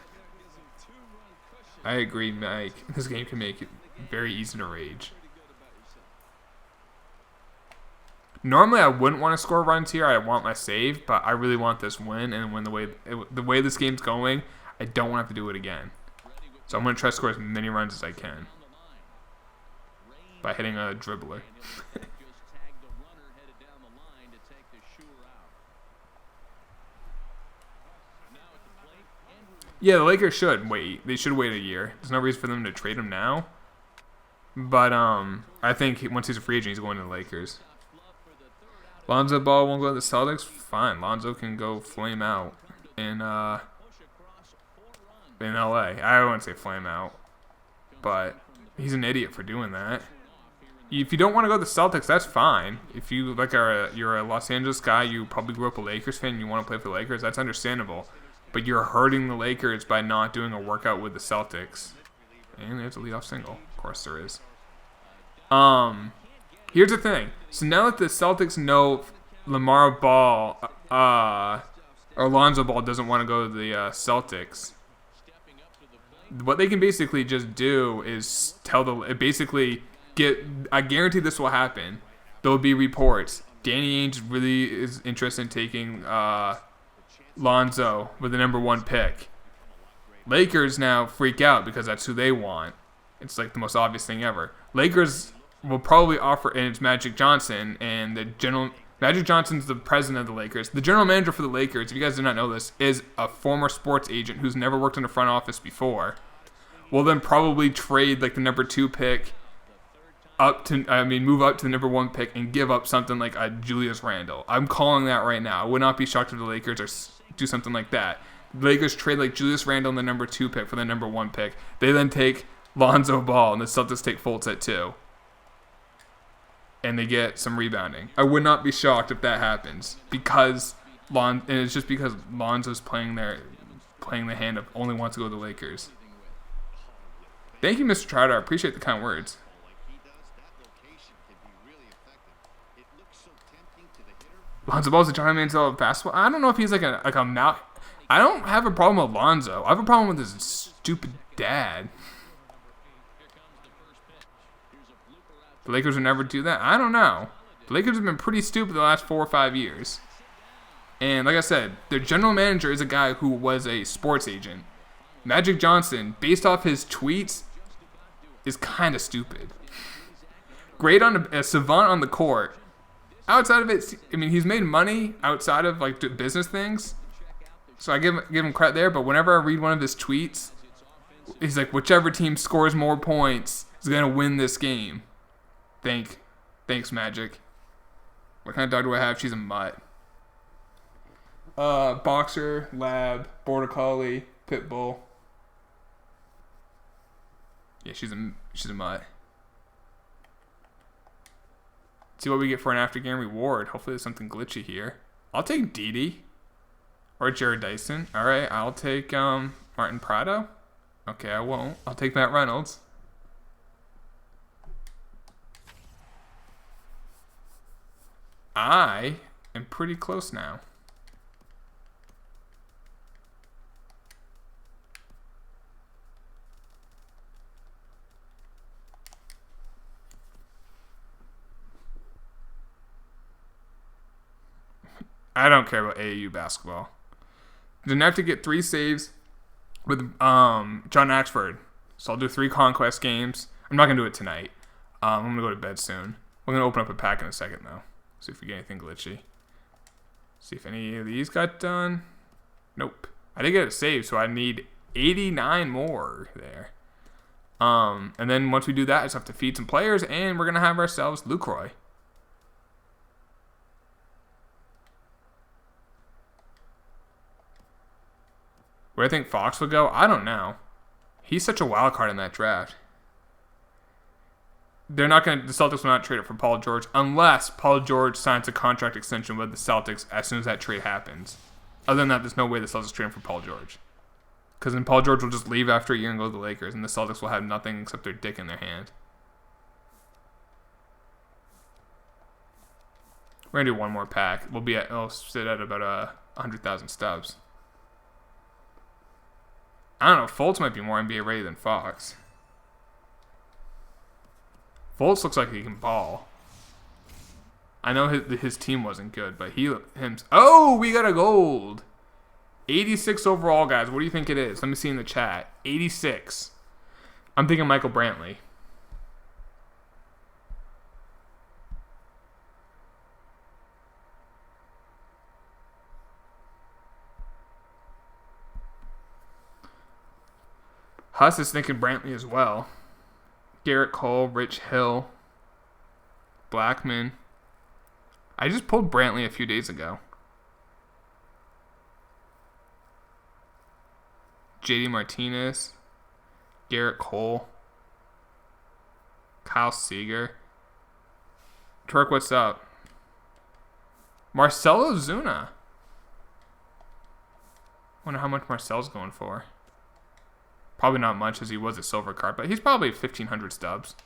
I agree, Mike. This game can make it very easy to rage. Normally, I wouldn't want to score runs here. I want my save, but I really want this win. And when the way this game's going, I don't want to have to do it again. So I'm going to try to score as many runs as I can. by hitting a dribbler. Just tagged the runner headed down the line to take the shooter out. Now at the plate, Andrew. Yeah, the Lakers should wait. They should wait a year. There's no reason for them to trade him now. But I think once he's a free agent, he's going to the Lakers. Lonzo Ball won't go to the Celtics? Fine. Lonzo can go flame out in LA. I wouldn't say flame out, but he's an idiot for doing that. If you don't want to go to the Celtics, that's fine. If you you're a Los Angeles guy, you probably grew up a Lakers fan, and you want to play for the Lakers, that's understandable. But you're hurting the Lakers by not doing a workout with the Celtics. And there's a leadoff single. Of course there is. Here's the thing. So now that the Celtics know Lamar Ball or Lonzo Ball doesn't want to go to the Celtics, what they can basically just do is I guarantee this will happen. There'll be reports. Danny Ainge really is interested in taking Lonzo with the number 1 pick. Lakers now freak out because that's who they want. It's like the most obvious thing ever. Lakers will probably offer, and it's Magic Johnson, and Magic Johnson's the president of the Lakers. The general manager for the Lakers, if you guys do not know this, is a former sports agent who's never worked in a front office before. Will then probably trade like the number 2 pick move up to the number 1 pick and give up something like a Julius Randle. I'm calling that right now. I would not be shocked if the Lakers do something like that. The Lakers trade like Julius Randle and the number 2 pick for the number 1 pick. They then take Lonzo Ball, and the Celtics take Fultz at 2. And they get some rebounding. I would not be shocked if that happens and it's just because Lonzo's playing the hand of only wants to go to the Lakers. Thank you, Mr. Trotter. I appreciate the kind words. Lonzo Ball's a Johnny Manziel of basketball. I don't know if he's like a mouth. I don't have a problem with Lonzo. I have a problem with his stupid dad. The Lakers would never do that? I don't know. The Lakers have been pretty stupid the last 4 or 5 years. And like I said, their general manager is a guy who was a sports agent. Magic Johnson, based off his tweets, is kind of stupid. Great on a savant on the court. Outside of it, I mean, he's made money outside of like business things. So I give him credit there. But whenever I read one of his tweets, he's like, whichever team scores more points is going to win this game. Thanks, Magic. What kind of dog do I have? She's a mutt. Boxer, lab, border collie, pit bull. Yeah, she's a mutt. See what we get for an after game reward. Hopefully there's something glitchy here. I'll take Didi or Jared Dyson. All right, I'll take Martin Prado. Okay, I won't. I'll take Matt Reynolds. I am pretty close now. I don't care about AAU basketball. Didn't have to get 3 saves with John Axford. So I'll do 3 Conquest games. I'm not going to do it tonight. I'm going to go to bed soon. We're going to open up a pack in a second, though. See if we get anything glitchy. See if any of these got done. Nope. I did get a save, so I need 89 more there. And then once we do that, I just have to feed some players, and we're going to have ourselves Lucroy. Where I think Fox would go, I don't know. He's such a wild card in that draft. The Celtics will not trade it for Paul George unless Paul George signs a contract extension with the Celtics as soon as that trade happens. Other than that, there's no way the Celtics trade him for Paul George. Because then Paul George will just leave after a year and go to the Lakers, and the Celtics will have nothing except their dick in their hand. We're going to do one more pack. It'll sit at about 100,000 stubs. I don't know, Fultz might be more NBA ready than Fox. Fultz looks like he can ball. I know his team wasn't good, but oh, we got a gold. 86 overall, guys. What do you think it is? Let me see in the chat. 86. I'm thinking Michael Brantley. Huss is thinking Brantley as well. Garrett Cole, Rich Hill, Blackman. I just pulled Brantley a few days ago. JD Martinez, Garrett Cole, Kyle Seager. Turk, what's up? Marcelo Zuna. Wonder how much Marcel's going for. Probably not much as he was a silver card, but he's probably 1,500 stubs.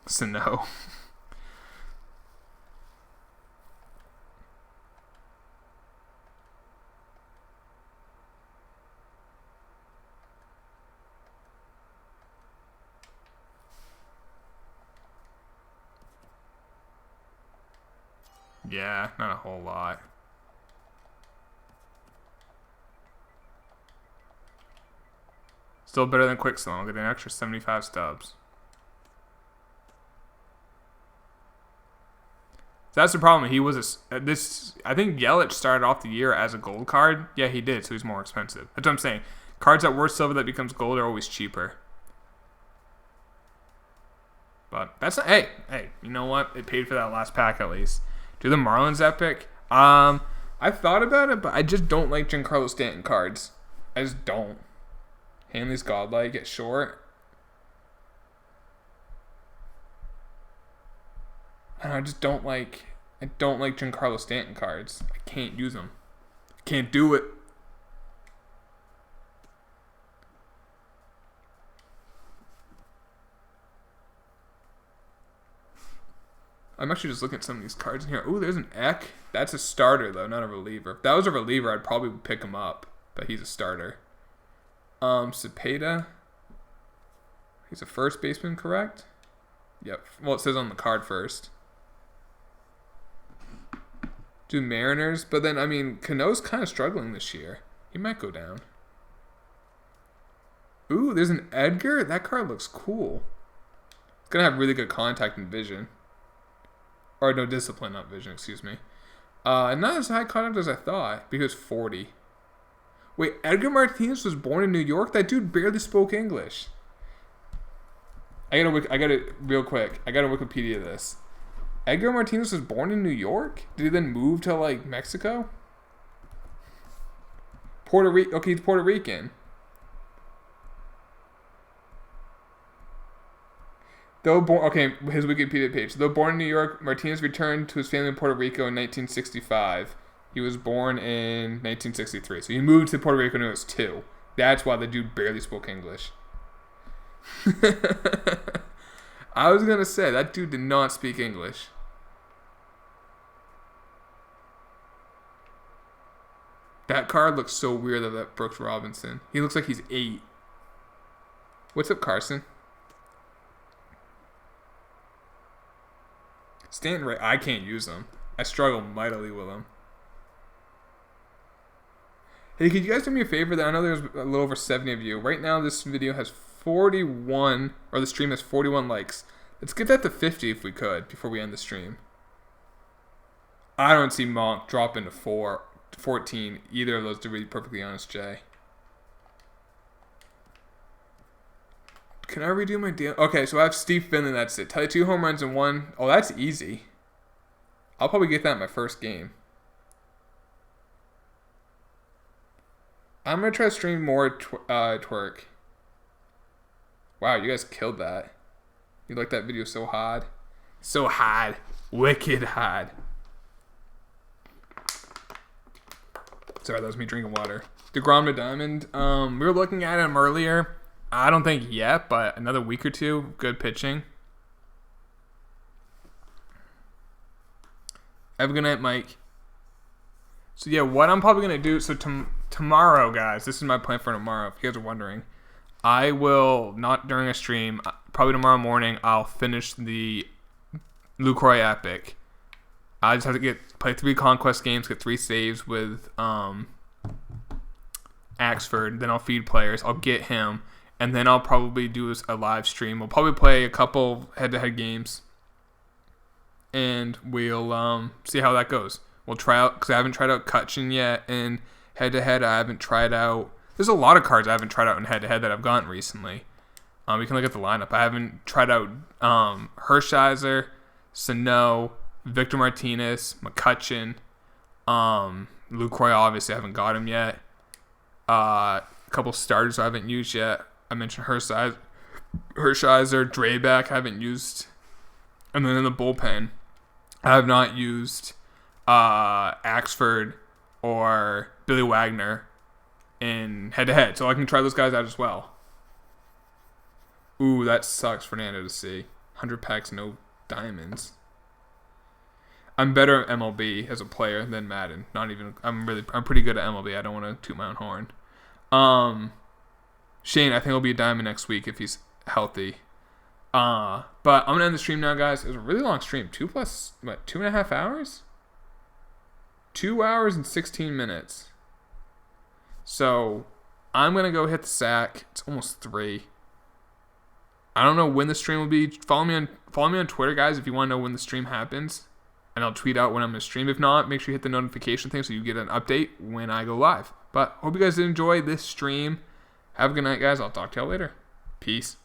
So no. Yeah, not a whole lot. Still better than Quicksilver. I'll get an extra 75 stubs. So that's the problem. He was I think Yelich started off the year as a gold card. Yeah, he did, so he's more expensive. That's what I'm saying. Cards that were silver that becomes gold are always cheaper. But that's not, hey, you know what? It paid for that last pack at least. Do the Marlins epic? I thought about it, but I just don't like Giancarlo Stanton cards. I just don't. Hanley's godlike at short. And I don't like Giancarlo Stanton cards. I can't use them. I can't do it. I'm actually just looking at some of these cards in here. Ooh, there's an Eck. That's a starter, though, not a reliever. If that was a reliever, I'd probably pick him up. But he's a starter. Cepeda. He's a first baseman, correct? Yep. Well, it says on the card first. Do Mariners. But then, I mean, Cano's kind of struggling this year. He might go down. Ooh, there's an Edgar. That card looks cool. It's going to have really good contact and vision. Or no, discipline, not vision, excuse me. Not as high contact as I thought, because 40. Wait, Edgar Martinez was born in New York? That dude barely spoke English. I gotta real quick. I gotta Wikipedia this. Edgar Martinez was born in New York? Did he then move to, like, Mexico? Puerto Rico. Okay, he's Puerto Rican. His Wikipedia page. Though born in New York, Martinez returned to his family in Puerto Rico in 1965. He was born in 1963. So he moved to Puerto Rico when he was 2. That's why the dude barely spoke English. I was going to say, that dude did not speak English. That card looks so weird, that Brooks Robinson. He looks like he's 8. What's up, Carson? Stanton, right? I can't use them. I struggle mightily with them. Hey, could you guys do me a favor? I know there's a little over 70 of you. Right now, this video has 41, or the stream has 41 likes. Let's get that to 50 if we could before we end the stream. I don't see Monk dropping to 14, either of those, to be perfectly honest, Jay. Can I redo my deal? Okay, so I have Steve Finley, that's it. 2 home runs and 1. Oh, that's easy. I'll probably get that in my first game. I'm going to try to stream more twerk. Wow, you guys killed that. You like that video so hard? So hard. Wicked hard. Sorry, that was me drinking water. DeGrom to Diamond. We were looking at him earlier. I don't think yet, but another week or two, good pitching. Have a good night, Mike. So yeah, what I'm probably going to do, so tomorrow, guys, this is my plan for tomorrow, if you guys are wondering. I will, not during a stream, probably tomorrow morning, I'll finish the Lucroy Epic. I just have to play 3 Conquest games, get 3 saves with Axford, then I'll feed players, I'll get him. And then I'll probably do a live stream. We'll probably play a couple head-to-head games. And we'll see how that goes. We'll try out, because I haven't tried out Cutchin yet in head-to-head. I haven't tried out. There's a lot of cards I haven't tried out in head-to-head that I've gotten recently. We can look at the lineup. I haven't tried out Hershiser, Sano, Victor Martinez, McCutcheon, Lucroy. Obviously, I haven't got him yet. A couple starters I haven't used yet. I mentioned Hershiser, Drayback I haven't used. And then in the bullpen, I have not used Axford or Billy Wagner in head-to-head. So I can try those guys out as well. Ooh, that sucks, Fernando, to see. 100 packs, no diamonds. I'm better at MLB as a player than Madden. I'm pretty good at MLB. I don't want to toot my own horn. Shane, I think he'll be a diamond next week if he's healthy. But I'm gonna end the stream now, guys. It was a really long stream. 2.5 hours? 2 hours and 16 minutes. So I'm gonna go hit the sack. It's almost 3. I don't know when the stream will be. Follow me on Twitter, guys, if you want to know when the stream happens. And I'll tweet out when I'm going to stream. If not, make sure you hit the notification thing so you get an update when I go live. But hope you guys enjoy this stream. Have a good night, guys. I'll talk to y'all later. Peace.